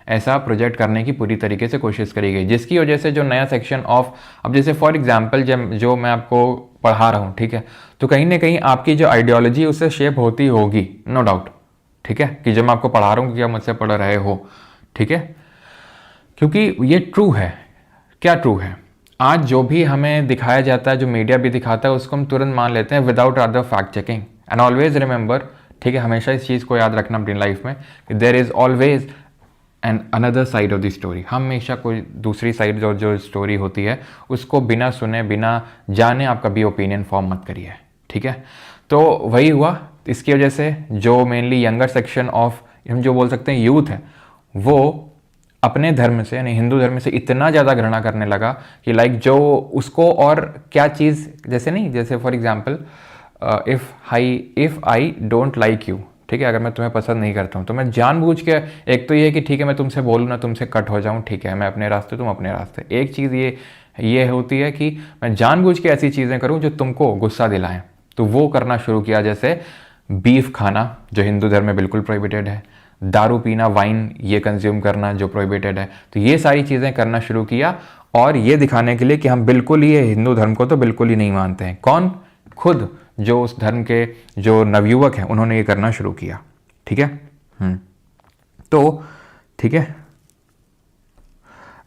ऐसा प्रोजेक्ट करने की पूरी तरीके से कोशिश करी गई, जिसकी वजह से जो नया सेक्शन ऑफ, अब जैसे फॉर एग्जांपल जो मैं आपको पढ़ा रहा हूँ, ठीक है, तो कहीं ना कहीं आपकी जो आइडियोलॉजी है उससे शेप होती होगी, नो डाउट, ठीक है, कि जो मैं आपको पढ़ा रहा हूँ कि आप मुझसे पढ़ रहे हो, ठीक है, क्योंकि ये ट्रू है। क्या ट्रू है? आज जो भी हमें दिखाया जाता है, जो मीडिया भी दिखाता है, उसको हम तुरंत मान लेते हैं without other fact checking. And always remember, ठीक है, हमेशा इस चीज़ को याद रखना अपनी लाइफ में कि there is always and another side of the story. हमेशा कोई दूसरी साइड जो स्टोरी होती है उसको बिना सुने बिना जाने आप कभी ओपिनियन फॉर्म मत करिए, ठीक है। तो वही हुआ, इसकी वजह से जो मेनली यंगर सेक्शन ऑफ, हम जो बोल सकते हैं यूथ है, वो अपने धर्म से यानी हिंदू धर्म से इतना ज़्यादा घृणा करने लगा कि लाइक जो उसको और क्या चीज़, जैसे नहीं, जैसे for example if I don't like you, ठीक है, अगर मैं तुम्हें पसंद नहीं करता हूँ तो मैं जानबूझ के, एक तो ये कि ठीक है मैं तुमसे बोलूँ ना, तुमसे कट हो जाऊँ, ठीक है, मैं अपने रास्ते तुम अपने रास्ते। एक चीज़ ये होती है कि मैं जानबूझ के ऐसी चीज़ें करूँ जो तुमको गुस्सा दिलाएं, तो वो करना शुरू किया। जैसे बीफ खाना जो हिंदू धर्म में बिल्कुल प्रोहिबिटेड है, दारू पीना, वाइन ये कंज्यूम करना जो प्रोहिबिटेड है, तो ये सारी चीज़ें करना शुरू किया, और ये दिखाने के लिए कि हम बिल्कुल ही हिंदू धर्म को तो बिल्कुल ही नहीं मानते हैं। कौन? खुद जो उस धर्म के जो नवयुवक हैं उन्होंने ये करना शुरू किया, ठीक है। तो ठीक है,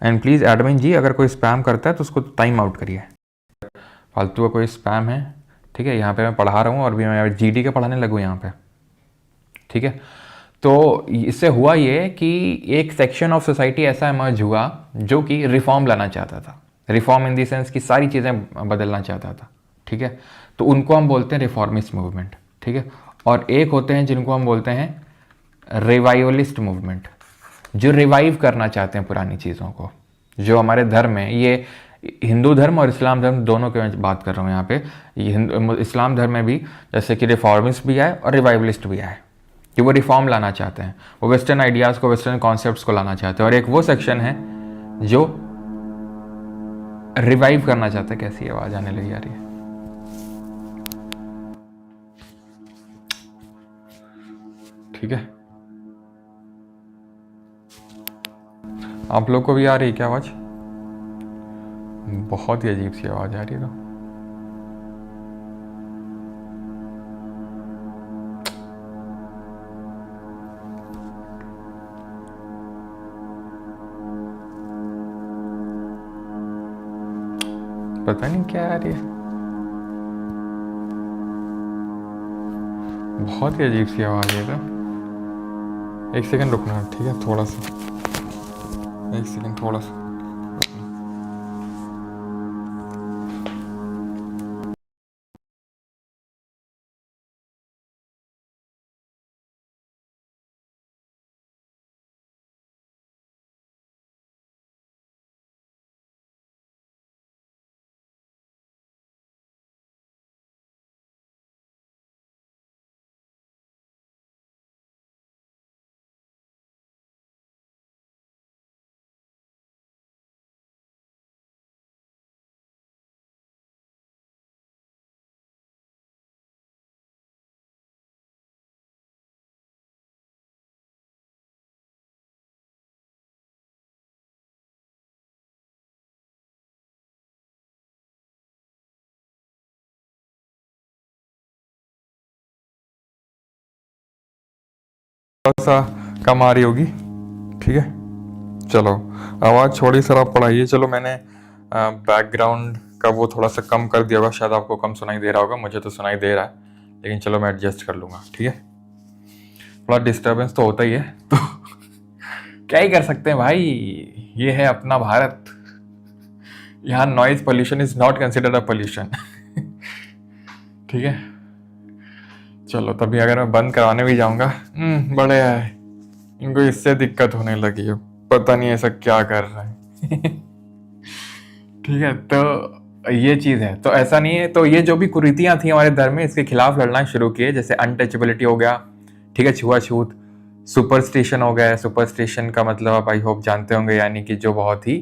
एंड प्लीज़ एडमिन जी अगर कोई स्पैम करता है तो उसको टाइम आउट करिए, फालतू का कोई स्पैम है, ठीक है। यहाँ पे मैं पढ़ा रहा हूँ और भी मैं जीडी का पढ़ाने लगूँ यहाँ पे, ठीक है। तो इससे हुआ ये कि एक सेक्शन ऑफ सोसाइटी ऐसा इमर्ज हुआ जो कि रिफॉर्म लाना चाहता था। रिफॉर्म इन द सेंस कि सारी चीज़ें बदलना चाहता था, ठीक है। तो उनको हम बोलते हैं रिफॉर्मिस्ट मूवमेंट, ठीक है। और एक होते हैं जिनको हम बोलते हैं रिवाइवलिस्ट मूवमेंट, जो रिवाइव करना चाहते हैं पुरानी चीज़ों को। जो हमारे धर्म है, ये हिंदू धर्म और इस्लाम धर्म दोनों की मैं बात कर रहा हूँ यहाँ पे। इस्लाम धर्म में भी जैसे कि रिफॉर्मिस्ट भी आए और रिवाइवलिस्ट भी आए, कि वो रिफॉर्म लाना चाहते हैं, वो वेस्टर्न आइडियाज़ को, वेस्टर्न कॉन्सेप्ट्स को लाना चाहते हैं। और एक वो सेक्शन है जो रिवाइव करना चाहता है। कैसी आवाज़ आने लगी आ रही है? ठीक है, आप लोग को भी आ रही है क्या आवाज़? बहुत ही अजीब सी आवाज़ आ रही है। तो पता नहीं क्या आ रही है, बहुत ही अजीब सी आवाज़ है। तो एक सेकंड रुकना, ठीक है, थोड़ा सा, एक सेकंड थोड़ा सा। थोड़ा सा कम आ रही होगी, ठीक है। चलो आवाज़ छोड़ी सर, आप पढ़ाइए। चलो मैंने बैकग्राउंड का वो थोड़ा सा कम कर दिया होगा, शायद आपको कम सुनाई दे रहा होगा, मुझे तो सुनाई दे रहा है, लेकिन चलो मैं एडजस्ट कर लूँगा, ठीक है। थोड़ा डिस्टर्बेंस तो होता ही है, तो क्या ही कर सकते हैं भाई, ये है अपना भारत। यहाँ noise pollution is not considered a pollution, ठीक है। चलो तभी अगर मैं बंद करवाने भी जाऊंगा, बड़े है, इनको इससे दिक्कत होने लगी है, पता नहीं ऐसा क्या कर रहा है। ठीक है, तो ये चीज़ है, तो ऐसा नहीं है। तो ये जो भी कुरीतियाँ थी हमारे धर्म में, इसके खिलाफ लड़ना शुरू किए। जैसे अनटचेबिलिटी हो गया, ठीक है, छुआछूत, सुपरस्टिशन हो गया। सुपरस्टिशन का मतलब आप आई होप जानते होंगे, यानी कि जो बहुत ही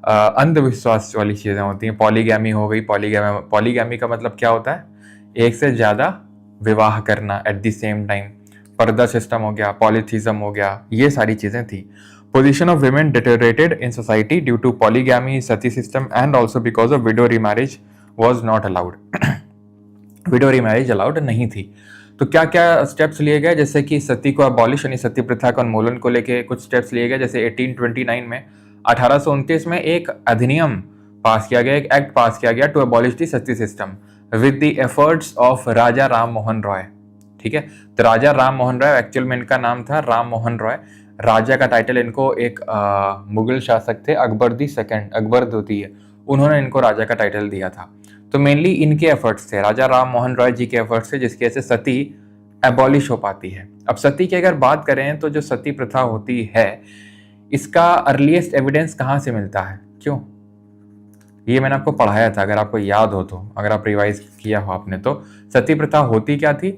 अंधविश्वास वाली चीज़ें होती हैं। पॉलीगैमी हो गई। पॉलीगैमी का मतलब क्या होता है? एक से ज़्यादा विवाह करना एट द सेम टाइम। पर्दा सिस्टम हो गया, पॉलीथिज्म हो गया, ये सारी चीज़ें थी। Position of women deteriorated in society due to polygamy, sati system, and also because of widow remarriage was not allowed. Window remarriage allowed नहीं थी। तो क्या क्या स्टेप्स लिए गए, जैसे कि सती को अबॉलिश यानी सती प्रथा का उन्मूलन को लेके कुछ स्टेप्स लिए गए। जैसे 1829 में 1829 में एक अधिनियम पास किया गया, एक एक्ट पास किया गया to abolish the sati system with the efforts of Raja Ram Mohan Roy. ठीक है, तो राजा राम मोहन रॉय, एक्चुअल में इनका नाम था राम मोहन रॉय। राजा का टाइटल इनको एक मुगल शासक थे अकबर दी सेकंड, अकबर द्वितीय, उन्होंने इनको राजा का टाइटल दिया था। तो मेनली इनके एफर्ट्स थे, राजा राम मोहन रॉय जी के एफर्ट्स थे, जिसकी वजह से सती एबॉलिश हो पाती है। अब सती की अगर बात करें तो जो सती प्रथा होती है इसका अर्लीस्ट एविडेंस कहाँ से मिलता है, क्यों, ये मैंने आपको पढ़ाया था, अगर आपको याद हो तो, अगर आप रिवाइज किया हो आपने तो। सती प्रथा होती क्या थी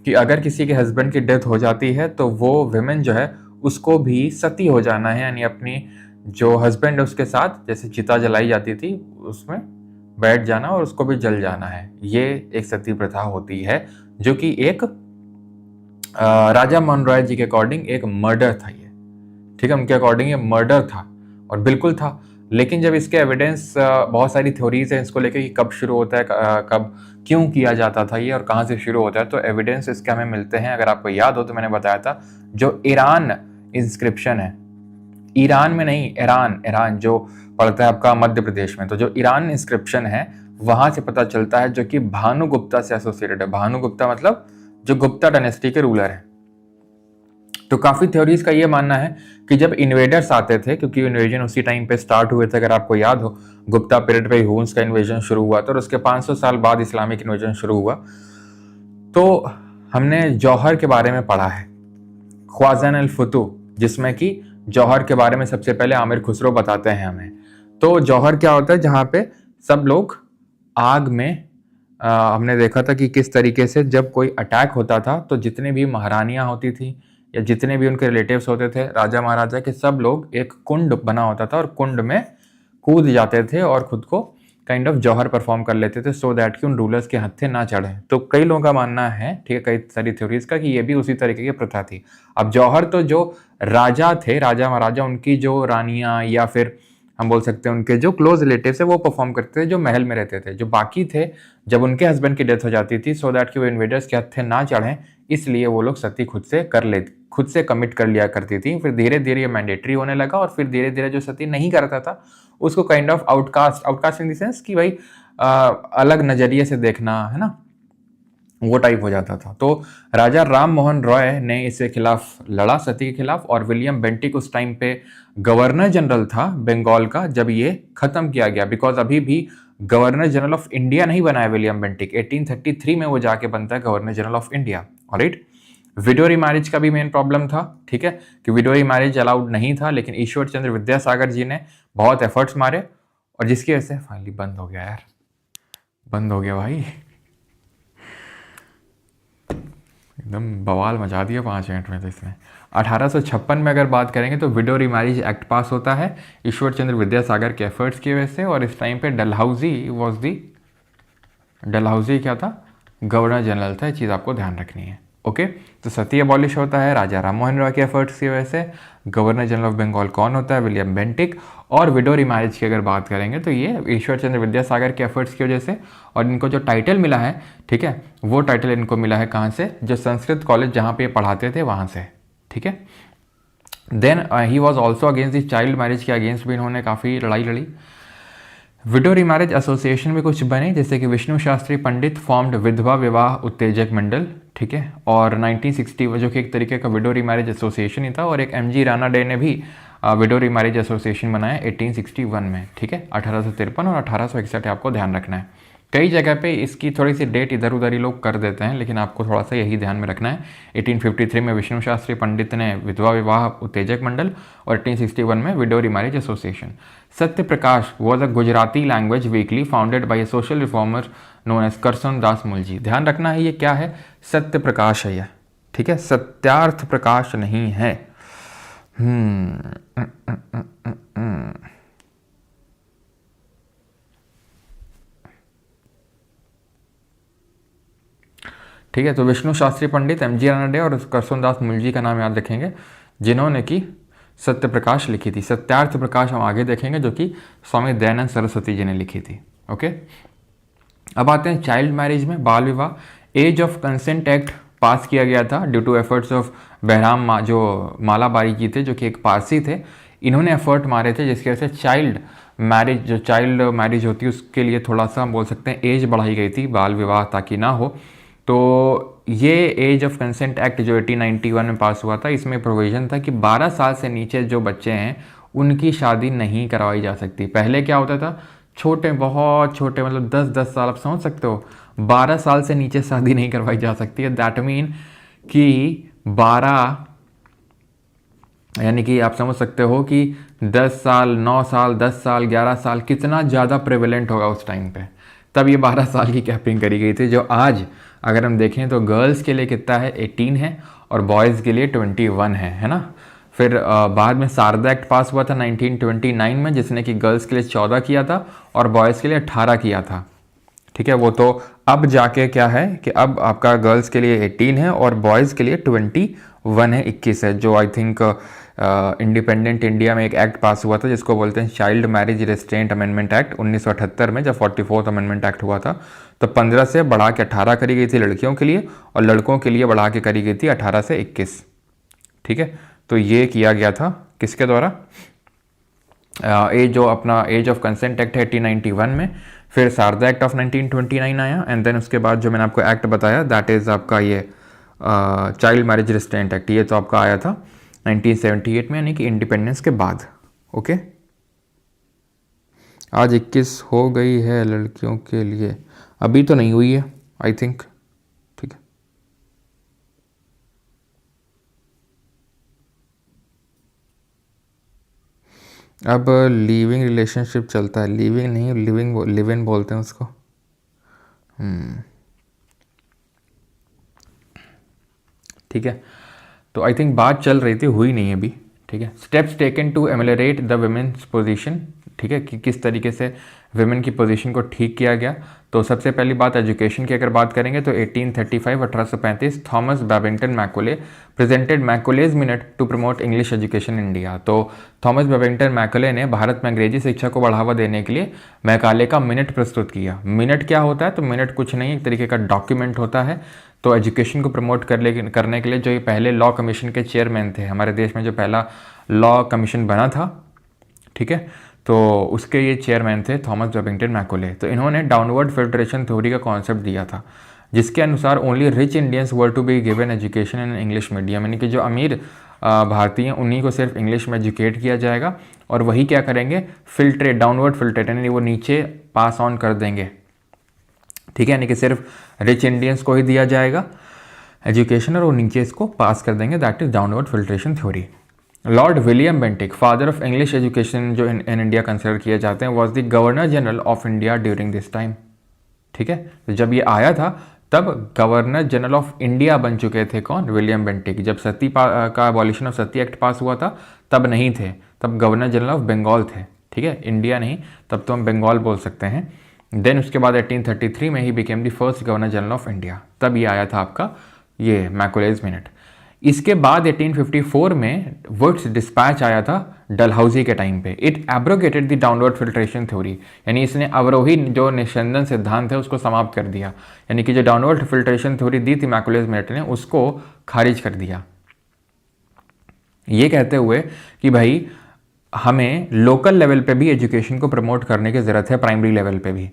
कि अगर किसी के हस्बैंड की डेथ हो जाती है तो वो विमेन जो है उसको भी सती हो जाना है, यानी अपनी जो हस्बैंड है उसके साथ, जैसे चिता जलाई जाती थी उसमें बैठ जाना और उसको भी जल जाना है। ये एक सती प्रथा होती है जो कि एक राजा मोहन रॉय जी के अकॉर्डिंग एक मर्डर था ये। ठीक है, उनके अकॉर्डिंग ये मर्डर था और बिल्कुल था। लेकिन जब इसके एविडेंस, बहुत सारी थ्योरीज हैं इसको लेकर कि कब शुरू होता है, कब क्यों किया जाता था ये और कहाँ से शुरू होता है, तो एविडेंस इसके हमें मिलते हैं। अगर आपको याद हो तो मैंने बताया था जो ईरान इंस्क्रिप्शन है, ईरान में नहीं, ईरान, ईरान जो पड़ता है आपका मध्य प्रदेश में, तो जो ईरान इंस्क्रिप्शन है वहां से पता चलता है, जो कि भानुगुप्ता से एसोसिएटेड है। भानुगुप्ता मतलब जो गुप्ता डायनेस्टी के रूलर है। तो काफी थ्योरीज का ये मानना है कि जब इन्वेडर्स आते थे, क्योंकि इन्वेजन उसी टाइम पे स्टार्ट हुए थे, अगर आपको याद हो गुप्ता पीरियड पे हुन्स का इन्वेजन शुरू हुआ था और उसके 500 साल बाद इस्लामिक इन्वेजन शुरू हुआ। तो हमने जौहर के बारे में पढ़ा है, ख्वाजान अल फुतू, जिसमें कि जौहर के बारे में सबसे पहले आमिर खुसरो बताते हैं हमें। तो जौहर क्या होता है, जहाँ पे सब लोग आग में, हमने देखा था कि किस तरीके से जब कोई अटैक होता था तो जितने भी महारानियां होती थी या जितने भी उनके रिलेटिव्स होते थे, राजा महाराजा के, सब लोग एक कुंड बना होता था और कुंड में कूद जाते थे और खुद को काइंड ऑफ जौहर परफॉर्म कर लेते थे, सो दैट कि उन रूलर्स के हत्थे ना चढ़े। तो कई लोगों का मानना है, ठीक है, कई सारी थ्योरीज का, कि ये भी उसी तरीके की प्रथा थी। अब जौहर तो जो राजा थे, राजा महाराजा, उनकी जो रानियां या फिर हम बोल सकते हैं उनके जो क्लोज रिलेटिव्स है वो परफॉर्म करते थे, जो महल में रहते थे। जो बाकी थे, जब उनके हस्बैंड की डेथ हो जाती थी, सो दैट कि वो इन्वेडर्स के हत्थे ना चढ़ें, इसलिए वो लोग सती खुद से कमिट कर लिया करती थी। फिर धीरे धीरे ये मैंडेटरी होने लगा और फिर धीरे धीरे जो सती नहीं करता था उसको kind of outcast in the sense कि भाई अलग नजरिए से देखना, है ना, वो टाइप हो जाता था। तो राजा राम मोहन रॉय ने इसके खिलाफ लड़ा, सती के खिलाफ, और विलियम बेंटिक उस टाइम पे गवर्नर जनरल था बंगाल का जब ये खत्म किया गया। बिकॉज अभी भी गवर्नर जनरल ऑफ इंडिया नहीं बना है विलियम बेंटिक, 1833 में वो जाके बनता है governor general of India. Alright, window marriage का भी मेन प्रॉब्लम था, ठीक है, कि विडो मैरिज अलाउड नहीं था, लेकिन ईश्वर चंद्र विद्यासागर जी ने बहुत एफर्ट्स मारे और जिसकी वजह से फाइनली बंद हो गया। यार बंद हो गया भाई, एकदम बवाल मचा दिया 5 मिनट में। तो इसमें 1856 में अगर बात करेंगे तो विडो मैरिज एक्ट पास होता है ईश्वर चंद्र विद्यासागर के एफर्ट्स की वजह से, और इस टाइम पे डलहौजी क्या था, गवर्नर जनरल था। ये चीज़ आपको ध्यान रखनी है। ओके, तो सती अबॉलिश होता है राजा राम मोहन रॉय के एफर्ट्स की वजह से। गवर्नर जनरल ऑफ बंगाल कौन होता है, विलियम बेंटिक। और विडो मैरिज की अगर बात करेंगे तो ये ईश्वर चंद्र विद्यासागर के एफर्ट्स की वजह से, और इनको जो टाइटल मिला है, ठीक है, वो टाइटल इनको मिला है कहाँ से, जो संस्कृत कॉलेज जहाँ पे पढ़ाते थे वहाँ से, ठीक है। Then he was also against the child marriage के अगेंस्ट भी इन्होंने काफ़ी लड़ाई लड़ी। विडो मैरिज एसोसिएशन में कुछ बने, जैसे कि विष्णु शास्त्री पंडित फॉर्म्ड विधवा विवाह उत्तेजक मंडल, ठीक है, और 1960 जो कि एक तरीके का विडो मैरिज एसोसिएशन ही था। और एक MG राणा डे ने भी विडो मैरिज एसोसिएशन बनाया 1861 में, ठीक है। 1853 और 1861 आपको ध्यान रखना है। कई जगह पे इसकी थोड़ी सी डेट इधर उधर ही लोग कर देते हैं, लेकिन आपको थोड़ा सा यही ध्यान में रखना है। 1853 में विष्णु शास्त्री पंडित ने विधवा विवाह उत्तेजक मंडल, और 1861 में window marriage association. Satya Prakash was a Gujarati language weekly founded by a social reformer known as Karsan Das Mulji. ध्यान रखना है, ये क्या है, सत्य प्रकाश है यह, ठीक है, सत्यार्थ प्रकाश नहीं है। ठीक है, तो विष्णु शास्त्री पंडित, MG राणा डे और करसनदास मुलजी का नाम याद रखेंगे, जिन्होंने कि सत्य प्रकाश लिखी थी। सत्यार्थ प्रकाश हम आगे देखेंगे, जो कि स्वामी दयानंद सरस्वती जी ने लिखी थी। ओके, अब आते हैं चाइल्ड मैरिज में, बाल विवाह। Age of consent act pass किया गया था due to efforts of Behramji Malabari जी थे, जो कि एक पारसी थे। इन्होंने एफर्ट मारे थे जिसकी वजह से चाइल्ड मैरिज होती है उसके लिए थोड़ा सा हम बोल सकते हैं एज बढ़ाई गई थी, बाल विवाह ताकि ना हो। तो ये एज ऑफ कंसेंट एक्ट जो 1891 में पास हुआ था, इसमें प्रोविज़न था कि 12 साल से नीचे जो बच्चे हैं उनकी शादी नहीं करवाई जा सकती। पहले क्या होता था, छोटे, बहुत छोटे, मतलब 10-10 साल, आप समझ सकते हो, 12 साल से नीचे शादी नहीं करवाई जा सकती है। दैट मीन कि 12, यानी कि आप समझ सकते हो कि 10 साल, 9 साल, 10 साल, 11 साल कितना ज़्यादा प्रेवलेंट होगा उस टाइम पे। तब ये 12 साल की कैपिंग करी गई थी, जो आज अगर हम देखें तो गर्ल्स के लिए कितना है, 18 है, और बॉयज़ के लिए 21 है ना। फिर बाद में शारदा एक्ट पास हुआ था 1929 में, जिसने कि गर्ल्स के लिए 14 किया था और बॉयज़ के लिए 18 किया था। ठीक है, वो तो अब जाके क्या है कि अब आपका गर्ल्स के लिए 18 है और बॉयज़ के लिए 21 है, 21 है, जो आई थिंक इंडिपेंडेंट इंडिया में एक एक्ट पास हुआ था जिसको बोलते हैं child marriage restraint amendment act 1978 में, जब 44th अमेंडमेंट एक्ट हुआ था तो 15 से बढ़ा के 18 करी गई थी लड़कियों के लिए, और लड़कों के लिए बढ़ा के करी गई थी 18 से 21। ठीक है, तो ये किया गया था किसके द्वारा, जो अपना एज ऑफ कंसेंट एक्ट है 1891 में। फिर शारदा एक्ट ऑफ 1929 आया, एंड देन उसके बाद जो मैंने आपको एक्ट बताया दैट इज़ आपका ये चाइल्ड मैरिज रिस्ट्रेंट एक्ट, ये तो आपका आया था 1978 में, यानी कि इंडिपेंडेंस के बाद। ओके, आज 21 हो गई है लड़कियों के लिए, अभी तो नहीं हुई है आई थिंक। ठीक है, अब लिविंग रिलेशनशिप चलता है, लिविंग नहीं, लिव इन बोलते हैं उसको। ठीक है, तो आई थिंक बात चल रही थी, हुई नहीं अभी। ठीक है, steps taken to ameliorate the women's position. ठीक है, कि किस तरीके से वुमेन की पोजीशन को ठीक किया गया। तो सबसे पहली बात एजुकेशन की अगर बात करेंगे तो 1835 Thomas Babington Macaulay presented Macaulay's minute to promote English education in India. तो थॉमस बैबिंगटन मैकोले ने भारत में अंग्रेजी शिक्षा को बढ़ावा देने के लिए मैकाले का मिनट प्रस्तुत किया। मिनट क्या होता है, तो मिनट कुछ नहीं, एक तरीके का डॉक्यूमेंट होता है। तो एजुकेशन को प्रमोट करने के लिए जो ये पहले लॉ कमीशन के चेयरमैन थे, हमारे देश में जो पहला लॉ कमीशन बना था, ठीक है, तो उसके ये चेयरमैन थे थॉमस बैबिंगटन मैकोले। तो इन्होंने डाउनवर्ड फिल्ट्रेशन थ्योरी का कॉन्सेप्ट दिया था, जिसके अनुसार only rich Indians were to be given education in English medium, यानी कि जो अमीर भारतीय हैं उन्हीं को सिर्फ इंग्लिश में एजुकेट किया जाएगा, और वही क्या करेंगे, डाउनवर्ड फिल्ट्रेट, यानी वो नीचे पास ऑन कर देंगे। ठीक है, यानी कि सिर्फ रिच इंडियंस को ही दिया जाएगा एजुकेशन और वो नीचे इसको पास कर देंगे, that is downward filtration theory. Lord William Bentinck, father of English education जो इन इंडिया कंसिडर किए जाते हैं, was the governor general of India during this time. ठीक है, तो जब ये आया था तब गवर्नर जनरल ऑफ इंडिया बन चुके थे कौन, विलियम बेंटिक। जब सती का abolition of Sati act pass हुआ था तब नहीं थे, तब गवर्नर जनरल ऑफ बंगाल थे। ठीक है, इंडिया नहीं, तब तो हम बंगाल बोल सकते हैं। देन उसके बाद 1833 में he became the first governor general of India, तब ये आया था आपका ये मैकोलेज मिनट। इसके बाद 1854 में वुड्स डिस्पैच आया था डलहौजी के टाइम पे। It abrogated the downward filtration theory, यानी इसने अवरोही जो निस्यंदन सिद्धांत है उसको समाप्त कर दिया, यानी कि जो डाउनवर्ड फिल्ट्रेशन थ्योरी दी थी मैकोलेज मिनट ने उसको खारिज कर दिया, ये कहते हुए कि भाई हमें लोकल लेवल पे भी एजुकेशन को प्रमोट करने की ज़रूरत है, प्राइमरी लेवल पे भी,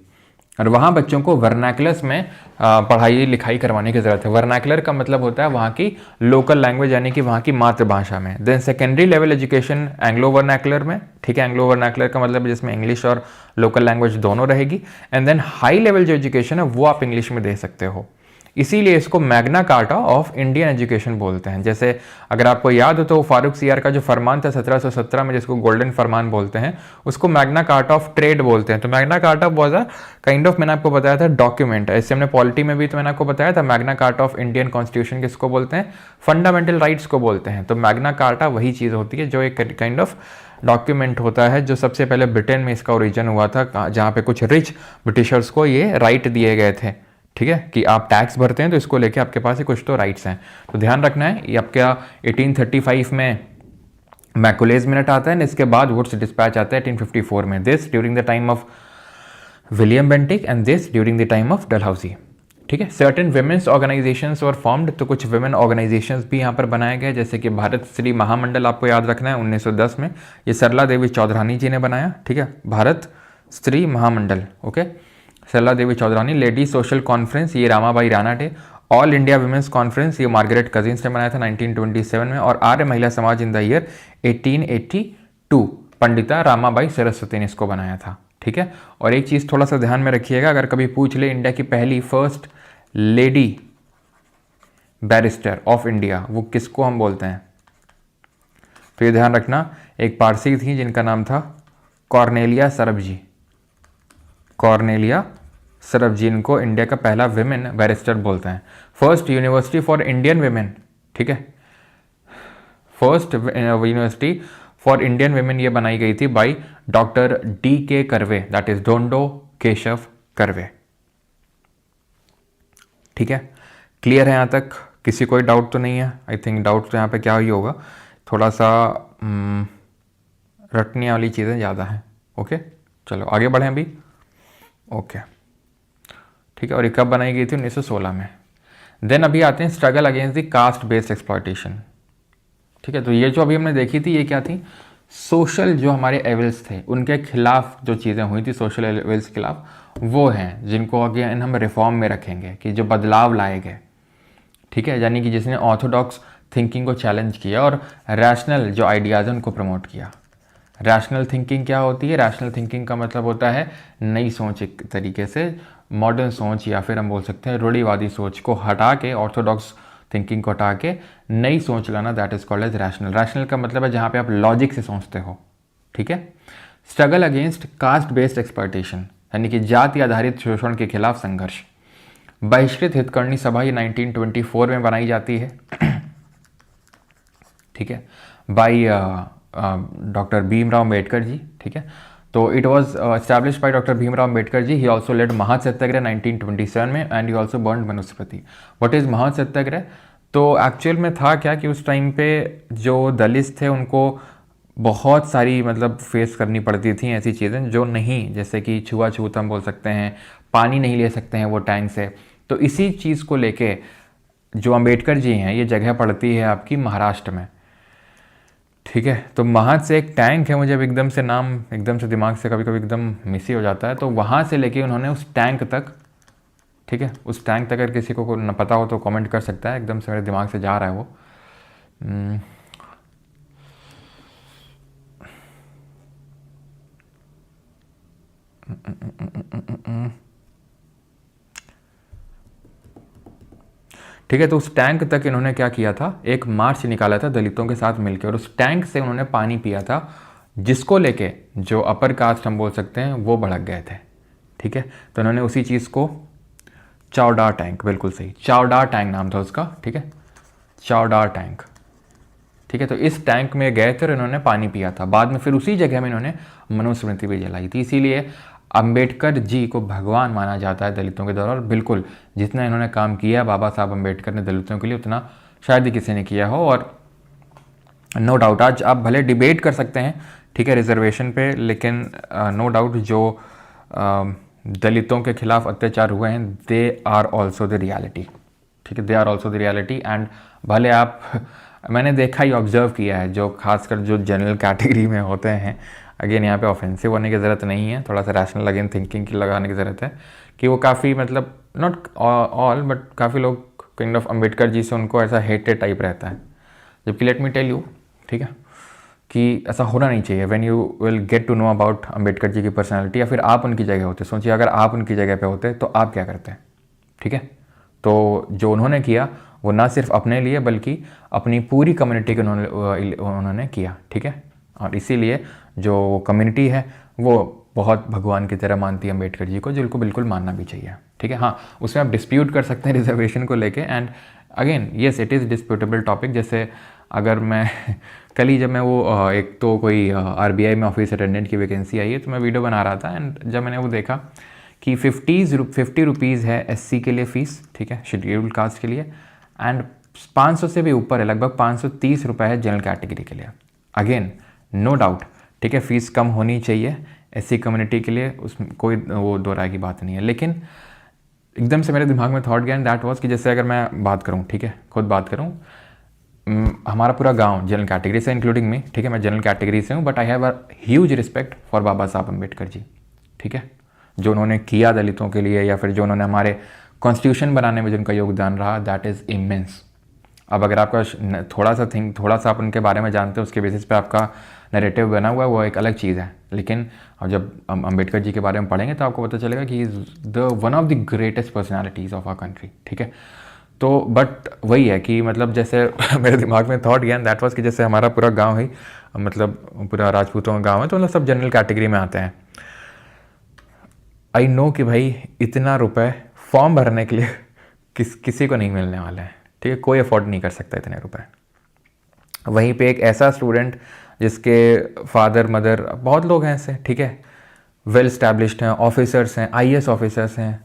और वहाँ बच्चों को वर्नाकुलर्स में पढ़ाई लिखाई करवाने की ज़रूरत है। वर्नाकुलर का मतलब होता है वहाँ की लोकल लैंग्वेज, यानी कि वहाँ की मातृभाषा में। Then secondary level education Anglo vernacular में। ठीक है, एंग्लो वर्नाकुलर का मतलब जिसमें इंग्लिश और लोकल लैंग्वेज दोनों रहेगी। एंड देन हाई लेवल जो एजुकेशन है वो आप इंग्लिश में दे सकते हो, इसीलिए इसको Magna carta of Indian education बोलते हैं। जैसे अगर आपको याद हो तो फारूक सीआर का जो फरमान था 1717 में, जिसको गोल्डन फरमान बोलते हैं, उसको मैग्ना कार्टा ऑफ ट्रेड बोलते हैं। तो Magna carta was a kind of, मैंने आपको बताया था, डॉक्यूमेंट। ऐसे हमने पॉलिटी में भी तो मैंने आपको बताया था Magna carta of Indian constitution किसको बोलते हैं, फंडामेंटल राइट्स को बोलते हैं। तो मैग्ना कार्टा वही चीज़ होती है जो एक काइंड ऑफ डॉक्यूमेंट होता है, जो सबसे पहले ब्रिटेन में इसका ओरिजिन हुआ था, जहाँ पे कुछ रिच ब्रिटिशर्स को ये राइट दिए गए थे। ठीक है, कि आप टैक्स भरते हैं तो इसको लेके आपके पास कुछ तो राइट्स हैं। तो ध्यान रखना है, ये आपका 1835 में मैकुलेज मिनट आता है, इसके बाद वुड्स डिस्पैच आता है 1854 में। This during the time of William Bentinck and this during the time of Dalhousie. ठीक है। Certain women's organisations were formed, तो कुछ विमेन ऑर्गेनाइजेशंस भी यहाँ पर बनाए गए, जैसे कि भारत स्त्री महामंडल, आपको याद रखना है 1910 में, ये सरला देवी चौधरानी जी ने बनाया। ठीक है, भारत स्त्री महामंडल, ओके, सरला देवी चौधरानी। लेडी सोशल कॉन्फ्रेंस, ये Ramabai Rana day. All India women's conference, ये मार्गरेट कजिन्स ने बनाया था 1927 में। और आर्य महिला समाज in the year 1882, Pandita Ramabai Saraswati ने इसको बनाया था। ठीक है। और एक चीज़ थोड़ा सा ध्यान में रखिएगा, अगर कभी पूछ ले इंडिया की पहली first lady barrister of India, वो किसको हम बोलते हैं, तो ये ध्यान रखना, एक पारसी थी जिनका नाम था कॉर्नेलिया सरबजी। कॉर्नेलिया सरबजी, इनको इंडिया का पहला विमेन बैरिस्टर बोलते हैं। First university for Indian women, ठीक है, first university for Indian women ये बनाई गई थी by doctor D.K. Karve, that is Dhondo Keshav Karve. ठीक है, क्लियर है यहाँ तक? किसी कोई डाउट तो नहीं है? आई थिंक डाउट तो यहाँ पे क्या ही होगा, थोड़ा सा रटने वाली चीज़ें ज़्यादा हैं। ओके, चलो आगे बढ़ें अभी। ओके, ठीक है। और ये कब बनाई गई थी? 1916 में। देन अभी आते हैं struggle against the caste based exploitation. ठीक है, तो ये जो अभी हमने देखी थी, ये क्या थी? सोशल जो हमारे एविल्स थे उनके खिलाफ जो चीज़ें हुई थी, सोशल एविल्स के खिलाफ, वो हैं जिनको अगेन हम रिफॉर्म में रखेंगे, कि जो बदलाव लाए गए। ठीक है, यानी कि जिसने ऑर्थोडॉक्स थिंकिंग को चैलेंज किया और रैशनल जो आइडियाज़ हैं उनको प्रमोट किया। रैशनल थिंकिंग क्या होती है? रैशनल थिंकिंग का मतलब होता है नई सोच, एक तरीके से मॉडर्न सोच, या फिर हम बोल सकते हैं रूढ़िवादी सोच को हटा के, ऑर्थोडॉक्स थिंकिंग को हटा के नई सोच लाना, that is called as rational. Rational का मतलब है जहाँ पे आप लॉजिक से सोचते हो। ठीक है। Struggle against caste based exploitation, यानी कि जाति आधारित शोषण के खिलाफ संघर्ष। बहिष्कृत हितकर्णी सभा, ये 1924 में बनाई जाती है। ठीक है, बाई डॉक्टर भीमराव अम्बेडकर जी। ठीक है, तो it was establish by doctor Bhimrao Ambedkar ji. He also led Mahasatyagraha 1927 में, and he also burn Manusmriti. What is Mahasatyagraha? तो एक्चुअल में था क्या कि उस टाइम पे जो दलित थे उनको बहुत सारी मतलब फेस करनी पड़ती थी ऐसी चीज़ें जो नहीं, जैसे कि छुआछूत हम बोल सकते हैं, पानी नहीं ले सकते हैं वो टैंक से। तो इसी चीज़ को लेके जो अम्बेडकर जी हैं, ये जगह पड़ती है आपकी महाराष्ट्र में। ठीक है, तो महत से एक टैंक है, मुझे अब एकदम से नाम एकदम से दिमाग से कभी कभी एकदम मिस ही हो जाता है, तो वहाँ से लेके उन्होंने उस टैंक तक, ठीक है, उस टैंक तक अगर किसी को न पता हो तो कमेंट कर सकता है, एकदम से मेरे दिमाग से जा रहा है वो। ठीक है, तो उस टैंक तक इन्होंने क्या किया था, एक मार्च निकाला था दलितों के साथ मिलकर, और उस टैंक से उन्होंने पानी पिया था, जिसको लेके जो अपर कास्ट हम बोल सकते हैं वो भड़क गए थे। ठीक है, तो उन्होंने उसी चीज़ को चावडार टैंक, बिल्कुल सही, चावडार टैंक नाम था उसका। ठीक है, चावडार टैंक। ठीक है, तो इस टैंक में गए थे और इन्होंने पानी पिया था। बाद में फिर उसी जगह में इन्होंने मनुस्मृति भी जलाई थी। इसीलिए अंबेडकर जी को भगवान माना जाता है दलितों के द्वारा। और बिल्कुल जितना इन्होंने काम किया बाबा साहब अंबेडकर ने दलितों के लिए, उतना शायद ही किसी ने किया हो। और नो डाउट आज आप भले डिबेट कर सकते हैं, ठीक है, रिजर्वेशन पे, लेकिन नो डाउट जो दलितों के खिलाफ अत्याचार हुए हैं, they are also the reality. ठीक है, they are also the reality. And भले आप मैंने देखा ही, ऑब्जर्व किया है, जो खासकर जो जनरल कैटेगरी में होते हैं, अगेन यहाँ पे ऑफेंसिव होने की ज़रूरत नहीं है, थोड़ा सा रैशनल अगेन थिंकिंग की लगाने की ज़रूरत है, कि वो काफ़ी मतलब नॉट ऑल बट काफ़ी लोग काइंड ऑफ अम्बेडकर जी से उनको ऐसा हेटेड टाइप रहता है। जबकि लेट मी टेल यू, ठीक है, कि ऐसा होना नहीं चाहिए। When you will get to know about Ambedkar ji की पर्सनैलिटी, या फिर आप उनकी जगह होते, सोचिए अगर आप उनकी जगह पे होते तो आप क्या करते हैं। ठीक है, तो जो उन्होंने किया वो ना सिर्फ अपने लिए बल्कि अपनी पूरी कम्युनिटी के उन्होंने किया। ठीक है, और इसीलिए जो कम्युनिटी है वो बहुत भगवान की तरह मानती है अम्बेडकर जी को, जिनको बिल्कुल मानना भी चाहिए। ठीक है, हाँ, उसमें आप डिस्प्यूट कर सकते हैं रिजर्वेशन को लेके, and again yes it is disputable topic. जैसे अगर मैं कल ही जब मैं वो एक तो कोई RBI में ऑफिस अटेंडेंट की वैकेंसी आई है, तो मैं वीडियो बना रहा था, एंड जब मैंने वो देखा कि 50 रुपीज़ है SC के लिए फ़ीस, ठीक है, शेड्यूल्ड कास्ट के लिए, एंड 500 से भी ऊपर है, लगभग 530 रुपये है जनरल कैटेगरी के लिए। अगेन नो डाउट, ठीक है, फीस कम होनी चाहिए एससी कम्युनिटी के लिए, उसमें कोई वो दो राय की बात नहीं है। लेकिन एकदम से मेरे दिमाग में थॉट गया एंड दैट वाज कि जैसे अगर मैं बात करूँ, ठीक है, खुद बात करूँ, हमारा पूरा गांव जनरल कैटेगरी से इंक्लूडिंग मी, ठीक है, मैं जनरल कैटेगरी से हूँ, but I have a huge respect for Baba Saheb Ambedkar ji, ठीक है, जो उन्होंने किया दलितों के लिए या फिर जो उन्होंने हमारे कॉन्स्टिट्यूशन बनाने में जिनका योगदान रहा, दैट इज़ इमेंस। अब अगर आपका थोड़ा सा आप उनके बारे में जानते हो, उसके बेसिस पे आपका नैरेटिव बना हुआ है, वो एक अलग चीज़ है। लेकिन अब जब हम अम्बेडकर जी के बारे में पढ़ेंगे तो आपको पता चलेगा कि is the one of the greatest personalities of our country, ठीक है। तो बट वही है कि मतलब जैसे मेरे दिमाग में थॉट गया दैट वाज कि जैसे हमारा पूरा गांव है, मतलब पूरा राजपूतों का गांव है, तो मतलब सब जनरल कैटेगरी में आते हैं। आई नो कि भाई इतना रुपए फॉर्म भरने के लिए किसी को नहीं मिलने वाला है, ठीक है, कोई अफोर्ड नहीं कर सकता इतने रुपए। वहीं पे एक ऐसा स्टूडेंट जिसके फादर मदर, बहुत लोग हैं ऐसे, ठीक है, वेल स्टैब्लिश्ड हैं, ऑफिसर्स हैं, आईएएस ऑफिसर्स हैं,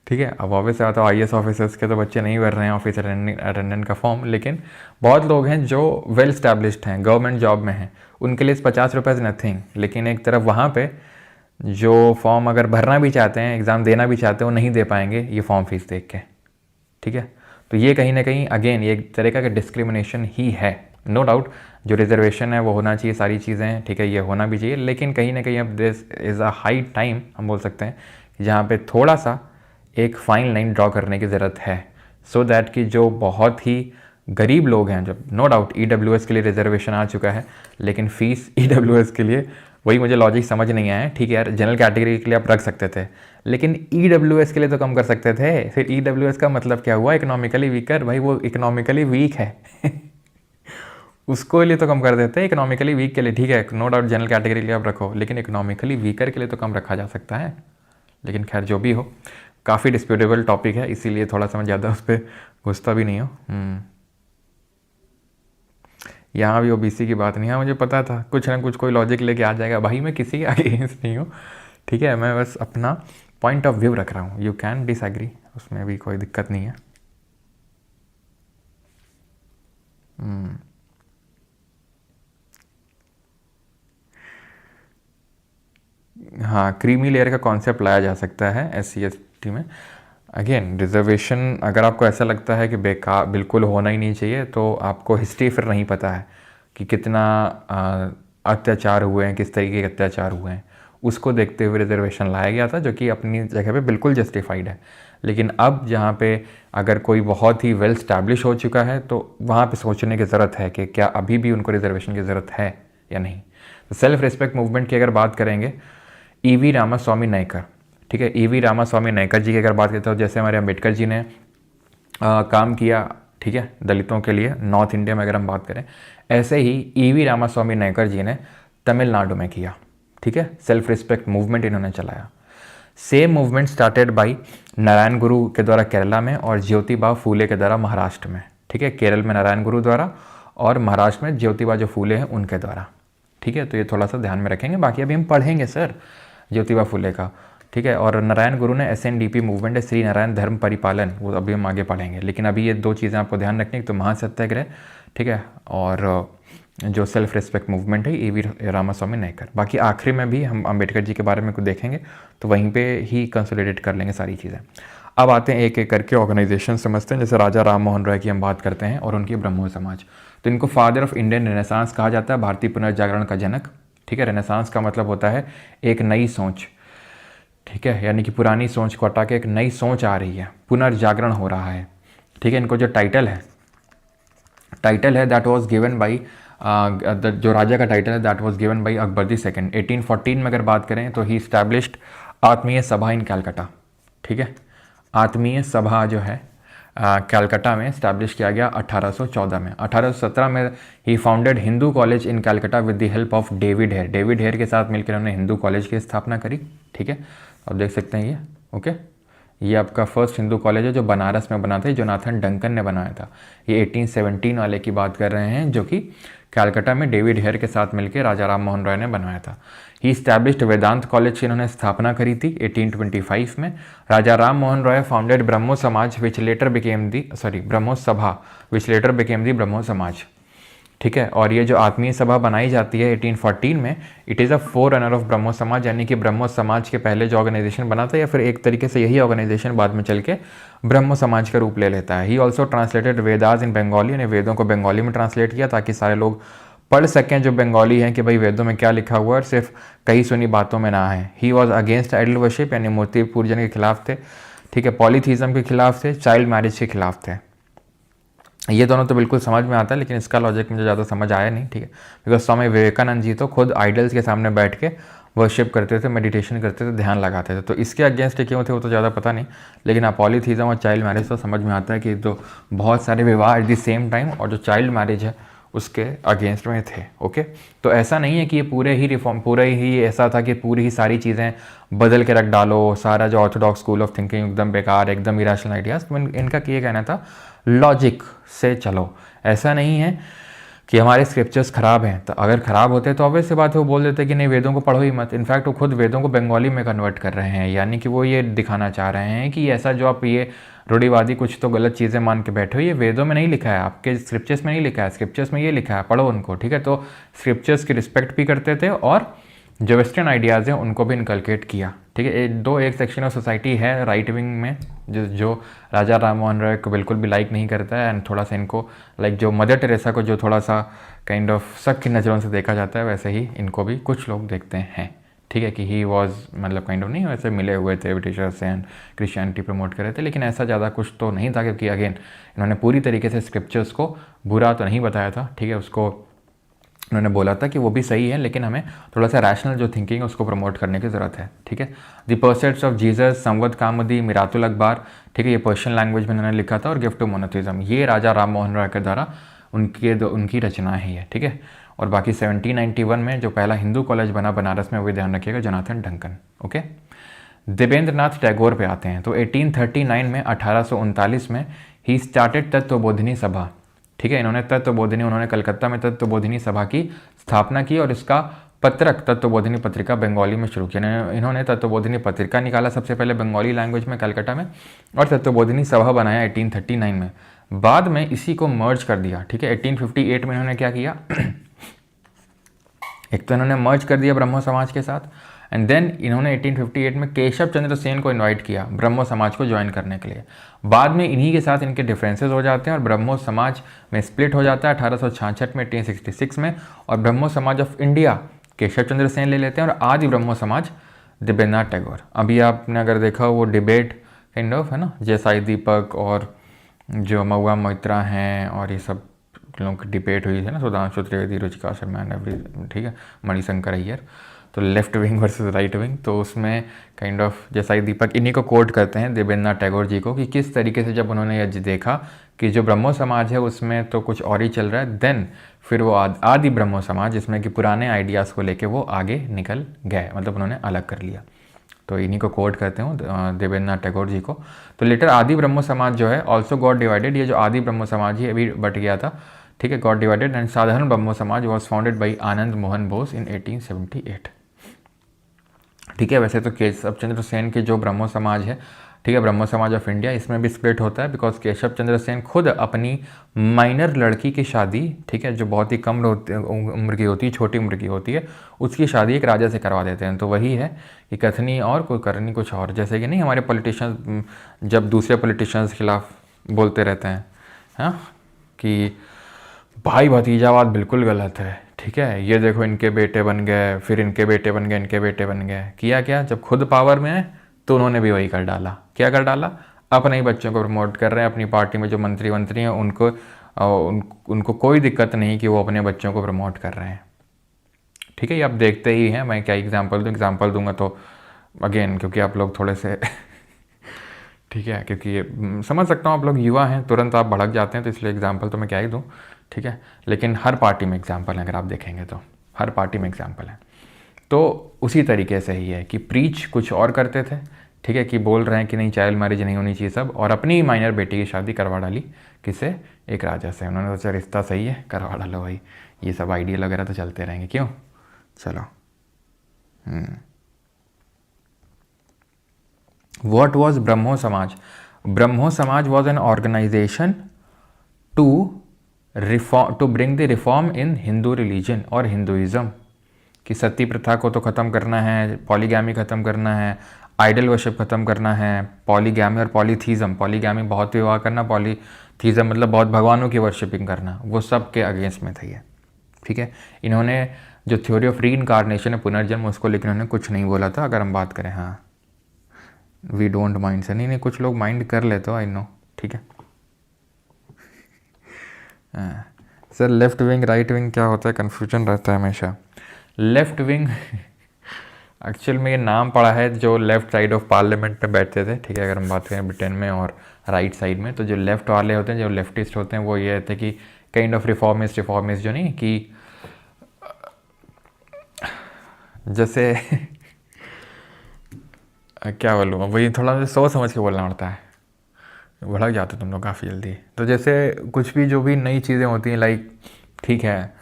ठीक है। अब ऑफिस आता है आईएएस ऑफिसर्स के तो बच्चे नहीं भर रहे हैं ऑफिसर अटेंडेंट का फॉर्म, लेकिन बहुत लोग हैं जो वेल स्टैब्लिश्ड हैं, गवर्नमेंट जॉब में हैं, उनके लिए 50 रुपये इज़ नथिंग। लेकिन एक तरफ वहाँ पे जो फॉर्म अगर भरना भी चाहते हैं, एग्ज़ाम देना भी चाहते हैं, वो नहीं दे पाएंगे ये फॉर्म फीस देख के, ठीक है। तो ये कहीं ना कहीं अगेन ये एक तरह का डिस्क्रिमिनेशन ही है, नो डाउट। जो रिजर्वेशन है वो होना चाहिए, सारी चीज़ें, ठीक है, ये होना भी चाहिए, लेकिन कहीं ना कहीं अब this is a high time, हम बोल सकते हैं, जहाँ पे थोड़ा सा एक फाइन लाइन ड्रॉ करने की ज़रूरत है, सो दैट कि जो बहुत ही गरीब लोग हैं, जब नो डाउट ईडब्ल्यूएस के लिए रिजर्वेशन आ चुका है, लेकिन फ़ीस ईडब्ल्यूएस के लिए, वही मुझे लॉजिक समझ नहीं आया है, ठीक है यार, जनरल कैटेगरी के लिए आप रख सकते थे, लेकिन ईडब्ल्यूएस के लिए तो कम कर सकते थे। फिर ईडब्ल्यूएस का मतलब क्या हुआ, इकोनॉमिकली वीकर, भाई वो इकोनॉमिकली वीक है उसको लिए तो कम कर देते हैं, इकोनॉमिकली वीक के लिए ठीक है, नो डाउट जनरल कैटेगरी के लिए आप रखो, लेकिन इकोनॉमिकली वीकर के लिए तो कम रखा जा सकता है। लेकिन खैर जो भी हो, काफ़ी डिस्प्यूटेबल टॉपिक है, इसीलिए थोड़ा सा मैं ज़्यादा उस पर घुसता भी नहीं हूँ। यहाँ भी ओबीसी की बात नहीं है, मुझे पता था कुछ ना कुछ कोई लॉजिक लेके आ जाएगा, भाई मैं किसी के अगेंस्ट नहीं हूँ, ठीक है, मैं बस अपना पॉइंट ऑफ व्यू रख रहा हूँ, यू कैन डिसएग्री, उसमें भी कोई दिक्कत नहीं है। हाँ, क्रीमी लेयर का कॉन्सेप्ट लाया जा सकता है SC/ST में। अगेन रिजर्वेशन अगर आपको ऐसा लगता है कि बेकार बिल्कुल होना ही नहीं चाहिए, तो आपको हिस्ट्री फिर नहीं पता है कि कितना अत्याचार हुए हैं, किस तरीके के अत्याचार हुए हैं, उसको देखते हुए रिजर्वेशन लाया गया था, जो कि अपनी जगह पे बिल्कुल जस्टिफाइड है। लेकिन अब जहाँ पे अगर कोई बहुत ही वेल स्टैब्लिश हो चुका है, तो वहाँ पे सोचने की ज़रूरत है कि क्या अभी भी उनको रिजर्वेशन की ज़रूरत है या नहीं। तो सेल्फ रिस्पेक्ट मूवमेंट की अगर बात करेंगे, EV रामास्वामी नायकर, ठीक है, EV रामास्वामी नायकर जी की अगर बात करते हो, जैसे हमारे अम्बेडकर जी ने काम किया, ठीक है, दलितों के लिए नॉर्थ इंडिया में अगर हम बात करें, ऐसे ही EV रामास्वामी नायकर जी ने तमिलनाडु में किया, ठीक है, सेल्फ रिस्पेक्ट मूवमेंट इन्होंने चलाया। Same movement started by Narayan गुरु के द्वारा केरला में और ज्योतिबा फूले के द्वारा महाराष्ट्र में, ठीक है, केरल में नारायण गुरु द्वारा और महाराष्ट्र में ज्योतिबा जो फूले हैं उनके द्वारा, ठीक है। तो ये थोड़ा सा ध्यान में रखेंगे, बाकी अभी हम पढ़ेंगे सर ज्योतिबा फूले का, ठीक है। और नारायण गुरु ने SNDP मूवमेंट है, श्री नारायण धर्म परिपालन, वो अभी हम आगे पढ़ेंगे। लेकिन अभी ये दो चीज़ें आपको ध्यान रखनी, तो महासत्याग्रह, ठीक है, और जो सेल्फ रिस्पेक्ट मूवमेंट है EV रामास्वामी नायकर। बाकी आखिरी में भी हम अम्बेडकर जी के बारे में कुछ देखेंगे, तो वहीं पे ही कंसोलिडेट कर लेंगे सारी चीज़ें। अब आते हैं एक एक करके ऑर्गेनाइजेशन समझते हैं। जैसे राजा राम मोहन राय की हम बात करते हैं और उनकी ब्रह्मो समाज, तो इनको फादर ऑफ इंडियन रेनेसांस कहा जाता है, भारतीय पुनर्जागरण का जनक, ठीक है। रेनेसांस का मतलब होता है एक नई सोच, ठीक है, यानी कि पुरानी सोच को हटा के एक नई सोच आ रही है, पुनर्जागरण हो रहा है, ठीक है। इनको जो टाइटल है दैट वाज गिवन बाई जो राजा का टाइटल है that was given by Akbar the second. 1814 में अगर बात करें तो ही स्टैब्लिश्ड आत्मीय सभा इन कैलकाटा, ठीक है। आत्मीय सभा जो है कैलकाटा में स्टैब्लिश किया गया 1814 में। 1817 में ही founded Hindu college in Calcutta with the help of David Hare. David Hare के साथ मिलकर उन्होंने हिंदू कॉलेज की स्थापना करी, ठीक है। आप देख सकते हैं ये, ओके, ये आपका फर्स्ट हिंदू कॉलेज है जो बनारस में बना था, जोनाथन डंकन ने बनाया था। ये 1817 वाले की बात कर रहे हैं, जो कि कैलकाटा में डेविड हेयर के साथ मिलकर राजा राम मोहन राय ने बनवाया था। ही स्टैब्लिश्ड वेदांत कॉलेज की इन्होंने स्थापना करी थी 1825 में। राजा राम मोहन राय फाउंडेड ब्रह्मो समाज विच लेटर बिकेम दी ब्रह्मो सभा विच लेटर बिकेम दी ब्रह्मो समाज, ठीक है। और ये जो आत्मीय सभा बनाई जाती है 1814 में, it is a forerunner of Brahmo Samaj, यानी कि ब्रह्मो समाज के पहले जो ऑर्गेनाइजेशन बना था, या फिर एक तरीके से यही ऑर्गेनाइजेशन बाद में चल के ब्रह्मो समाज का रूप ले लेता है। ही ऑल्सो ट्रांसलेटेड वेदास इन बंगाली, यानी वेदों को बंगाली में ट्रांसलेट किया ताकि सारे लोग पढ़ सकें जो बंगाली हैं कि भाई वेदों में क्या लिखा हुआ है, और सिर्फ कहीं सुनी बातों में ना है। He was against idol worship, यानी मूर्ति पूजन के खिलाफ थे, ठीक है, पॉलीथीज्म के खिलाफ थे, चाइल्ड मैरिज के खिलाफ थे। ये दोनों तो बिल्कुल समझ में आता है, लेकिन इसका लॉजिक मुझे ज़्यादा समझ आया नहीं, ठीक है, बिकॉज स्वामी विवेकानंद जी तो खुद आइडल्स के सामने बैठ के वर्शिप करते थे, मेडिटेशन करते थे, ध्यान लगाते थे, तो इसके अगेंस्ट क्यों थे वो तो ज़्यादा पता नहीं, लेकिन हाँ पॉलीथीज्म और चाइल्ड मैरिज तो समझ में आता है कि तो बहुत सारे विवाह एट द सेम टाइम, और जो चाइल्ड मैरिज है उसके अगेंस्ट में थे। ओके, तो ऐसा नहीं है कि ये पूरे ही ऐसा था कि पूरी ही सारी चीज़ें बदल के रख डालो, सारा जो ऑर्थोडॉक्स स्कूल ऑफ थिंकिंग एकदम बेकार, एकदम इरेशनल आइडियाज़, इनका ये कहना था लॉजिक से चलो। ऐसा नहीं है कि हमारे स्क्रिप्चर्स ख़राब हैं, तो अगर ख़राब होते तो ऑब्वियस सी बात है वो बोल देते कि नहीं वेदों को पढ़ो ही मत। इनफैक्ट वो खुद वेदों को बंगाली में कन्वर्ट कर रहे हैं, यानी कि वो ये दिखाना चाह रहे हैं कि ऐसा जो आप ये रूढ़िवादी कुछ तो गलत चीज़ें मान के बैठे हो, ये वेदों में नहीं लिखा है, आपके स्क्रिप्चर्स में नहीं लिखा है, स्क्रिप्चर्स में ये लिखा है, पढ़ो उनको, ठीक है। तो स्क्रिप्चर्स की रिस्पेक्ट भी करते थे और जो वेस्टर्न आइडियाज़ हैं उनको भी इनकलकेट किया, ठीक है। एक सेक्शन ऑफ सोसाइटी है राइट विंग में जो राजा राम मोहन रॉय को बिल्कुल भी लाइक नहीं करता है, एंड थोड़ा सा इनको लाइक जो मदर टेरेसा को जो थोड़ा सा काइंड ऑफ शक की नज़रों से देखा जाता है, वैसे ही इनको भी कुछ लोग देखते हैं, ठीक है, कि ही वॉज मतलब काइंड ऑफ नहीं वैसे मिले हुए थे ब्रिटिशर्स से एंड क्रिश्चियनिटी प्रमोट कर रहे थे, लेकिन ऐसा ज़्यादा कुछ तो नहीं था, क्योंकि अगेन इन्होंने पूरी तरीके से स्क्रिप्चर्स को बुरा तो नहीं बताया था, ठीक है। उसको उन्होंने बोला था कि वो भी सही है, लेकिन हमें थोड़ा सा रैशनल जो थिंकिंग है उसको प्रमोट करने की ज़रूरत है, ठीक है। द परसेट्स ऑफ जीसस, संवद कामदी, मिरातुल अखबार, ठीक है, ये पर्शियन लैंग्वेज में उन्होंने लिखा था, और गिफ्ट टू मोनोथिज्म, ये राजा राम मोहन रॉय के द्वारा उनकी रचना है, ठीक है। और बाकी 1791 में जो पहला हिंदू कॉलेज बना बनारस में, वो ध्यान रखिएगा, Jonathan Duncan. Okay, Devendranath Tagore पे आते हैं। तो 1839 में 1839 में ही स्टार्टेड तत्वबोधिनी सभा, ठीक है। उन्होंने कलकत्ता में तत्वबोधिनी सभा की स्थापना की, और इसका पत्रक तत्वबोधिनी पत्रिका बंगाली में शुरू किया। इन्होंने तत्वबोधिनी पत्रिका निकाला सबसे पहले बंगाली लैंग्वेज में कलकत्ता में, और तत्वबोधिनी सभा बनाया 1839 में। बाद में इसी को मर्ज कर दिया, ठीक है। 1858 में इन्होंने क्या किया एक तो इन्होंने मर्ज कर दिया ब्रह्मो समाज के साथ, एंड देन इन्होंने 1858 में केशव चंद्र सेन को इनवाइट किया ब्रह्मो समाज को ज्वाइन करने के लिए। बाद में इन्हीं के साथ इनके डिफरेंसेस हो जाते हैं और ब्रह्मो समाज में स्प्लिट हो जाता है 1866 में, 1866 में, और ब्रह्मो समाज ऑफ इंडिया केशव चंद्र सेन ले लेते हैं, और आदि ब्रह्मो समाज देवेंद्रनाथ टैगोर। अभी आपने अगर देखा वो डिबेट काइंड ऑफ है ना, जयसाई दीपक और जो महुआ मोइत्रा हैं और ये सब लोगों की डिबेट हुई है ना, सुधांशु त्रिवेदी, रुचिका शर्मा एंड एवरी, ठीक है, मणिशंकर अय्यर, तो left wing versus right wing. तो उसमें काइंड ऑफ जैसा दीपक इन्हीं को कोट करते हैं देवेंद्रनाथ टैगोर जी को, कि किस तरीके से जब उन्होंने यह देखा कि जो ब्रह्मो समाज है उसमें तो कुछ और ही चल रहा है, देन फिर वो आदि ब्रह्मो समाज जिसमें कि पुराने आइडियाज़ को लेके वो आगे निकल गए, मतलब उन्होंने अलग कर लिया। तो इन्हीं को कोट करते हूँ देवेंद्रनाथ टैगोर जी को। तो लेटर आदि ब्रह्मो समाज जो है ऑल्सो गॉट डिवाइडेड, ये जो आदि ब्रह्मो समाज ही अभी बट गया था, ठीक है, गॉट डिवाइडेड, एंड साधारण ब्रह्मो समाज was founded by Anand Mohan Bose इन 1878, ठीक है। वैसे तो केशव चंद्र सेन के जो ब्रह्मो समाज है, ठीक है, ब्रह्मो समाज ऑफ इंडिया, इसमें भी स्प्लिट होता है, बिकॉज केशव चंद्र सेन खुद अपनी माइनर लड़की की शादी, ठीक है, जो बहुत ही कम उम्र की होती है, छोटी उम्र की होती है, उसकी शादी एक राजा से करवा देते हैं। तो वही है कि कथनी और कोई करनी कुछ और, जैसे कि नहीं हमारे पॉलिटिशियंस जब दूसरे पॉलिटिशियंस के खिलाफ बोलते रहते हैं, हाँ, कि भाई भतीजावाद बिल्कुल गलत है, ठीक है, ये देखो इनके बेटे बन गए, फिर इनके बेटे बन गए, इनके बेटे बन गए, किया क्या, जब खुद पावर में है तो उन्होंने भी वही कर डाला। क्या कर डाला, अपने ही बच्चों को प्रमोट कर रहे हैं, अपनी पार्टी में जो मंत्री हैं उनको कोई दिक्कत नहीं कि वो अपने बच्चों को प्रमोट कर रहे हैं, ठीक है। ये आप देखते ही हैं, मैं क्या एग्जाम्पल दूंगा तो अगेन क्योंकि आप लोग थोड़े से ठीक है, क्योंकि ये समझ सकता हूँ आप लोग युवा हैं, तुरंत आप भड़क जाते हैं, तो इसलिए एग्जाम्पल तो मैं क्या ही दूँ, ठीक है। लेकिन हर पार्टी में एग्जाम्पल है, अगर आप देखेंगे तो हर पार्टी में एग्जाम्पल है। तो उसी तरीके से ही है कि प्रीच कुछ और करते थे, ठीक है, कि बोल रहे हैं कि नहीं चाइल्ड मैरिज नहीं होनी चाहिए सब, और अपनी माइनर बेटी की शादी करवा डाली किससे, एक राजा से। उन्होंने सोचा रिश्ता सही है, करवा डालो भाई, ये सब आइडियल वगैरह तो चलते रहेंगे, क्यों, चलो। What was Brahmo Samaj? Brahmo Samaj was an organization to reform to bring the reform in Hindu religion और हिंदुइज्म, कि सती प्रथा को तो ख़त्म करना है, पॉलीगैमी ख़त्म करना है, आइडल वर्शिप ख़त्म करना है, पॉलीगैमी और पॉलीथीज़म, पॉलीगैमी बहुत विवाह करना, पॉलीथीज़म मतलब बहुत भगवानों की वर्शिपिंग करना, वो सब के अगेंस्ट में था ये। ठीक है, इन्होंने जो थ्योरी ऑफ री इनकारनेशन है, पुनर्जन्म, उसको लेकर इन्होंने कुछ नहीं बोला था। अगर हम बात करें, हाँ वी डोंट माइंड से, नहीं कुछ लोग माइंड कर लेते हो, आई नो। ठीक है sir, left wing right wing क्या होता है, कन्फ्यूजन रहता है हमेशा। लेफ्ट विंग एक्चुअल में ये नाम पड़ा है जो लेफ्ट साइड ऑफ पार्लियामेंट में बैठते थे। ठीक है, अगर हम बात करें ब्रिटेन में और राइट साइड में, तो जो लेफ्ट वाले होते हैं, जो लेफ्टिस्ट होते हैं, वो ये रहते हैं कि काइंड ऑफ रिफॉर्मिस्ट जो नहीं कि जैसे क्या बोलूँ, वही थोड़ा सोच समझ के बोलना पड़ता है, भड़क जाते तुम लोग काफ़ी जल्दी। तो जैसे कुछ भी जो भी नई चीज़ें होती हैं, लाइक ठीक है,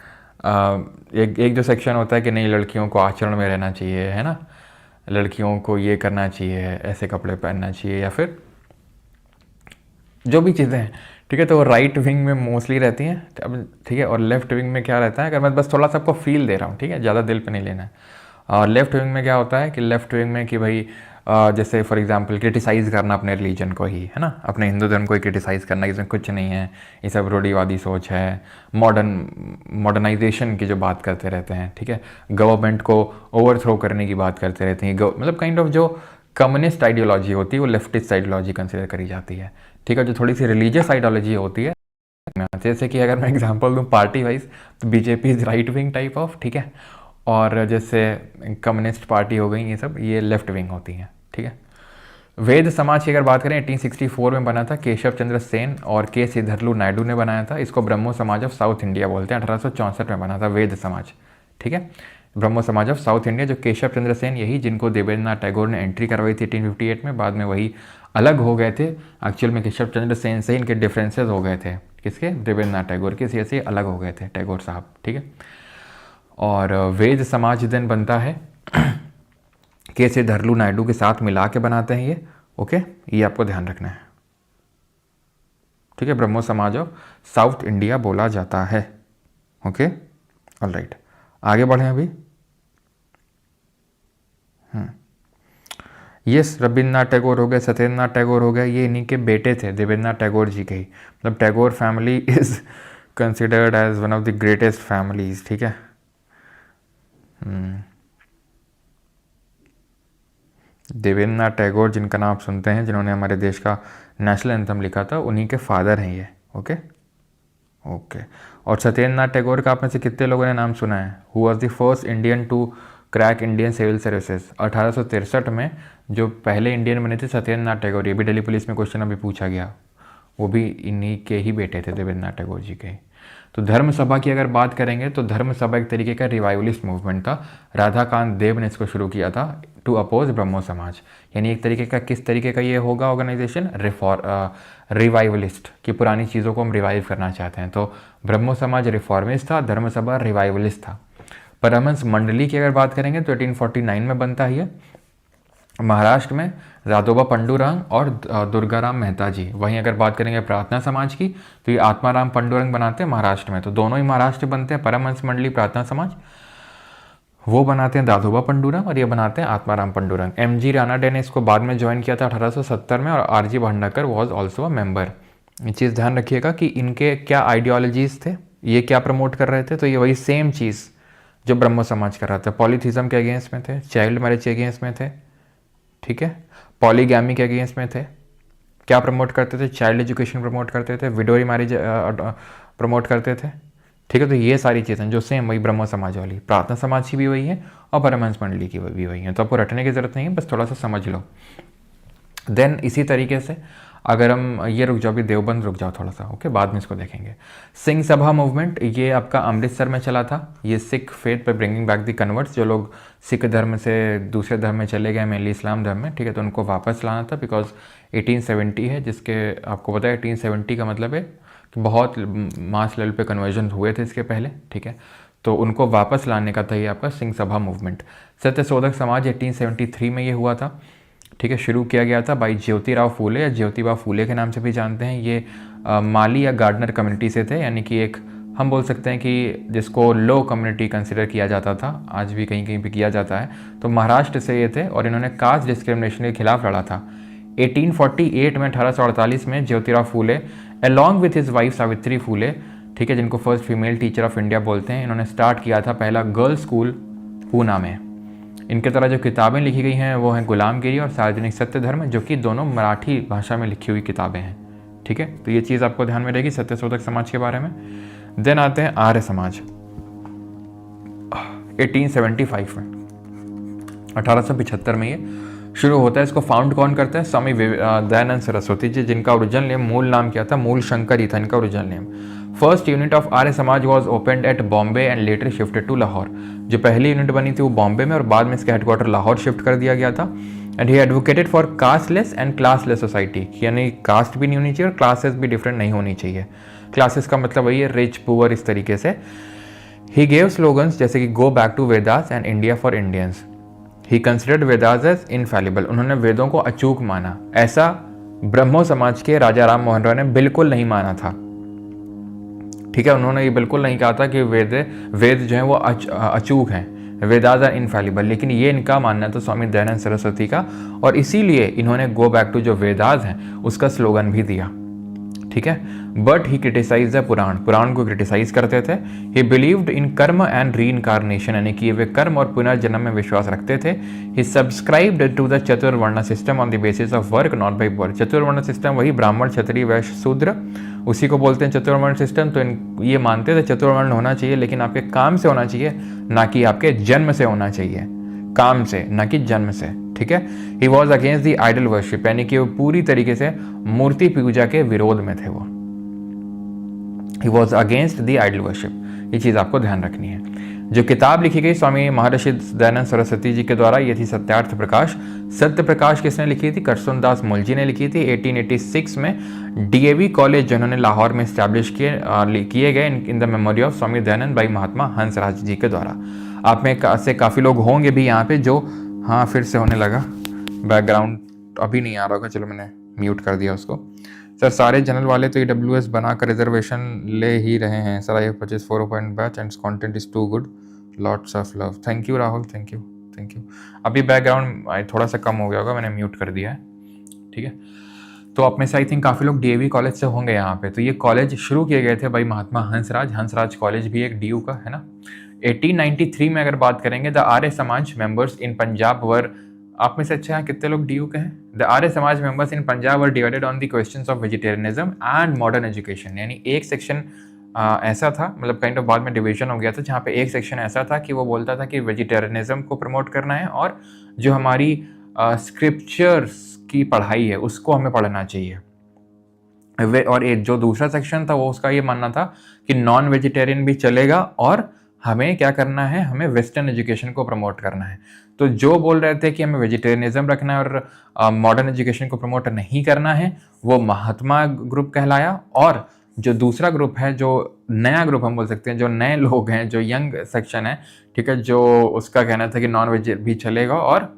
एक जो सेक्शन होता है कि नहीं लड़कियों को आचरण में रहना चाहिए, है ना, लड़कियों को ये करना चाहिए, ऐसे कपड़े पहनना चाहिए, या फिर जो भी चीज़ें हैं। ठीक है, तो वो राइट विंग में मोस्टली रहती हैं। अब ठीक है, और लेफ्ट विंग में क्या रहता है, अगर मैं बस थोड़ा सा आपको फील दे रहा हूँ, ठीक है, ज़्यादा दिल पे नहीं लेना है। और लेफ्ट विंग में क्या होता है कि लेफ्ट विंग में कि भाई जैसे फॉर एग्जांपल क्रिटिसाइज़ करना अपने रिलीजन को ही, है ना, अपने हिंदू धर्म को ही क्रिटिसाइज़ करना, इसमें कुछ नहीं है, ये सब रूढ़िवादी सोच है, मॉडर्नाइजेशन की जो बात करते रहते हैं। ठीक है, गवर्नमेंट को ओवरथ्रो करने की बात करते रहते हैं, मतलब काइंड ऑफ जो कम्युनिस्ट आइडियोलॉजी होती है वो लेफ्टिस्ट आइडियोलॉजी कंसिडर करी जाती है। ठीक है, जो थोड़ी सी रिलीजियस आइडियोलॉजी होती है, जैसे कि अगर मैं एग्जांपल दूं पार्टी वाइज, तो BJP is right wing type of, ठीक है, और जैसे कम्युनिस्ट पार्टी हो गई, ये सब ये लेफ्ट विंग होती हैं। ठीक है, वेद समाज की अगर बात करें 1864 में बना था, केशव चंद्र सेन और के श्रीधरलू नायडू ने बनाया था। इसको ब्रह्मो समाज ऑफ साउथ इंडिया बोलते हैं। 1864 में बना था वेद समाज। ठीक है, ब्रह्मो समाज ऑफ साउथ इंडिया, जो केशव चंद्र सेन यही जिनको देवेंद्रनाथ टैगोर ने एंट्री करवाई थी 1858 में, बाद में वही अलग हो गए थे। एक्चुअल में केशव चंद्र सेन से इनके डिफरेंसेस हो गए थे, किसके, देवेंद्रनाथ टैगोर के, से अलग हो गए थे टैगोर साहब। ठीक है, और वेद समाज दिन बनता है के श्रीधरलू नायडू के साथ मिला के बनाते हैं ये। ओके, ये आपको ध्यान रखना है। ठीक है, ब्रह्मो समाज ऑफ साउथ इंडिया बोला जाता है। ओके, ऑलराइट, आगे बढ़ें अभी। यस, रविन्द्रनाथ टैगोर हो गए, सत्येंद्रनाथ टैगोर हो गए, ये इन्हीं के बेटे थे, देवेंद्रनाथ टैगोर जी के ही। मतलब Tagore family is considered as one of the greatest families. ठीक है, देवेंद्रनाथ टैगोर जिनका नाम आप सुनते हैं, जिन्होंने हमारे देश का नेशनल एंथम लिखा था, उन्हीं के फादर हैं ये। ओके ओके, और सत्येंद्रनाथ टैगोर का आप में से कितने लोगों ने नाम सुना है? Who was the first Indian to crack Indian civil services? 1863 में जो पहले इंडियन बने थे सत्येंद्रनाथ टैगोर, ये भी दिल्ली पुलिस में क्वेश्चन अभी पूछा गया, वो भी इन्हीं के ही बेटे थे, देवेंद्रनाथ टैगोर जी के। तो धर्म सभा की अगर बात करेंगे तो धर्म सभा एक तरीके का रिवाइवलिस्ट मूवमेंट था। राधाकांत देव ने इसको शुरू किया था टू अपोज ब्रह्मो समाज। यानी एक तरीके का, किस तरीके का ये होगा ऑर्गेनाइजेशन, रिवाइवलिस्ट, कि पुरानी चीज़ों को हम रिवाइव करना चाहते हैं। तो ब्रह्मो समाज रिफॉर्मिस्ट था, धर्म सभा रिवाइवलिस्ट था। परमहंस मंडली की अगर बात करेंगे तो 1849 में बनता है। महाराष्ट्र में दादोबा पंडुरंग और दुर्गाराम मेहता जी। वहीं अगर बात करेंगे प्रार्थना समाज की तो ये आत्माराम पंडुरंग बनाते हैं महाराष्ट्र में। तो दोनों ही महाराष्ट्र बनते हैं, परमहंस मंडली प्रार्थना समाज, वो बनाते हैं दादोबा पंडुरंग और ये बनाते हैं आत्माराम पंडुरंग। एम.जी. रानाडे ने इसको बाद में ज्वाइन किया था 1870 में, और RG. Bhandarkar was also a member. ये चीज़ ध्यान रखिएगा कि इनके क्या आइडियोलॉजीज थे, ये क्या प्रमोट कर रहे थे। तो ये वही सेम चीज़ जो ब्रह्मो समाज कर रहा था। पॉलीथिज्म के अगेंस्ट में थे, चाइल्ड मैरिज के अगेंस्ट में थे, ठीक है, पॉलीगैमी के अगेंस्ट में थे। क्या प्रमोट करते थे? चाइल्ड एजुकेशन प्रमोट करते थे, विडोरी मैरिज प्रमोट करते थे। ठीक है, तो ये सारी चीज़ें जो सेम वही ब्रह्मो समाज वाली, प्रार्थना समाज की भी वही है और परमहंस मंडली की भी वही है। तो आपको रटने की ज़रूरत नहीं है, बस थोड़ा सा समझ लो। देन इसी तरीके से अगर हम ये रुक जाओ, भी देवबंद रुक जाओ थोड़ा सा, ओके, बाद में इसको देखेंगे। सिंह सभा मूवमेंट, ये आपका अमृतसर में चला था। ये सिख फेथ पर ब्रिंगिंग बैक द कन्वर्ट्स, जो लोग सिख धर्म से दूसरे धर्म में चले गए, मेनली इस्लाम धर्म में, ठीक है, तो उनको वापस लाना था। बिकॉज 1870 है, जिसके आपको पता है 1870 का मतलब है कि बहुत मास लेवल पे कन्वर्जन हुए थे इसके पहले, ठीक है, तो उनको वापस लाने का था ये आपका सिंह सभा मूवमेंट। सत्यशोधक समाज 1873 में ये हुआ था। ठीक है, शुरू किया गया था भाई ज्योतिराव फूले या ज्योतिबा फूले के नाम से भी जानते हैं। ये माली या गार्डनर कम्युनिटी से थे, यानी कि एक हम बोल सकते हैं कि जिसको लो कम्युनिटी कंसिडर किया जाता था, आज भी कहीं कहीं पे किया जाता है। तो महाराष्ट्र से ये थे और इन्होंने कास्ट डिस्क्रिमिनेशन के खिलाफ लड़ा था। 1848 में 1848 में Jyotirao Phule along with his wife Savitri Phule, ठीक है, जिनको first female teacher of India बोलते हैं, इन्होंने स्टार्ट किया था पहला गर्ल्स स्कूल पूना में। इनके तरह जो किताबें लिखी गई हैं वो हैं गुलामगिरी और सार्वजनिक सत्य धर्म, जो कि दोनों मराठी भाषा में लिखी हुई किताबें हैं। ठीक है, तो ये चीज़ आपको ध्यान में रहेगी सत्यशोधक समाज के बारे में। देन आते हैं आर्य समाज। 1875 में 1875 में ये शुरू होता है। इसको फाउंड कौन करता है? स्वामी दयानंद सरस्वती जी, जिनका ओरिजिनल नेम, मूल नाम क्या था? मूल शंकर ही था इनका original name. First unit of Arya Samaj was opened at Bombay and later shifted to Lahore. जो पहली यूनिट बनी थी वो बॉम्बे में और बाद में इसका हेडक्वार्टर लाहौर शिफ्ट कर दिया गया था। And he advocated for casteless and classless society, यानी कास्ट भी नहीं होनी चाहिए और क्लासेस भी डिफरेंट नहीं होनी चाहिए। क्लासेस का मतलब वही है रिच पुअर, इस तरीके से। ही गेव स्लोगन्स जैसे कि go back to Vedas and India for Indians. He considered Vedas as infallible, उन्होंने वेदों को अचूक माना। ऐसा ब्रह्मो समाज के राजा राम मोहन रॉय ने बिल्कुल नहीं माना था। ठीक है, उन्होंने ये बिल्कुल नहीं कहा था कि वेद जो है वो अचूक हैं, वेदास आर इनफैलिबल, लेकिन ये इनका मानना था स्वामी दयानंद सरस्वती का, और इसीलिए इन्होंने गो बैक टू जो वेदास हैं उसका स्लोगन भी दिया। ठीक है, बट ही क्रिटिसाइज द पुराण को क्रिटिसाइज करते थे। ही बिलीव्ड इन कर्म एंड री इनकारनेशन, यानी कि वे कर्म और पुनर्जन्म में विश्वास रखते थे। He subscribed to the chaturvarna system on the basis of work not by birth. Chaturvarna system वही ब्राह्मण, क्षत्रिय, वैश्य, शूद्र, उसी को बोलते हैं चतुर्वर्ण सिस्टम। तो ये मानते थे चतुर्वर्ण होना चाहिए, लेकिन आपके काम से होना चाहिए, ना कि आपके जन्म से होना चाहिए। काम से, ना कि जन्म से। ठीक है, he was against the idol worship, यानी कि वो पूरी तरीके से मूर्ति पूजा के विरोध में थे। वो he was against the idol worship, ये चीज़ आपको ध्यान रखनी है। जो किताब लिखी गई स्वामी महर्षि दयानंद सरस्वती जी के द्वारा, ये थी सत्यार्थ प्रकाश। सत्य प्रकाश किसने लिखी थी? करसनदास मुलजी ने लिखी थी 1886 में। डीएवी कॉलेज जिन्होंने लाहौर में स्टैब्लिश किए गए in the memory of Swami Dayanand by Mahatma Hansraj ji के द्वारा। आप में से काफ़ी लोग होंगे भी यहाँ पे जो, हाँ फिर से होने लगा, बैकग्राउंड अभी नहीं आ रहा होगा, चलो मैंने म्यूट कर दिया उसको। सर सारे जनरल वाले तो EWS बनाकर रिजर्वेशन ले ही रहे हैं sir. I purchase 4 point batch and content is too good, lots of love. Thank you Rahul, thank you. अभी बैकग्राउंड थोड़ा सा कम हो गया होगा, मैंने म्यूट कर दिया है। ठीक है, तो आप में से आई थिंक काफ़ी लोग DAV कॉलेज से होंगे यहाँ पे। तो ये कॉलेज शुरू किए गए थे भाई महात्मा हंसराज कॉलेज भी एक DU का है ना। 1893 में अगर बात करेंगे, the Arya Samaj members in Punjab वर, आप में से अच्छा कितने लोग DU के हैं? The Arya Samaj members in Punjab were divided on the questions of vegetarianism and modern education. यानी एक सेक्शन ऐसा था, मतलब काइंड ऑफ बाद में डिवीजन हो गया था, जहाँ पे एक सेक्शन ऐसा था कि वो बोलता था कि वेजिटेरियनिज्म को प्रमोट करना है और जो हमारी स्क्रिप्चर्स की पढ़ाई है उसको हमें पढ़ना चाहिए। और एक जो दूसरा सेक्शन था वो उसका ये मानना था कि नॉन वेजिटेरियन भी चलेगा और हमें क्या करना है, हमें वेस्टर्न एजुकेशन को प्रमोट करना है। तो जो बोल रहे थे कि हमें वेजिटेरियनिज्म रखना है और मॉडर्न एजुकेशन को प्रमोट नहीं करना है, वो महात्मा ग्रुप कहलाया। और जो दूसरा ग्रुप है, जो नया ग्रुप हम बोल सकते हैं, जो नए लोग हैं, जो यंग सेक्शन है, ठीक है, जो उसका कहना था कि नॉन वेज भी चलेगा और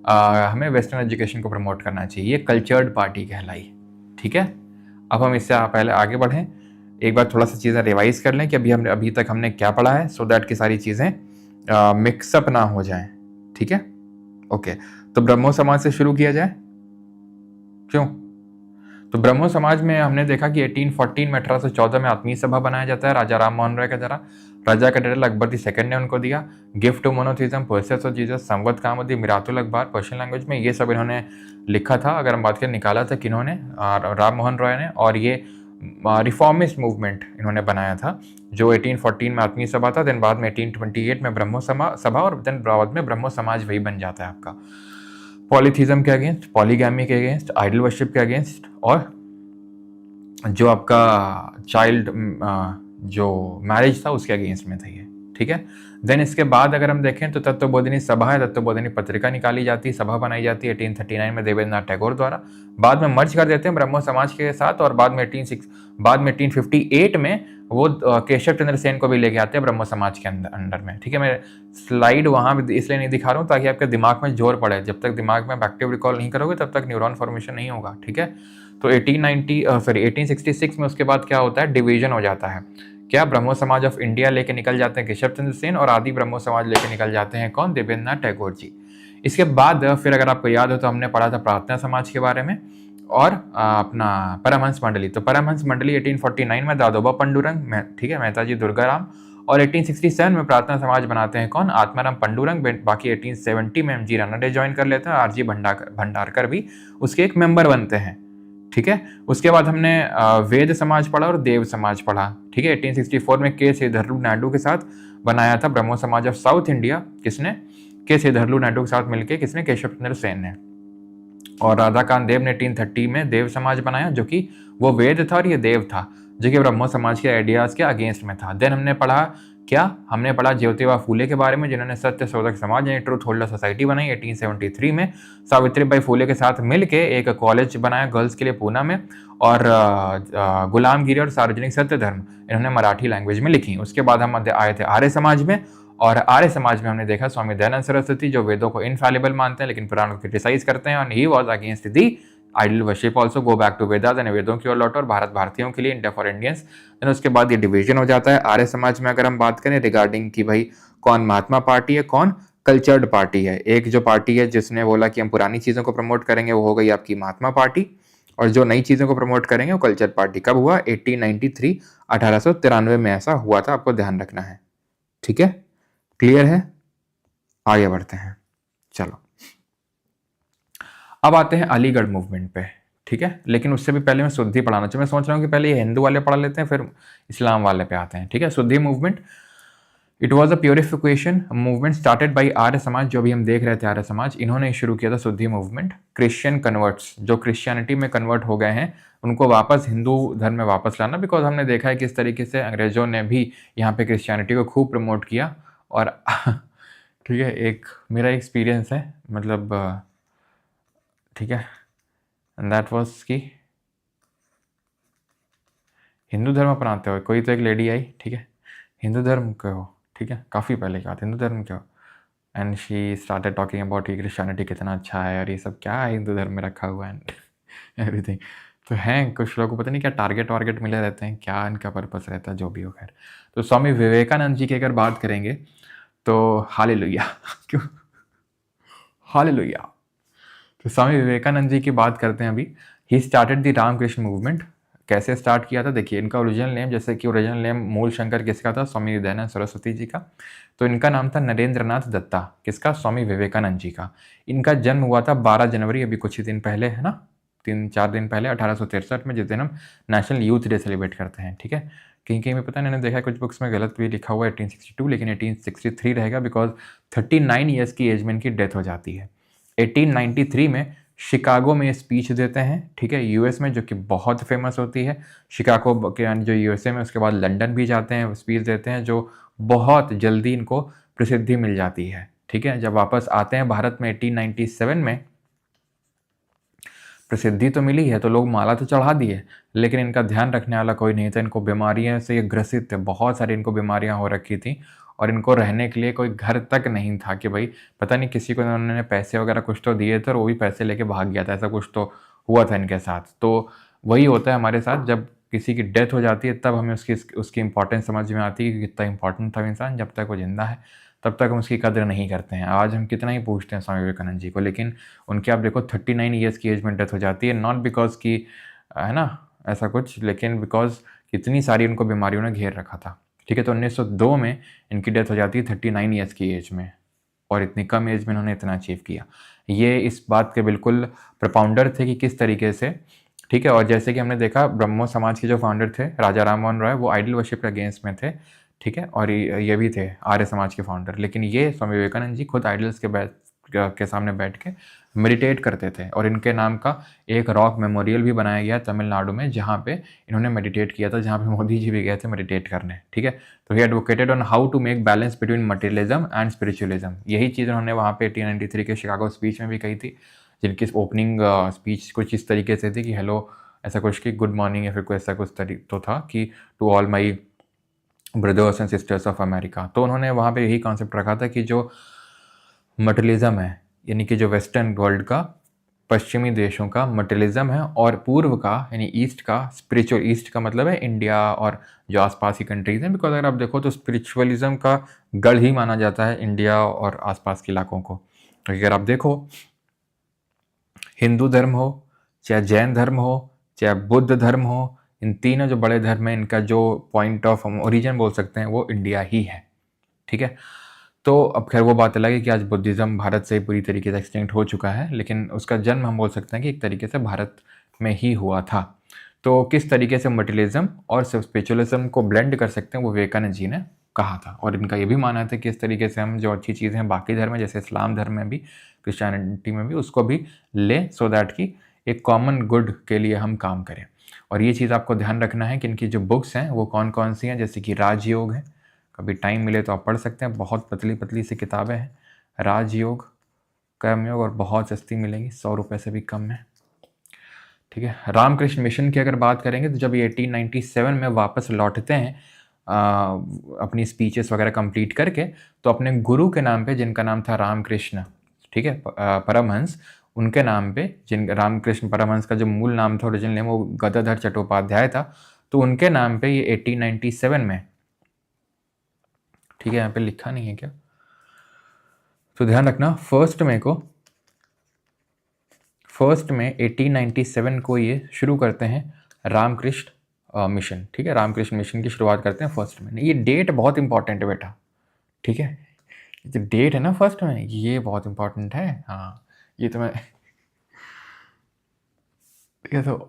हमें वेस्टर्न एजुकेशन को प्रमोट करना चाहिए, ये कल्चर्ड पार्टी कहलाई। ठीक है, अब हम इससे पहले आगे बढ़ें, एक बार थोड़ा सा चीज़ें रिवाइज कर लें कि अभी तक हमने क्या पढ़ा है, सो दैट की सारी चीज़ें मिक्सअप ना हो जाएं। ठीक है, ओके। तो ब्रह्मो समाज से शुरू किया जाए, क्यों? तो ब्रह्मो समाज में हमने देखा कि 1814 में 1814 में आत्मीय सभा बनाया जाता है राजा राम मोहन राय के द्वारा। राजा का टाइटल अकबर II ने उनको दिया। Gift to monotheism, precepts of Jesus, Samvad Kaumudi, Miratul Akhbar, Persian language में, ये सब इन्होंने लिखा था। अगर हम बात करें निकाला था किन्होंने, राम मोहन रॉय ने। और ये रिफॉर्मिस्ट मूवमेंट इन्होंने बनाया था, जो 1814 में आत्मीय सभा था, देन बाद में 1828 में ब्रह्मो सभा और देन बाद में ब्रह्मो समाज वही बन जाता है आपका। पॉलीथिज्म के अगेंस्ट, पॉलीगैमी के अगेंस्ट, आइडल वर्शिप के अगेंस्ट, और जो आपका चाइल्ड जो मैरिज था उसके अगेंस्ट में था ये। ठीक है, देन इसके बाद अगर हम देखें तो तत्वबोधिनी सभा है, तत्वबोधिनी पत्रिका निकाली जाती है, सभा बनाई जाती है 1839 में देवेंद्रनाथ टैगोर द्वारा। बाद में मर्ज कर देते हैं ब्रह्मो समाज के साथ, और बाद में 1858 में वो केशव चंद्र सेन को भी लेके आते हैं ब्रह्मो समाज के अंडर में। ठीक है, मैं स्लाइड वहां भी इसलिए नहीं दिखा रहा हूँ ताकि आपके दिमाग में जोर पड़े। जब तक दिमाग में एक्टिव रिकॉल नहीं करोगे तब तक न्यूरॉन फॉर्मेशन नहीं होगा। ठीक है, तो 1866 में उसके बाद क्या होता है, डिवीजन हो जाता है। क्या ब्रह्मो समाज ऑफ इंडिया लेके निकल जाते हैं केशव चंद्र सेन, और आदि ब्रह्मो समाज लेके निकल जाते हैं कौन, देवेंद्रनाथ टैगोर जी। इसके बाद फिर अगर आपको याद हो तो हमने पढ़ा था प्रार्थना समाज के बारे में और अपना परमहंस मंडली। तो परमहंस मंडली 1849 में दादोबा पंडुरंग, ठीक है, मेहता जी दुर्गाराम, और 1867 में प्रार्थना समाज बनाते हैं कौन, आत्माराम पंडुरंग। बाकी 1870 में MG रानडे ज्वाइन कर लेते हैं, RG भंडारकर भी उसके एक मेंबर बनते हैं। ठीक है, उसके बाद हमने वेद समाज पढ़ा और देव समाज पढ़ा। ठीक है, 1864 में के श्रीधरलू नायडू के साथ बनाया था ब्रह्मो समाज ऑफ साउथ इंडिया। किसने, के श्रीधरलू नायडू के साथ मिलकर, किसने, केशव चंद्र सेन ने। और राधाकांत देव ने 1830 में देव समाज बनाया, जो कि वो वेद था और ये देव था, जो कि ब्रह्मो समाज के आइडियाज के अगेंस्ट में था। देन हमने पढ़ा क्या, हमने पढ़ा ज्योतिबा फूले के बारे में, जिन्होंने सत्य शोधक समाज यानी ट्रूथ होल्डर सोसाइटी बनाई 1873 में। सावित्रीबाई फूले के साथ मिलके एक कॉलेज बनाया गर्ल्स के लिए पूना में, और गुलामगिरी और सार्वजनिक सत्य धर्म इन्होंने मराठी लैंग्वेज में लिखी। उसके बाद हम आए थे आर्य समाज में, और आर्य समाज में हमने देखा स्वामी दयानंद सरस्वती, जो वेदों को इनफैलिबल मानते हैं लेकिन पुराणों को क्रिटिसाइज करते हैं, और he was against the idol worship also, go back to Vedas, वेदों की ओर लौटो और भारत भारतीयों के लिए, इंडिया फॉर इंडियंस। देन उसके बाद ये डिवीजन हो जाता है आर्य समाज में। अगर हम बात करें रिगार्डिंग कि भाई कौन महात्मा पार्टी है, कौन कल्चर्ड पार्टी है। एक जो पार्टी है जिसने बोला कि हम पुरानी चीजों को प्रमोट करेंगे, वो हो गई आपकी महात्मा पार्टी, और जो नई चीजों को प्रमोट करेंगे वो कल्चर पार्टी। कब हुआ, 1893 1893 में ऐसा हुआ था, आपको ध्यान रखना है। ठीक है, क्लियर है, आगे बढ़ते हैं। चलो अब आते हैं अलीगढ़ मूवमेंट पे। ठीक है, लेकिन उससे भी पहले मैं शुद्धि पढ़ाना चाहिए। मैं सोच रहा हूँ कि पहले ये हिंदू वाले पढ़ा लेते हैं, फिर इस्लाम वाले पे आते हैं। ठीक है, Shuddhi movement, it was a purification movement started by Arya Samaj. जो भी हम देख रहे थे आर्य समाज, इन्होंने शुरू किया था शुद्धि मूवमेंट। क्रिश्चियन कन्वर्ट्स, जो क्रिश्चियनिटी में कन्वर्ट हो गए हैं, उनको वापस हिंदू धर्म में वापस लाना। बिकॉज हमने देखा है किस तरीके से अंग्रेजों ने भी यहाँ पे क्रिश्चियनिटी को खूब प्रमोट किया। और ठीक है, एक मेरा एक्सपीरियंस है, मतलब ठीक है, दैट वॉज कि हिंदू धर्म अपनाते हो, कोई तो एक लेडी आई, ठीक है, हिंदू धर्म के हो, ठीक है, काफ़ी पहले की बात, हिंदू धर्म के हो, and she started talking about कि क्रिश्चियनिटी कितना अच्छा है और ये सब क्या है हिंदू धर्म में रखा हुआ है एवरीथिंग। तो हैं कुछ लोगों को पता नहीं क्या टारगेट वारगेट मिले रहते हैं, क्या इनका पर्पस रहता है, जो भी हो। खैर, तो स्वामी विवेकानंद जी की अगर बात करेंगे तो हालेलुया क्यों, हालेलुया। तो स्वामी विवेकानंद जी की बात करते हैं अभी। He started the Ramakrishna movement. कैसे स्टार्ट किया था, देखिए इनका ओरिजिनल नेम, जैसे कि ओरिजिनल नेम मूल शंकर किसका था, स्वामी दयानंद सरस्वती जी का। तो इनका नाम था नरेंद्रनाथ दत्ता, किसका, स्वामी विवेकानंद जी का। इनका जन्म हुआ था 12 जनवरी, अभी कुछ ही दिन पहले है ना, 3-4 दिन पहले, 1863 में, जिस दिन हम नेशनल यूथ डे सेलिब्रेट करते हैं। ठीक है, कहीं कहीं में पता नहीं, मैंने देखा कुछ बुक्स में गलत भी लिखा हुआ है 1862, लेकिन 1863 रहेगा, बिकॉज 39 ईयर्स की एज में इनकी डेथ हो जाती है। 1893 में शिकागो में स्पीच देते हैं, ठीक है, यूएस में, जो कि बहुत फेमस होती है शिकागो के, यानी जो यूएसए में। उसके बाद लंदन भी जाते हैं, स्पीच देते हैं, जो बहुत जल्दी इनको प्रसिद्धि मिल जाती है। ठीक है, जब वापस आते हैं भारत में 1897 में, प्रसिद्धि तो मिली है, तो लोग माला तो चढ़ा दिए, लेकिन इनका ध्यान रखने वाला कोई नहीं था। इनको बीमारियों से ये ग्रसित थे, बहुत सारी इनको बीमारियां हो रखी थी, और इनको रहने के लिए कोई घर तक नहीं था कि भाई पता नहीं किसी को उन्होंने पैसे वगैरह कुछ तो दिए थे और वो भी पैसे लेके भाग गया था, ऐसा कुछ तो हुआ था इनके साथ। तो वही होता है हमारे साथ, जब किसी की डेथ हो जाती है तब हमें उसकी इंपॉर्टेंस समझ में आती है कि कितना इंपॉर्टेंट था इंसान। जब तक वो जिंदा है तब तक हम उसकी कदर नहीं करते हैं। आज हम कितना ही पूछते हैं स्वामी विवेकानंद जी को, लेकिन उनके आप देखो 39 ईयर्स की एज में डेथ हो जाती है। नॉट बिकॉज की है ना ऐसा कुछ, लेकिन बिकॉज कितनी सारी उनको बीमारियों ने घेर रखा था। ठीक है, तो 1902 में इनकी डेथ हो जाती है 39 ईयर्स की एज में, और इतनी कम एज में इन्होंने इतना अचीव किया। ये इस बात के बिल्कुल प्रपाउंडर थे कि किस तरीके से, ठीक है। और जैसे कि हमने देखा ब्रह्मो समाज के जो फाउंडर थे राजा राम मोहन रॉय, वो आइडल वर्शिप के अगेंस्ट में थे, ठीक है, और ये भी थे आर्य समाज के फाउंडर। लेकिन ये स्वामी विवेकानंद जी खुद आइडल्स के के सामने बैठ के मेडिटेट करते थे, और इनके नाम का एक रॉक मेमोरियल भी बनाया गया तमिलनाडु में, जहाँ पे इन्होंने मेडिटेट किया था, जहाँ पे मोदी जी भी गए थे मेडिटेट करने, ठीक है। तो he advocated on how to make balance between materialism and spiritualism. यही चीज़ उन्होंने वहाँ पे 1893 के शिकागो स्पीच में भी कही थी, जिनकी ओपनिंग स्पीच कुछ इस तरीके से थी कि हेलो ऐसा कुछ कि गुड मॉर्निंग, या फिर कोई ऐसा कुछ तो था कि to all my brothers and sisters of America. तो उन्होंने वहाँ पे यही कॉन्सेप्ट रखा था कि जो मटेरियलिज्म है, यानी कि जो वेस्टर्न वर्ल्ड का, पश्चिमी देशों का मटेरियलिज्म है, और पूर्व का यानी ईस्ट का स्पिरिचुअल, ईस्ट का मतलब है इंडिया और जो आसपास की कंट्रीज हैं, बिकॉज अगर आप देखो तो स्पिरिचुअलिज्म का गढ़ ही माना जाता है इंडिया और आसपास के इलाकों को। अगर आप देखो हिंदू धर्म हो, चाहे जैन धर्म हो, चाहे बुद्ध धर्म हो, इन तीनों जो बड़े धर्म हैं, इनका जो पॉइंट ऑफ ओरिजिन बोल सकते हैं वो इंडिया ही है, ठीक है। तो अब खैर वो बात अलग है कि आज बुद्धिज़्म भारत से पूरी तरीके से एक्सटिंक्ट हो चुका है, लेकिन उसका जन्म हम बोल सकते हैं कि एक तरीके से भारत में ही हुआ था। तो किस तरीके से मटेरियलिज्म और स्पिरिचुअलिज्म को ब्लेंड कर सकते हैं वो विवेकानंद जी ने कहा था, और इनका ये भी मानना था कि इस तरीके से हम जो अच्छी चीज़ें हैं बाकी धर्म में, जैसे इस्लाम धर्म में भी, क्रिश्चियनिटी में भी, उसको भी लें, सो दैट कि एक कॉमन गुड के लिए हम काम करें। और ये चीज़ आपको ध्यान रखना है कि इनकी जो बुक्स हैं वो कौन कौन सी हैं, जैसे कि राजयोग है, कभी टाइम मिले तो आप पढ़ सकते हैं, बहुत पतली पतली सी किताबें हैं, राजयोग, कर्मयोग, और बहुत सस्ती मिलेंगी, 100 रुपये से भी कम है, ठीक है। रामकृष्ण मिशन की अगर बात करेंगे तो जब ये 1897 में वापस लौटते हैं अपनी स्पीचेस वगैरह कंप्लीट करके, तो अपने गुरु के नाम पे, जिनका नाम था रामकृष्ण, ठीक है, परमहंस, उनके नाम पे, जिन रामकृष्ण परमहंस का जो मूल नाम था ओरिजिनल नेम वो गदाधर चट्टोपाध्याय था, तो उनके नाम पे ये 1897 में, ठीक है, यहाँ पे लिखा नहीं है क्या, तो ध्यान रखना, फर्स्ट में 1897 को ये शुरू करते हैं रामकृष्ण मिशन, ठीक है। रामकृष्ण मिशन की शुरुआत करते हैं फर्स्ट में। ये डेट बहुत इंपॉर्टेंट है बेटा, ठीक है, जो डेट है ना फर्स्ट में, ये बहुत इंपॉर्टेंट है, हाँ, ये तो मैं ठीक है। तो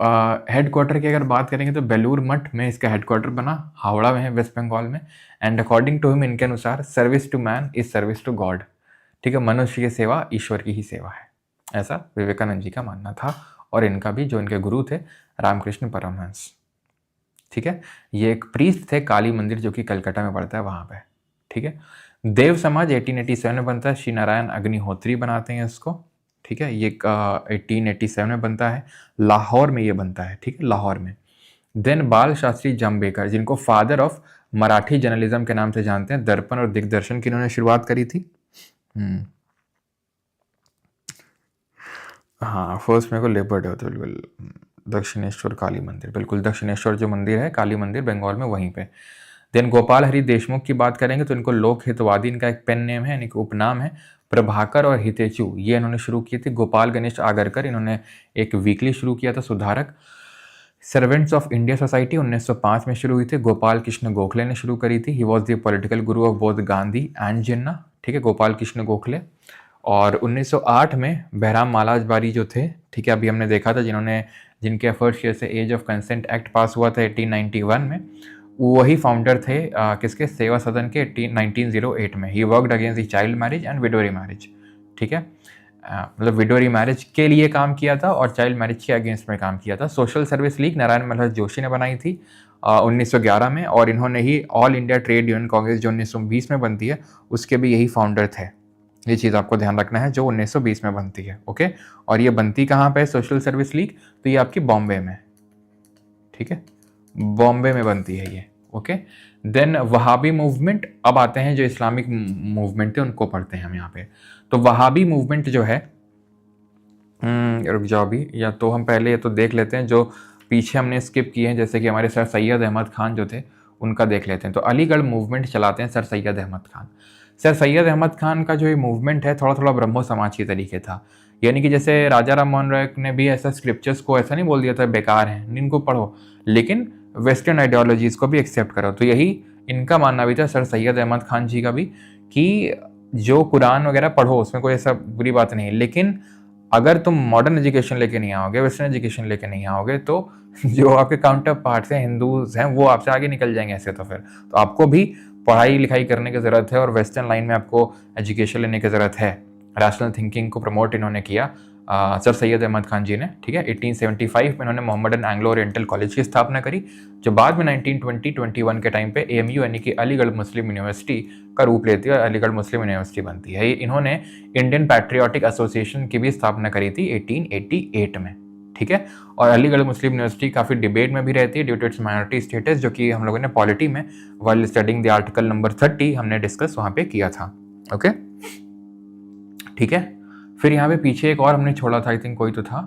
हेडक्वार्टर की अगर बात करेंगे तो बेलूर मठ में इसका हेडक्वार्टर बना, हावड़ा में है, वेस्ट बंगाल में। एंड अकॉर्डिंग टू हिम, इनके अनुसार service to man is service to God, ठीक है, मनुष्य की सेवा ईश्वर की ही सेवा है, ऐसा विवेकानंद जी का मानना था, और इनका भी, जो इनके गुरु थे रामकृष्ण परमहंस, ठीक है। ये एक प्रीस्ट थे, काली मंदिर जो कि कलकत्ता में पड़ता है वहाँ पे, ठीक है। देव समाज 1887 में बनता है, श्री नारायण अग्निहोत्री बनाते हैं इसको, ठीक है। ये 1887 में बनता है, लाहौर में ये बनता है, ठीक है, लाहौर में। देन बाल शास्त्री जाम्बेकर, जिनको फादर ऑफ मराठी जर्नलिज्म के नाम से जानते हैं, दर्पण और दिग्दर्शन की इन्होंने शुरुआत करी थी। हाँ, फर्स्ट मेरे को लेपर्ड होता है, बिल्कुल, दक्षिणेश्वर काली मंदिर, बिल्कुल, दक्षिणेश्वर जो मंदिर है, काली मंदिर, बंगाल में, वहीं पे। देन गोपाल हरि देशमुख की बात करेंगे तो इनको लोक हितवादी, इनका एक पेन नेम है, यानी कि उपनाम है, प्रभाकर और हितेचु, ये इन्होंने शुरू किए थे। गोपाल गणेश आगरकर, इन्होंने एक वीकली शुरू किया था, सुधारक। सर्वेंट्स ऑफ इंडिया सोसाइटी 1905 में शुरू हुई थी, गोपाल कृष्ण गोखले ने शुरू करी थी। ही was the political Guru of both Gandhi and जिन्ना, ठीक है, गोपाल कृष्ण गोखले। और 1908 में बहराम मालाजबारी जो थे, ठीक है, अभी हमने देखा था, जिनके एफर्ट्स की वजह से age of consent act pass हुआ था 1891 में, वही फाउंडर थे किसके, सेवा सदन के 1908 में। He worked against the child marriage and window marriage, ठीक है, मतलब विडो मैरिज के लिए काम किया था और चाइल्ड मैरिज के अगेंस्ट में काम किया था। Social service league Narayan Malhar Joshi ने बनाई थी 1911 में, और इन्होंने ही all India trade union congress जो 1920 में बनती है, उसके भी यही फाउंडर थे। ये चीज़ आपको ध्यान रखना है, जो 1920 में बनती है, ओके। और ये बनती कहाँ पे, सोशल सर्विस लीग, तो ये आपकी बॉम्बे में, ठीक है, बॉम्बे में बनती है ये, ओके। देन वहाबी मूवमेंट, अब आते हैं जो इस्लामिक मूवमेंट थे उनको पढ़ते हैं हम यहाँ पे। तो वहाबी मूवमेंट जो है, रुक जाओ अभी, या तो हम पहले ये तो देख लेते हैं जो पीछे हमने स्किप किए हैं, जैसे कि हमारे सर सैयद अहमद खान जो थे उनका देख लेते हैं। तो अलीगढ़ मूवमेंट चलाते हैं सर सैयद अहमद खान। सर सैयद अहमद खान का जो ये मूवमेंट है थोड़ा थोड़ा ब्रह्मो समाज के तरीके था, यानी कि जैसे राजा राम मोहन राय ने भी ऐसा स्क्रिप्चर्स को ऐसा नहीं बोल दिया था बेकार हैं, इनको पढ़ो, लेकिन वेस्टर्न आइडियोलॉजीज़ को भी एक्सेप्ट करो। तो यही इनका मानना भी था, सर सैयद अहमद खान जी का भी, कि जो कुरान वगैरह पढ़ो, उसमें कोई ऐसा बुरी बात नहीं है, लेकिन अगर तुम मॉडर्न एजुकेशन लेके नहीं आओगे, वेस्टर्न एजुकेशन लेके नहीं आओगे, तो जो आपके काउंटर पार्ट्स हैं, हिंदूज हैं, वो आपसे आगे निकल जाएंगे ऐसे। तो आपको भी पढ़ाई लिखाई करने की ज़रूरत है और वेस्टर्न लाइन में आपको एजुकेशन लेने की ज़रूरत है। रैशनल थिंकिंग को प्रमोट इन्होंने किया सर सैयद अहमद खान जी ने, ठीक है। 1875 में इन्होंने मोहम्मदन एंग्लो ओरिएंटल कॉलेज की स्थापना करी, जो बाद में 1920-21 के टाइम पे AMU यानी कि अलीगढ़ मुस्लिम यूनिवर्सिटी का रूप लेती है और अलीगढ़ मुस्लिम यूनिवर्सिटी बनती है। इन्होंने इंडियन पैट्रियोटिक एसोसिएशन की भी स्थापना करी थी 1888 में, ठीक है। और अलीगढ़ मुस्लिम यूनिवर्सिटी काफ़ी डिबेट में भी रहती है due to its minority status, जो कि हम लोगों ने पॉलिटी में while studying the article number 30 हमने डिस्कस वहाँ पे किया था। ओके, ठीक है। फिर यहाँ पे पीछे एक और हमने छोड़ा था, आई थिंक कोई तो था,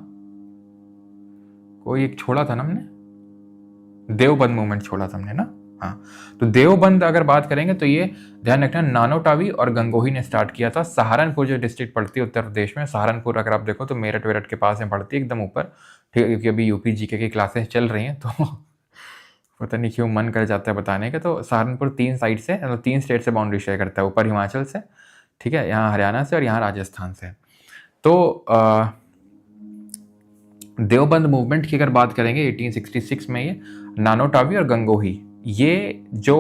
कोई एक छोड़ा था ना हमने, देवबंद मूवमेंट छोड़ा था हमने ना। हाँ, तो देवबंद अगर बात करेंगे तो ये ध्यान रखना नानोटावी और गंगोही ने स्टार्ट किया था। सहारनपुर जो डिस्ट्रिक्ट पड़ती है उत्तर प्रदेश में, सहारनपुर अगर आप देखो तो मेरठ वेरठ के पास में पड़ती है, एकदम ऊपर, ठीक है। क्योंकि अभी यूपी जीके की क्लासेस चल रही हैं तो पता नहीं क्यों मन कर जाता है बताने का। तो सहारनपुर 3 साइड से, मतलब 3 स्टेट से बाउंड्री शेयर करता है, ऊपर हिमाचल से, ठीक है, यहाँ हरियाणा से और यहाँ राजस्थान से। तो देवबंद मूवमेंट की अगर बात करेंगे 1866 में ये नानोटावी और गंगोही, ये जो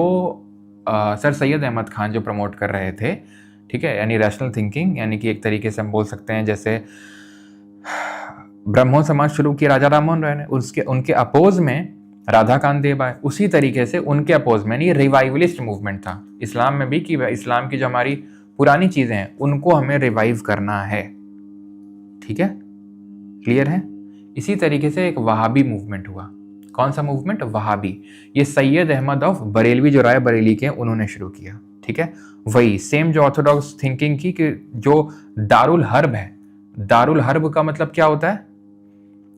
सर सैयद अहमद खान जो प्रमोट कर रहे थे, ठीक है, यानी रैशनल थिंकिंग, यानी कि एक तरीके से हम बोल सकते हैं जैसे ब्रह्मो समाज शुरू किया राजा राममोहन राय ने, उसके उनके अपोज में राधाकांत देव आए, उसी तरीके से उनके अपोज में ये रिवाइवलिस्ट मूवमेंट था इस्लाम में भी, कि इस्लाम की जो हमारी पुरानी चीजें हैं उनको हमें रिवाइव करना है, ठीक है, क्लियर है। इसी तरीके से एक वहाबी मूवमेंट हुआ। कौन सा मूवमेंट? वहाबी। ये सैयद अहमद ऑफ बरेलवी जो राय बरेली के उन्होंने शुरू किया, ठीक है। वही सेम जो ऑर्थोडॉक्स थिंकिंग की, कि जो दारुल हर्ब है, दारुल हर्ब का मतलब क्या होता है?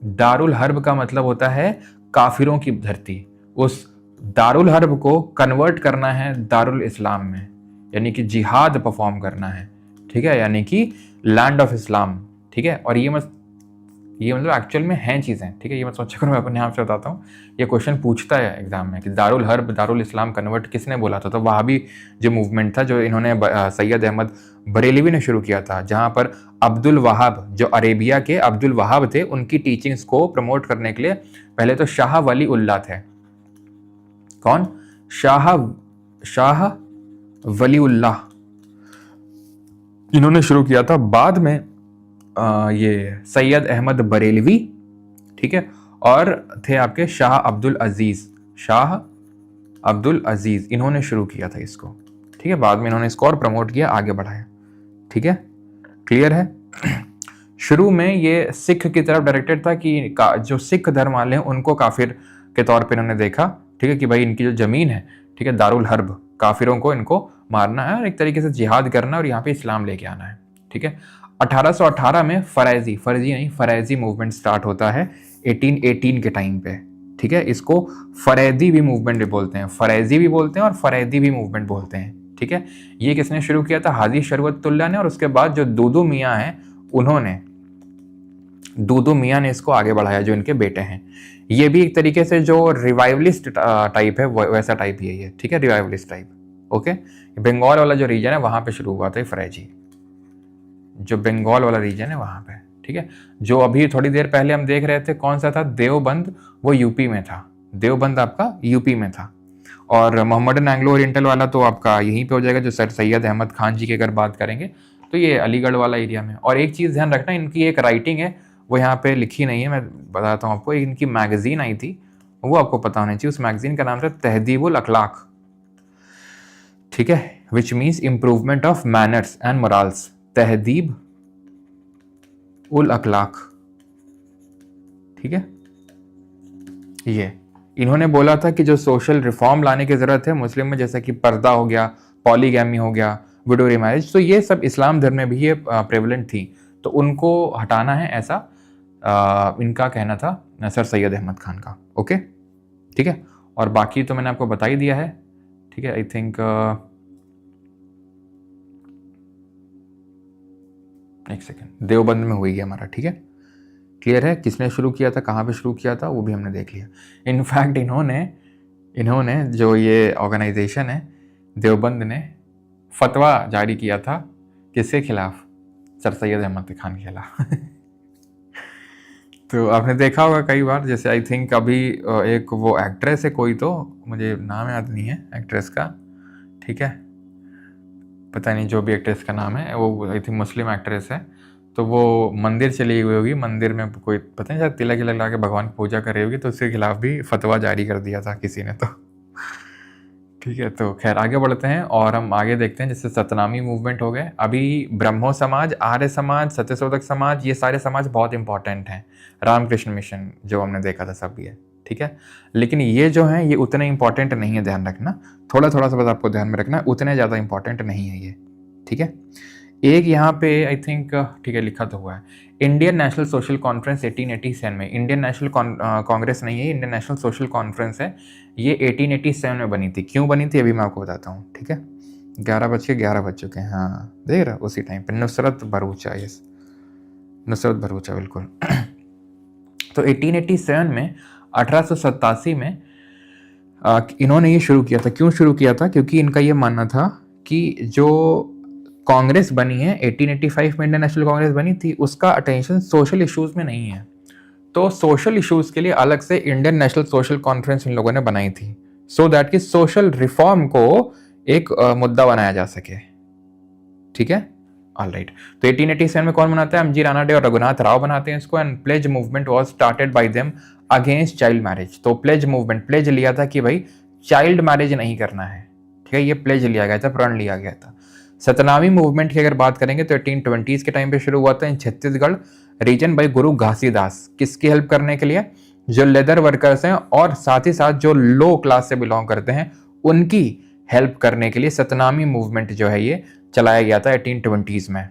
दारुल हर्ब का मतलब होता है काफिरों की धरती। उस दारुल हर्ब को कन्वर्ट करना है दारुल इस्लाम में, यानी कि जिहाद परफॉर्म करना है, ठीक है, यानी कि लैंड ऑफ इस्लाम, ठीक है। और ये मतलब एक्चुअल में हैं चीज़ें, ठीक है। ये मत सोचा करो मैं अपने आप से बताता हूँ, ये क्वेश्चन पूछता है एग्जाम में कि दारुल हर्ब दारुल इस्लाम कन्वर्ट किसने बोला था? तो वहाबी जो मूवमेंट था, जो इन्होंने सैयद अहमद बरेलवी ने शुरू किया था, जहाँ पर अब्दुल वहाब, जो अरेबिया के अब्दुल वहाब थे, उनकी टीचिंग्स को प्रमोट करने के लिए पहले तो शाह वली उल्लाह थे। कौन? शाह वली उल्लाह, इन्होंने शुरू किया था। बाद में ये सैयद अहमद बरेलवी, ठीक है, और थे आपके शाह अब्दुल अजीज, इन्होंने शुरू किया था इसको, ठीक है। बाद में इन्होंने इसको और प्रमोट किया, आगे बढ़ाया, ठीक है, क्लियर है। शुरू में ये सिख की तरफ डायरेक्टेड था, कि जो सिख धर्म वाले हैं उनको काफिर के तौर पे इन्होंने देखा, ठीक है, कि भाई इनकी जो जमीन है, ठीक है, दारुल हर्ब, काफिरों को इनको मारना है और एक तरीके से जिहाद करना है और यहाँ पे इस्लाम लेके आना है, ठीक है। 1818 में फरैजी मूवमेंट स्टार्ट होता है 1818 के टाइम पे, ठीक है। इसको फरैदी भी मूवमेंट भी बोलते हैं, फरैजी भी बोलते हैं और फरैदी भी मूवमेंट बोलते हैं, ठीक है। ये किसने शुरू किया था? हाजी शरवतुल्ला ने, और उसके बाद जो दूदू मियाँ हैं उन्होंने, दूदू मियाँ ने इसको आगे बढ़ाया, जो इनके बेटे हैं। ये भी एक तरीके से जो रिवाइवलिस्ट टाइप है वैसा टाइप ही है ये, ठीक है, रिवाइवलिस्ट टाइप। ओके, बंगाल वाला जो रीजन है वहां पे शुरू हुआ था फरैजी, जो बंगाल वाला रीजन है वहां पे, ठीक है। जो अभी थोड़ी देर पहले हम देख रहे थे कौन सा था, देवबंद, वो यूपी में था, देवबंद आपका यूपी में था। और मोहम्मदन एंग्लो ओरिएंटल वाला तो आपका यहीं पे हो जाएगा, जो सर सैयद अहमद खान जी की अगर बात करेंगे तो ये अलीगढ़ वाला एरिया में। और एक चीज़ ध्यान रखना, इनकी एक राइटिंग है वो यहाँ पे लिखी नहीं है, मैं बताता हूँ आपको। इनकी मैगजीन आई थी, वो आपको पता होना चाहिए। उस मैगजीन का नाम था तहदीबुल अखलाक, ठीक है, which means improvement of manners and morals, Tahzib ul Akhlaq, ठीक है। ये इन्होंने बोला था कि जो सोशल रिफॉर्म लाने की जरूरत है मुस्लिम में, जैसे कि पर्दा हो गया, पॉलीगैमी हो गया, विडो रिमैरिज, तो ये सब इस्लाम धर्म में भी ये प्रेवलेंट थी, तो उनको हटाना है, ऐसा इनका कहना था सर सैयद अहमद खान का। ओके, ठीक है। और बाकी तो मैंने आपको बता ही दिया है, ठीक है। आई थिंक एक सेकेंड, देवबंद में हुई है हमारा, ठीक है, क्लियर है। किसने शुरू किया था, कहाँ पे शुरू किया था, वो भी हमने देख लिया। इनफैक्ट इन्होंने जो ये ऑर्गेनाइजेशन है देवबंद ने फतवा जारी किया था, किसके खिलाफ? सर सैयद अहमद खान के खिलाफ। तो आपने देखा होगा कई बार, जैसे आई थिंक अभी एक वो एक्ट्रेस है कोई, तो मुझे नाम याद नहीं है एक्ट्रेस का, ठीक है, पता नहीं जो भी एक्ट्रेस का नाम है, वो आई थिंक मुस्लिम एक्ट्रेस है, तो वो मंदिर चली गई होगी, मंदिर में कोई पता नहीं शायद तिलक विलक लगा के भगवान की पूजा कर रही होगी, तो उसके खिलाफ भी फतवा जारी कर दिया था किसी ने। तो ठीक है, तो खैर आगे बढ़ते हैं और हम आगे देखते हैं। जैसे सतनामी मूवमेंट हो गए, अभी ब्रह्मो समाज, आर्य समाज, सत्यशोधक समाज, ये सारे समाज बहुत इंपॉर्टेंट हैं। रामकृष्ण मिशन जो हमने देखा था सब ये, ठीक है, लेकिन ये जो हैं ये उतने इंपॉर्टेंट नहीं है, ध्यान रखना, थोड़ा थोड़ा सा बस आपको ध्यान में रखना है, उतने ज़्यादा इंपॉर्टेंट नहीं है ये, ठीक है। एक यहाँ पे आई थिंक, ठीक है, लिखा तो हुआ है, इंडियन नेशनल सोशल कॉन्फ्रेंस 1887 में, इंडियन नेशनल कांग्रेस नहीं है, इंडियन नेशनल सोशल कॉन्फ्रेंस है, ये 1887 में बनी थी। क्यों बनी थी अभी मैं आपको बताता हूँ, ठीक है। 11 बज चुके हैं, हाँ देख रहा, उसी टाइम पे नुसरत भरूचा, यस नुसरत भरूचा, बिल्कुल। तो 1887 में, 1887 में इन्होंने ये शुरू किया था। क्यों शुरू किया था? क्योंकि इनका ये मानना था कि जो कांग्रेस बनी है 1885 में, इंडियन नेशनल कांग्रेस बनी थी, उसका अटेंशन सोशल इश्यूज में नहीं है, तो सोशल इश्यूज के लिए अलग से Indian national social conference in लोगों ने बनाई थी, सो दैट कि सोशल रिफॉर्म को एक मुद्दा बनाया जा सके, ठीक है, ऑलराइट। तो 1887 में कौन बनाता है? एमजी रानाडे और रघुनाथ राव बनाते हैं इसको, and pledge movement was started by them against child marriage. तो प्लेज मूवमेंट, प्लेज लिया था कि भाई चाइल्ड मैरिज नहीं करना है, ठीक है, ये प्लेज लिया गया था, प्रण लिया गया था। सतनामी मूवमेंट की अगर बात करेंगे तो 1820s के टाइम पे शुरू हुआ था इन छत्तीसगढ़ रीजन बाई गुरु घासीदास। किसकी हेल्प करने के लिए? जो लेदर वर्कर्स हैं और साथ ही साथ जो लो क्लास से बिलोंग करते हैं उनकी हेल्प करने के लिए सतनामी मूवमेंट जो है ये चलाया गया था 1820s में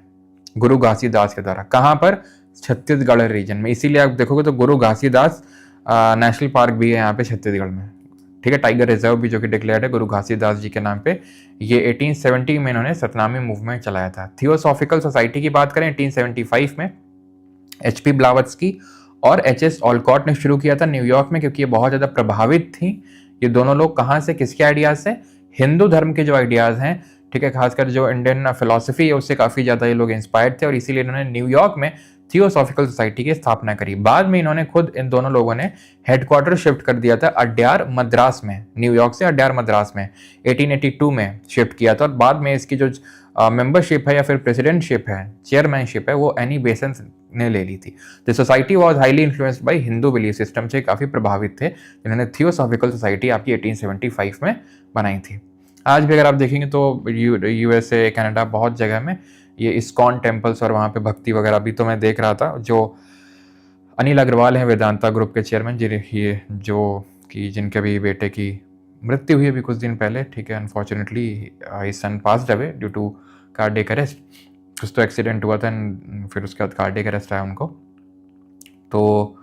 गुरु घासीदास के द्वारा। कहाँ पर? छत्तीसगढ़ रीजन में। इसीलिए आप देखोगे तो गुरु घासीदास नेशनल पार्क भी है यहाँ पे छत्तीसगढ़ में, ठीक है, टाइगर रिजर्व भी जो कि डिक्लेयर्ड है गुरु घासीदास जी के नाम पे। ये 1870 में इन्होंने सतनामी मूवमेंट चलाया था। थियोसॉफिकल सोसाइटी की बात करें 1875 में HP ब्लावत्स्की और HS ऑलकॉट ने शुरू किया था न्यूयॉर्क में, क्योंकि ये बहुत ज़्यादा प्रभावित थी ये दोनों लोग। कहाँ से? किसके आइडियाज से? हिंदू धर्म के जो आइडियाज़ हैं, ठीक है, खासकर जो इंडियन फिलॉसफी है उससे काफ़ी ज़्यादा ये लोग इंस्पायर्ड थे, और इसीलिए इन्होंने न्यूयॉर्क में थियोसॉफिकल सोसाइटी की स्थापना करी। बाद में इन्होंने खुद, इन दोनों लोगों ने हेडक्वार्टर शिफ्ट कर दिया था अड्यार मद्रास में, न्यूयॉर्क से अड्यार मद्रास में 1882 में शिफ्ट किया था। और बाद में इसकी जो मेंबरशिप है या फिर प्रेसिडेंटशिप है, चेयरमैनशिप है, वो एनी बेसेंट ने ले ली थी। The society was highly influenced by Hindu belief system से काफ़ी प्रभावित थे। इन्होंने थियोसॉफिकल सोसाइटी आपकी 1875 में बनाई थी। आज भी अगर आप देखेंगे तो USA, कनाडा, बहुत जगह में ये इस्कॉन टेम्पल्स और वहाँ पे भक्ति वगैरह। अभी तो मैं देख रहा था जो अनिल अग्रवाल हैं वेदांता ग्रुप के चेयरमैन, ये जो कि जिनके भी बेटे की मृत्यु हुई अभी कुछ दिन पहले, ठीक है, unfortunately his son passed away due to cardiac arrest. कुछ तो एक्सीडेंट हुआ था फिर उसके बाद कार्डियक अरेस्ट आया उनको। तो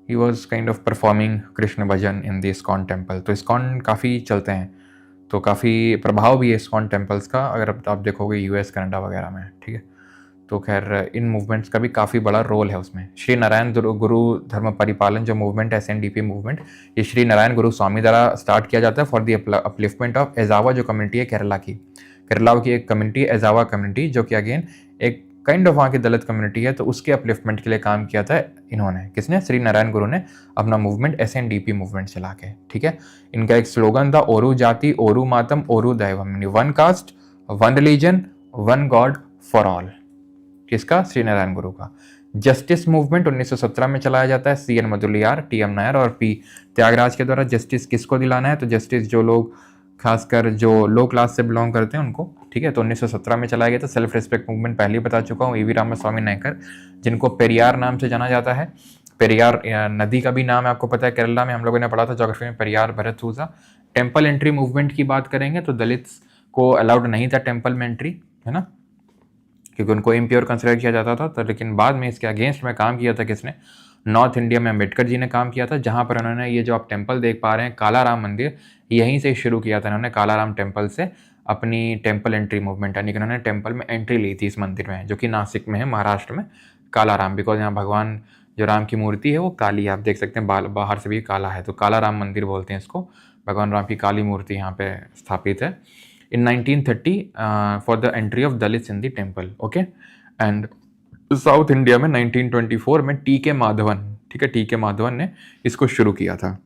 he was kind of performing Krishna bhajan in the ISKCON temple. तो इस्कॉन काफ़ी चलते हैं, तो काफ़ी प्रभाव भी है इस्कॉन टेम्पल्स का, अगर आप देखोगे US, कनाडा वगैरह में, ठीक है। तो खैर इन मूवमेंट्स का भी काफ़ी बड़ा रोल है उसमें। श्री नारायण गुरु धर्म परिपालन जो मूवमेंट है, SNDP मूवमेंट, ये श्री नारायण गुरु स्वामी द्वारा स्टार्ट किया जाता है फॉर द अपलिफ्टमेंट ऑफ एजावा, जो कम्युनिटी है केरला की। केरला की एक कम्युनिटी एजावा कम्युनिटी, जो कि अगेन एक काइंड ऑफ वहाँ की दलित कम्युनिटी है, तो उसके अपलिफ्टमेंट के लिए काम किया था इन्होंने। किसने? श्री नारायण गुरु ने अपना मूवमेंट SNDP मूवमेंट चला के, ठीक है। इनका एक स्लोगन था, ओरू जाति ओरू मातम ओरू दैवम, one caste one religion one god for all. किसका? श्री नारायण गुरु का। जस्टिस मूवमेंट 1917 में चलाया जाता है CN मधुलियार, TM नायर और P त्यागराज के द्वारा। जस्टिस किसको दिलाना है? तो जस्टिस जो लोग खासकर जो लो क्लास से बिलोंग करते हैं उनको, ठीक है। तो 1917 में चलाया गया था। सेल्फ रिस्पेक्ट मूवमेंट पहले ही बता चुका हूँ, EV रामास्वामी नायकर, जिनको पेरियार नाम से जाना जाता है। पेरियार नदी का भी नाम है, आपको पता है, केरला में हम लोगों ने पढ़ा था ज्योग्राफी में, पेरियार भरतसूजा। टेम्पल एंट्री मूवमेंट की बात करेंगे तो दलित्स को अलाउड नहीं था टेम्पल में एंट्री, है ना, क्योंकि उनको इम्प्योर कंसिडर किया जाता था। तो लेकिन बाद में इसके अगेंस्ट में काम किया था किसने? नॉर्थ इंडिया में अम्बेडकर जी ने काम किया था, जहाँ पर उन्होंने ये जो आप टेम्पल देख पा रहे हैं काला राम मंदिर, यहीं से शुरू किया था इन्होंने, काला राम टेम्पल से अपनी टेम्पल एंट्री मूवमेंट, यानी कि उन्होंने टेम्पल में एंट्री ली थी इस मंदिर में, जो कि नासिक में है, महाराष्ट्र में, काला राम। बिकॉज यहाँ भगवान जो राम की मूर्ति है वो काली है, आप देख सकते हैं, बाहर से भी काला है, तो काला राम मंदिर बोलते हैं इसको। भगवान राम की काली मूर्ति यहाँ पे स्थापित है। इन 1930 for the entry of Dalits in the temple, okay. And south India में 1924 में TK माधवन, ठीक है, TK माधवन ने इसको शुरू किया था।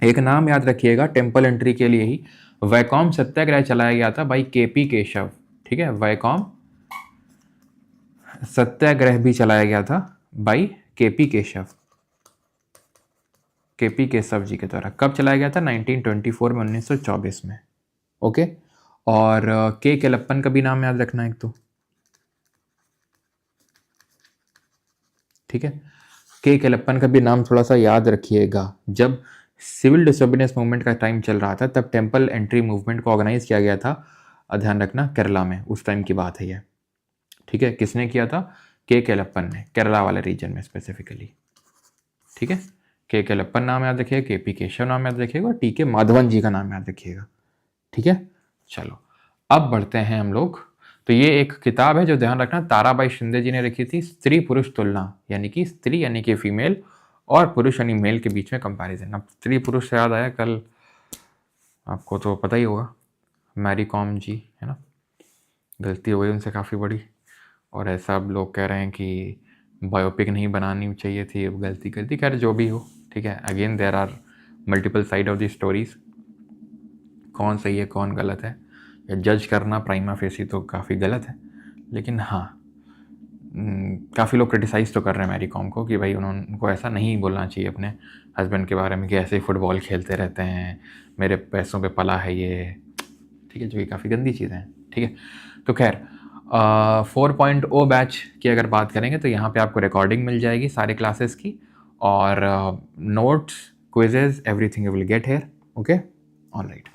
एक नाम याद रखिएगा टेम्पल एंट्री के लिए ही, वैकोम सत्याग्रह चलाया गया था बाई KP केशव, ठीक है, वायकॉम सत्याग्रह भी चलाया गया था बाई केपी केशव, केपी केशव जी के द्वारा। कब चलाया गया था? 1924 में, 1924 में। ओके, और के केलप्पन का भी नाम याद रखना एक तो, ठीक है, के केलप्पन का भी नाम थोड़ा सा याद रखिएगा। जब सिविल डिसोबीडियंस मूवमेंट का टाइम चल रहा था तब टेम्पल एंट्री मूवमेंट को ऑर्गेनाइज किया गया था, ध्यान रखना, केरला में, उस टाइम की बात है ये, ठीक है। किसने किया था? के केलप्पन ने, केरला वाले रीजन में स्पेसिफिकली, ठीक है। के केलप्पन नाम याद रखिएगा, के पी केशव नाम याद रखिएगा, और टी के माधवन जी का नाम याद रखिएगा, ठीक है। चलो अब बढ़ते हैं हम लोग। तो ये एक किताब है जो ध्यान रखना ताराबाई शिंदे जी ने लिखी थी, स्त्री पुरुष तुलना, यानी कि स्त्री यानी कि फीमेल और पुरुष यानी मेल के बीच में कंपैरिजन। अब स्त्री पुरुष से याद आया, कल आपको तो पता ही होगा, मैरी कॉम जी, है ना, गलती हो गई उनसे काफ़ी बड़ी, और ऐसा अब लोग कह रहे हैं कि बायोपिक नहीं बनानी चाहिए थी, अब गलती कर दी, खैर जो भी हो, ठीक है। Again there are multiple side of the stories, कौन सही है कौन गलत है, या जज करना प्राइमा फेसी तो काफ़ी गलत है, लेकिन हाँ काफ़ी लोग क्रिटिसाइज़ तो कर रहे हैं मैरी कॉम को कि भाई उनको ऐसा नहीं बोलना चाहिए अपने हस्बैंड के बारे में कि ऐसे ही फुटबॉल खेलते रहते हैं, मेरे पैसों पे पला है ये, ठीक है, जो कि काफ़ी गंदी चीज़ें हैं, ठीक है। तो खैर 4.0 बैच की अगर बात करेंगे तो यहाँ पे आपको रिकॉर्डिंग मिल जाएगी सारे क्लासेस की, और notes, quizzes, everything you will get here, okay, alright,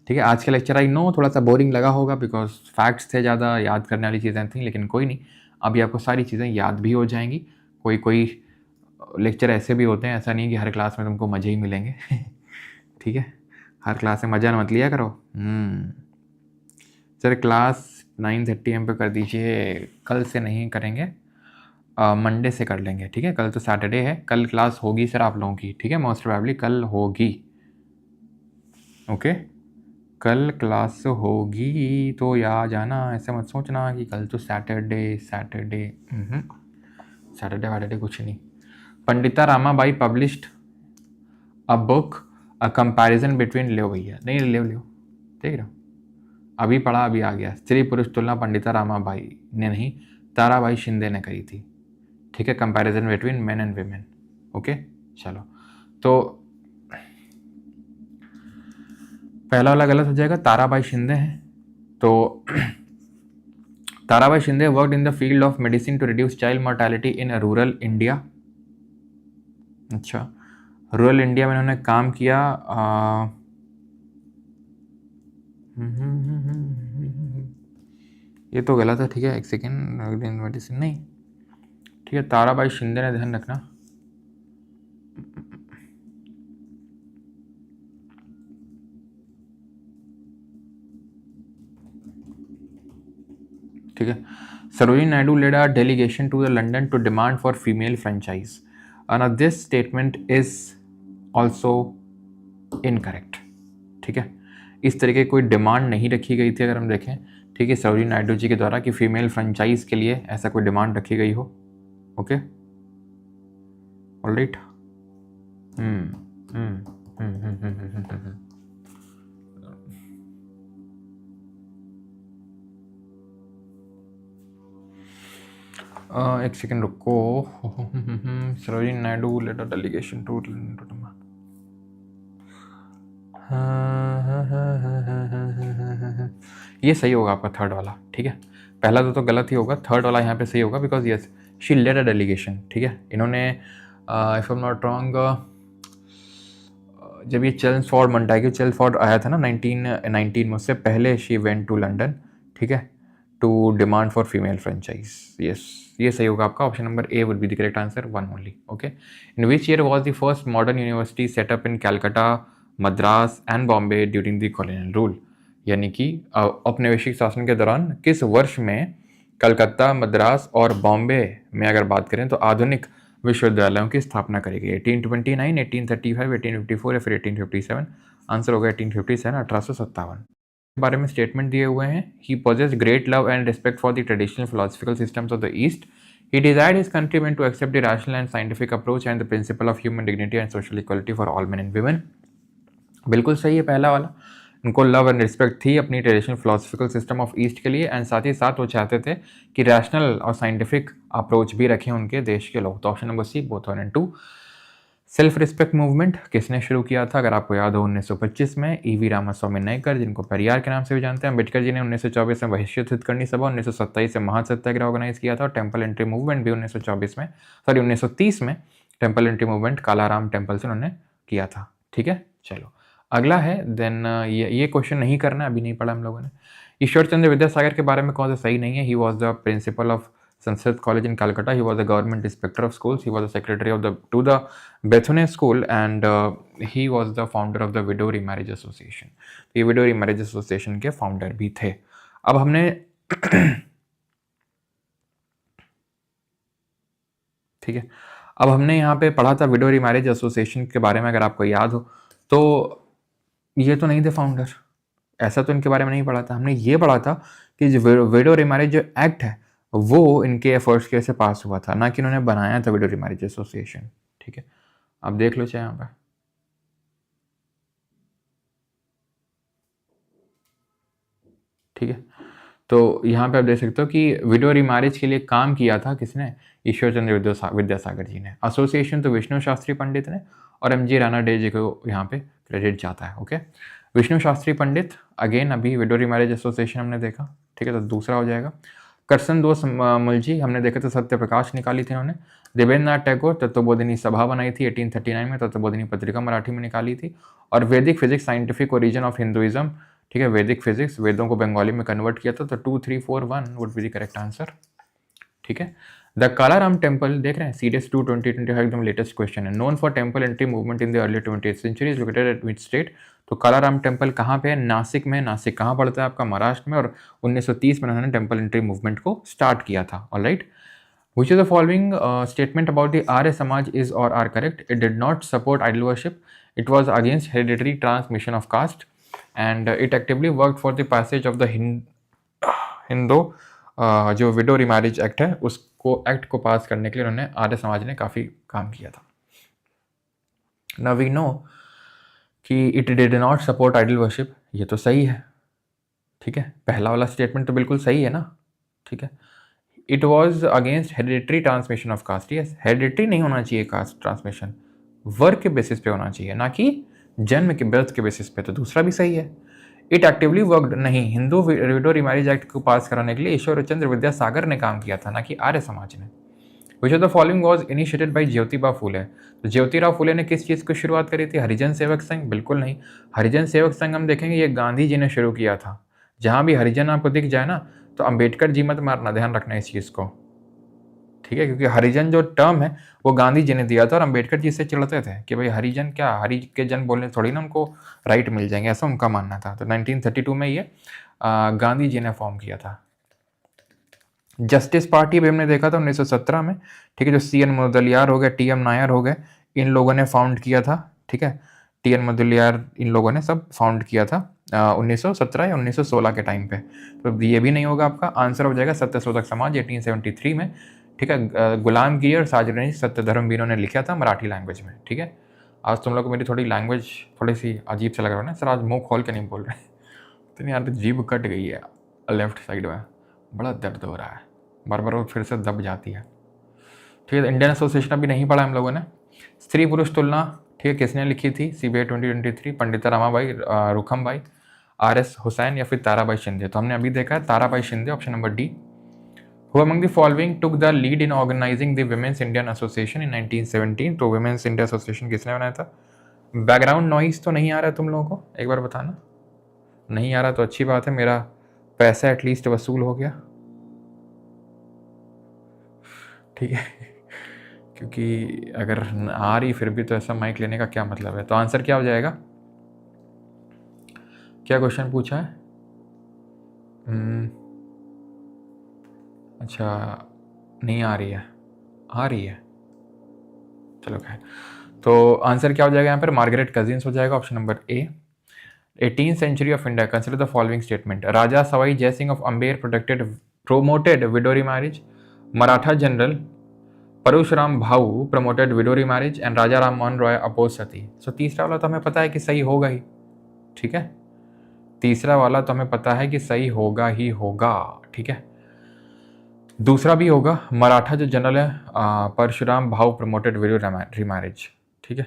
ठीक है। आज का लेक्चर आई नो थोड़ा सा बोरिंग लगा होगा बिकॉज फैक्ट्स थे ज़्यादा, याद करने वाली चीज़ें थी, लेकिन कोई नहीं, अभी आपको सारी चीज़ें याद भी हो जाएंगी। कोई कोई लेक्चर ऐसे भी होते हैं, ऐसा नहीं कि हर क्लास में तुमको मज़े ही मिलेंगे ठीक है, हर क्लास में मज़ा मत लिया करो। सर क्लास 9:30 AM पे कर दीजिए, कल से नहीं करेंगे, मंडे से कर लेंगे, ठीक है। कल तो सैटरडे है, कल क्लास होगी सर आप लोगों की, ठीक है, मोस्ट प्रोबेबली कल होगी, ओके, कल क्लास होगी तो या जाना, ऐसे मत सोचना कि कल तो सैटरडे सैटरडे कुछ नहीं। Pandita Ramabai published a book a comparison between, ले भैया, नहीं ले देख रहे हो, अभी पढ़ा अभी आ गया, स्त्री पुरुष तुलना पंडिता रामाबाई ने नहीं, ताराबाई शिंदे ने करी थी, ठीक है, comparison between main and women, okay. चलो तो पहला वाला गलत हो जाएगा, ताराबाई शिंदे हैं, तो Tarabai Shinde worked in the field of medicine to reduce child mortality in rural India. अच्छा, रूरल इंडिया में उन्होंने काम किया, ये तो गलत है, ठीक है, एक सेकेंड, मेडिसिन नहीं, ठीक है, ताराबाई शिंदे ने, ध्यान रखना, ठीक है। Sarojini Naidu led a delegation to the London to demand for female franchise, and this statement is also incorrect, ठीक है। इस तरीके कोई डिमांड नहीं रखी गई थी अगर हम देखें, ठीक है, सरोजिनी नायडू जी के द्वारा कि फीमेल फ्रेंचाइज के लिए ऐसा कोई डिमांड रखी गई हो, ओके, ऑलराइट। एक सेकेंड रुको, Sarojini Naidu led a delegation to, ये सही होगा आपका थर्ड वाला, ठीक है, पहला तो गलत ही होगा, थर्ड वाला यहाँ पे सही होगा, because yes she led a delegation, ठीक है। इन्होंने if I am not wrong, जब ये चेल्मसफोर्ड, मोंटेग्यू चेल्मसफोर्ड आया था ना 1919 में, उससे पहले शी वेंट टू लंदन, ठीक है, to demand for female franchise, yes, ये सही होगा आपका, option number A would be the correct answer, 1 only, okay. In which year was the first modern university set up in Calcutta, Madras and Bombay during the colonial rule, यानी कि औपनिवेशिक शासन के दौरान किस वर्ष में कलकत्ता, मद्रास और बॉम्बे में अगर बात करें तो आधुनिक विश्वविद्यालयों की स्थापना करी गई? 1829, 1835, 1854 या फिर 1857? आंसर होगा 1857, 1857 के बारे में स्टेटमेंट दिए हुए हैं। He possess great love and respect for the traditional philosophical systems of the east. He desired his countrymen to accept the rational and scientific approach and the principle of human dignity and social equality for all men and women. बिल्कुल सही है पहला वाला, उनको love and respect थी अपनी traditional philosophical system of east के लिए, एंड साथ ही साथ वो चाहते थे कि रैशनल और साइंटिफिक अप्रोच भी रखें उनके देश के लोग। तो option number C, both 1 and 2। Self respect movement किसने शुरू किया था? अगर आपको याद हो 1925 में ईवी रामास्वामी नायकर, जिनको पेरियार के नाम से भी जानते हैं। अम्बेडकर जी ने 1924 में बहिष्कृत हितकर्णी सभा, 1927 में महासत्याग्रह ऑर्गेनाइज किया था, और टेम्पल एंट्री मूवमेंट भी 1930 में temple entry movement Kalaram temple से उन्होंने किया था। ठीक है, चलो अगला है देन ये क्वेश्चन नहीं करना, अभी नहीं पढ़ा हम लोगों ने। ईश्वर चंद्र विद्यासागर के बारे में कौन सा सही नहीं है? He was the principal of Sanskrit college in Calcutta, he was the government inspector of schools, he was the secretary of the Bethune school, and he was the founder of the widow remarriage association. ये widow remarriage association के founder भी थे। अब हमने ठीक है, अब हमने यहाँ पे पढ़ा था विडो रीमैरिज एसोसिएशन के बारे में, अगर आपको याद हो तो ये तो नहीं थे फाउंडर, ऐसा तो इनके बारे में नहीं पढ़ा था। हमने ये पढ़ा था कि जो विडो रीमैरिज जो एक्ट है वो इनके एफर्ट्स के से पास हुआ था, ना कि इन्होंने बनाया था विडो रीमैरिज एसोसिएशन। ठीक है, आप देख लो चाहे यहाँ पे। ठीक है, तो यहाँ पे आप देख सकते हो कि विडो रीमैरिज के लिए काम किया था किसने? ईश्वर चंद्र विद्यासागर जी ने। एसोसिएशन तो विष्णु शास्त्री पंडित ने, और एम जी राणा डे जी को यहाँ पे क्रेडिट जाता है। ओके, विष्णु शास्त्री पंडित, अगेन अभी विडो रीमैरिज एसोसिएशन हमने देखा। ठीक है, तो दूसरा हो जाएगा। करसन दोस्त मुलजी हमने देखा था, सत्य प्रकाश निकाली थी उन्होंने। देवेंद्रनाथ टैगोर तत्वबोधिनी सभा बनाई थी 1839 में, तत्वबोधिनी पत्रिका मराठी में निकाली थी। और वैदिक physics scientific origin of Hinduism, ठीक है, वैदिक फिजिक्स वेदों को बंगाली में कन्वर्ट किया था, तो 2, 3, 4, 1 would be the correct answer. ठीक है, द कालाराम टेम्पल देख रहे हैं, सीडीएस 2 2025 एकदम लेटेस्ट क्वेश्चन है। Known for temple entry movement in the early 20th century, is located at which state? तो कालाराम टेम्पल कहाँ पे है? नासिक में। नासिक कहाँ पड़ता है आपका? महाराष्ट्र में। और 1930 में उन्होंने टेम्पल एंट्री मूवमेंट को स्टार्ट किया था। Alright, which of the following statement about the Arya Samaj is or are correct? It did not support idol worship, it was against hereditary transmission of caste, and it actively worked for the passage of the Hindu जो window remarriage act है उसको act को पास करने के लिए उन्होंने आर्य समाज ने काफ़ी काम किया था। Now we know कि it did not support idol worship, ये तो सही है। ठीक है, पहला वाला स्टेटमेंट तो बिल्कुल सही है ना। ठीक है, it was against hereditary transmission of caste. Yes, hereditary नहीं होना चाहिए कास्ट ट्रांसमिशन, वर्क के बेसिस पे होना चाहिए, ना कि जन्म के बर्थ के बेसिस पे। तो दूसरा भी सही है। इट एक्टिवली वर्कड नहीं, हिंदू विडो रिमैरिज एक्ट को पास कराने के लिए ईश्वर चंद्र विद्यासागर ने काम किया था, ना कि आर्य समाज ने। Which of the following was initiated by Jyotiba Phule? तो ज्योतिराव फूले ने किस चीज़ को शुरुआत करी थी? हरिजन सेवक संघ? बिल्कुल नहीं। हरिजन सेवक संघ हम देखेंगे ये गांधी जी ने शुरू किया था। जहाँ भी हरिजन आपको दिख जाए ना तो अंबेडकर जी मत मारना, ध्यान रखना इस चीज़ को। ठीक है, क्योंकि हरिजन जो टर्म है वो गांधी जी ने दिया था, और अंबेडकर जी से चिढ़ते थे कि भाई हरिजन क्या, हरि के जन बोलने थोड़ी ना उनको राइट मिल जाएंगे, ऐसा उनका मानना था। तो 1932 में ये गांधी जी ने फॉर्म किया था। जस्टिस पार्टी भी हमने देखा था 1917 में। ठीक है, जो CN मुदलियार हो गए, TM नायर हो गए, इन लोगों ने फाउंड किया था। ठीक है, TN मुदलियार इन लोगों ने सब फाउंड किया था 1917 या 1916 के टाइम पे। तो ये भी नहीं होगा, आपका आंसर हो जाएगा सत्यशोधक समाज 1873 में। ठीक है, गुलामगिरी और सार्वजनिक सत्य धर्मवीरों ने लिखा था मराठी लैंग्वेज में। ठीक है, आज तुम लोग को मेरी थोड़ी लैंग्वेज थोड़ी सी अजीब से लग रहा है ना सर, आज मुँह खोल के नहीं बोल रहे। तो यार तो जीभ कट गई है लेफ्ट साइड में, बड़ा दर्द हो रहा है, बार बार फिर से दब जाती है। ठीक है, इंडियन एसोसिएशन अभी नहीं पढ़ा हम लोगों ने। स्त्री पुरुष तुलना, ठीक है, किसने लिखी थी? CBI 2023, पंडिता रामाबाई रुखमबाई, RS हुसैन या फिर ताराबाई शिंदे? तो हमने अभी देखा है Tarabai Shinde, option number D. Who among the following took the lead in organizing the Women's Indian Association in 1917? तो Women's India Association किसने बनाया था? बैकग्राउंड नॉइज तो नहीं आ रहा है तुम लोगों को? एक बार बताना। नहीं आ रहा तो अच्छी बात है, मेरा पैसा एटलीस्ट वसूल हो गया। ठीक है, क्योंकि अगर आ रही फिर भी तो ऐसा माइक लेने का क्या मतलब है? तो आंसर क्या हो जाएगा? क्या क्वेश्चन पूछा है? अच्छा, नहीं आ रही है, आ रही है, चलो खैर। तो आंसर क्या हो जाएगा यहाँ पर? मार्गरेट कजिन्स हो जाएगा, option number A. 18th century of India, consider the following statement. Raja Savai Jai Singh of Amber promoted widow remarriage. Maratha general Parashuram Bhau promoted widow remarriage and Raja Ram Mohan Roy opposed सती। सो तीसरा वाला तो हमें पता है कि सही होगा ही। ठीक है, तीसरा वाला तो हमें पता है कि सही होगा ही होगा, ठीक है। दूसरा भी होगा, मराठा जो जनरल है परशुराम भाऊ प्रमोटेड वीडियो रीमैरिज, ठीक है।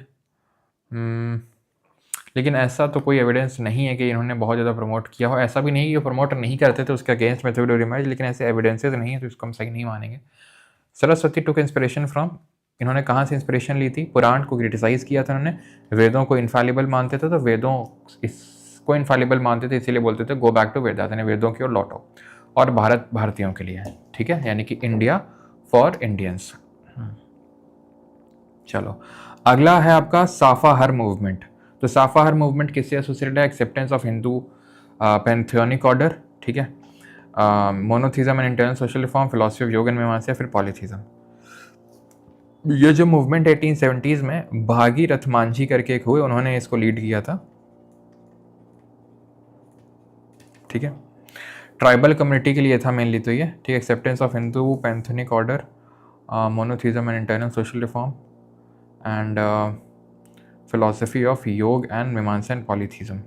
लेकिन ऐसा तो कोई एविडेंस नहीं है कि इन्होंने बहुत ज़्यादा प्रमोट किया हो। ऐसा भी नहीं कि वो प्रमोट नहीं करते थे उसके अगेंस्ट में वीडियो रीमैरिज, लेकिन ऐसे एविडेंसेस नहीं है तो इसको हम सही नहीं मानेंगे। सरस्वती टुक इंस्पिरेशन फ्रॉम, इन्होंने कहाँ से इंस्पिरेशन ली थी? पुराण को क्रिटिसाइज किया था इन्होंने, वेदों को इनफैलिबल मानते थे, तो वेदों इसको इनफैलिबल मानते थे, इसीलिए बोलते थे गो बैक टू वेदास, यानी वेदों की ओर लौटो। और भारत भारतीयों के लिए है, ठीक है, यानी कि इंडिया फॉर इंडियंस। चलो अगला है आपका साफाहर मूवमेंट। तो साफाहर मूवमेंट किससे एसोसिएटेड है? एक्सेप्टेंस ऑफ हिंदू पैंथियोनिक ऑर्डर, ठीक है, monotheism and internal social reform, philosophy of yoga and मीमांसा, फिर पॉलीथिज्म। ये जो मूवमेंट 1870s में भागीरथ मांझी करके एक हुए, उन्होंने इसको लीड किया था, ठीक है। ट्राइबल कम्युनिटी के लिए था मेनली तो ये, ठीक है। Acceptance of Hindu pantheonic order, monotheism and internal social reform and philosophy of yoga and Mimamsa and polytheism.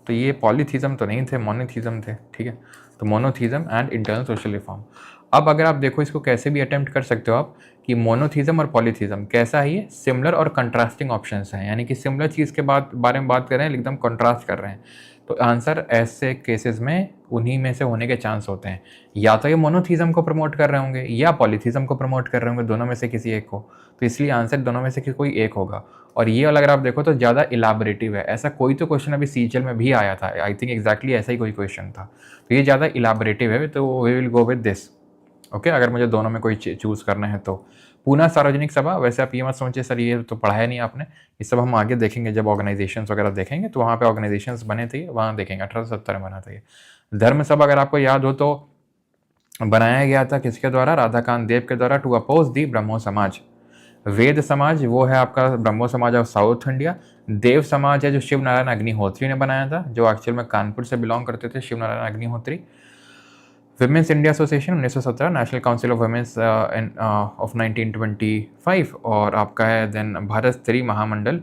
तो ये पॉलीथिज्म तो नहीं थे, मोनोथिज्म थे, ठीक है। तो monotheism and internal social reform. अब अगर आप देखो इसको कैसे भी अटेम्प्ट कर सकते हो आप कि मोनोथिज्म और पॉलीथिज्म कैसा है, ये सिमिलर और कंट्रास्टिंग ऑप्शंस हैं, यानी कि सिमिलर चीज़ के बारे में बात कर रहे हैं, एकदम कंट्रास्ट कर रहे हैं। तो आंसर ऐसे केसेस में उन्हीं में से होने के चांस होते हैं, या तो ये मोनोथिज्म को प्रमोट कर रहे होंगे या पॉलीथिज्म को प्रमोट कर रहे होंगे, दोनों में से किसी एक को। तो इसलिए आंसर दोनों में से कोई एक होगा। और ये वाला अगर आप देखो तो ज़्यादा इलाबरेटिव है, ऐसा कोई तो क्वेश्चन अभी सीजीएल में भी आया था, आई थिंक एग्जैक्टली ऐसा ही कोई क्वेश्चन था। तो ये ज़्यादा इलाबरेटिव है, तो we will go with this, okay. अगर मुझे दोनों में कोई चूज़ करना है तो। पूना सार्वजनिक सभा, वैसे आप ये मत सोचिए सर ये तो पढ़ाया नहीं आपने, ये सब हम आगे देखेंगे जब ऑर्गेनाइजेशंस वगैरह देखेंगे, तो वहाँ पे ऑर्गेनाइजेशंस बने थे, वहाँ देखेंगे 1870 में बना था ये। धर्म सभा अगर आपको याद हो तो बनाया गया था किसके द्वारा? राधाकांत देव के द्वारा, टू अपोज दी ब्रह्मो समाज। वेद समाज वो है आपका ब्रह्मो समाज ऑफ साउथ इंडिया। देव समाज है जो शिव नारायण अग्निहोत्री ने बनाया था, जो एक्चुअल में कानपुर से बिलोंग करते थे, Shiv Narayan Agnihotri. Women's India association 1917, national council of women's of 1925, और आपका है देन भारत स्त्री महामंडल,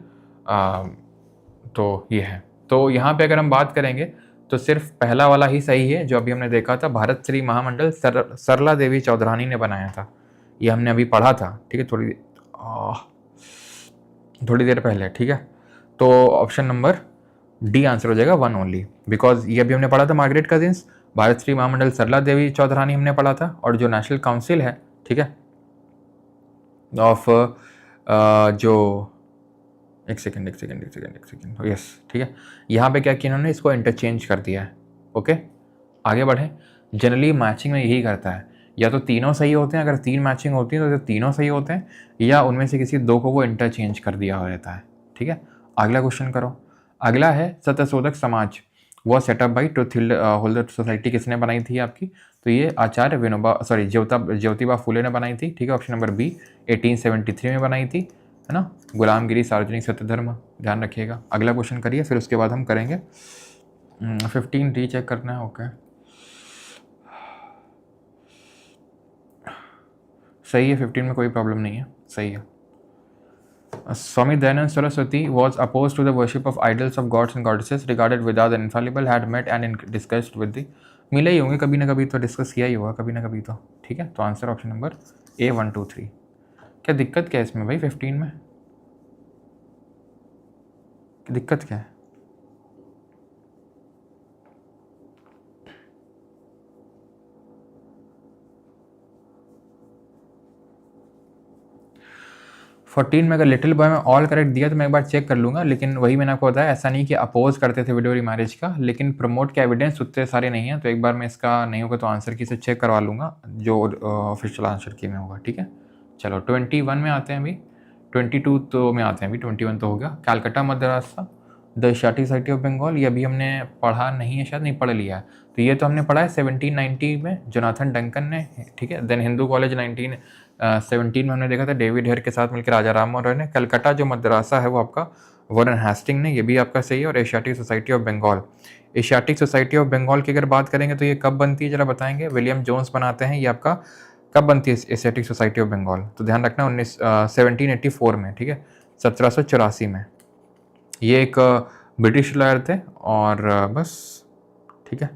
तो ये है। तो यहाँ पे अगर हम बात करेंगे तो सिर्फ पहला वाला ही सही है जो अभी हमने देखा था, भारत स्त्री महामंडल सरला देवी चौधरानी ने बनाया था, ये हमने अभी पढ़ा था, ठीक है, थोड़ी देर पहले, ठीक है। तो ऑप्शन नंबर डी आंसर हो जाएगा 1 ओनली, बिकॉज ये अभी हमने पढ़ा था मार्गरेट कजिन्स, भारत श्री महामंडल सरला देवी चौधरानी हमने पढ़ा था, और जो नेशनल काउंसिल है, ठीक है, ऑफ जो एक सेकेंड यस, ठीक है, यहाँ पे क्या किया इन्होंने, इसको इंटरचेंज कर दिया है, ओके। आगे बढ़े। जनरली मैचिंग में यही करता है, या तो तीनों सही होते हैं, अगर 3 मैचिंग होती है तो तीनों सही होते हैं, या उनमें से किसी 2 को वो इंटरचेंज कर दिया हो रहता है, ठीक है। अगला क्वेश्चन करो। अगला है सत्यशोधक समाज, वो set up by truth holder society किसने बनाई थी आपकी? तो ये आचार्य ज्योतिबा फुले ने बनाई थी, ठीक है। ऑप्शन नंबर बी 1873 में बनाई थी, है ना। गुलामगिरी सार्वजनिक सत्यधर्म, ध्यान रखिएगा। अगला क्वेश्चन करिए, फिर उसके बाद हम करेंगे 15 रीचेक करना है, ओके। सही है, 15 में कोई प्रॉब्लम नहीं है, सही है। Swami Dayanand Saraswati was opposed to the worship of idols of gods and goddesses, regarded Vedas and infallible, had met and discussed with the, मिले ही होंगे कभी ना कभी तो, डिस्कस किया ही होगा कभी ना कभी तो, ठीक है। तो आंसर ऑप्शन नंबर ए 1 2 3। क्या दिक्कत क्या है इसमें भाई 15 में, दिक्कत क्या है? फोर्टीन में अगर लिटिल बॉय में ऑल करेक्ट दिया तो मैं एक बार चेक कर लूँगा, लेकिन वही मैंने आपको बताया, ऐसा नहीं कि अपोज करते थे वीडियो मैरिज का, लेकिन प्रमोट के एविडेंस उतने सारे नहीं है, तो एक बार मैं इसका नहीं होगा तो आंसर की से चेक करवा लूँगा जो ऑफिशियल आंसर की में होगा, ठीक है। चलो 21 में आते हैं अभी, 22 तो में आते हैं अभी, 21 तो हो गया। Calcutta Madrasa, the Asiatic society of Bengal, ये अभी हमने पढ़ा नहीं है, शायद नहीं पढ़ लिया है, तो ये तो हमने पढ़ा है 1790 में जोनाथन डंकन ने, ठीक है। देन हिंदू कॉलेज 1917 में हमने देखा था डेविड हेयर के साथ मिलकर राजा राम मोहन रॉय ने। कलकत्ता जो मद्रासा है वो आपका वॉरेन हेस्टिंग ने, ये भी आपका सही है। और Asiatic society of Bengal, Asiatic society of Bengal की अगर बात करेंगे तो ये कब बनती है जरा बताएंगे? विलियम जोन्स बनाते हैं, ये आपका कब बनती है एशियाटिक सोसाइटी ऑफ बंगाल? तो ध्यान रखना 1784 में, ठीक है, 1784 में। ये एक ब्रिटिश लॉयर थे और बस, ठीक है।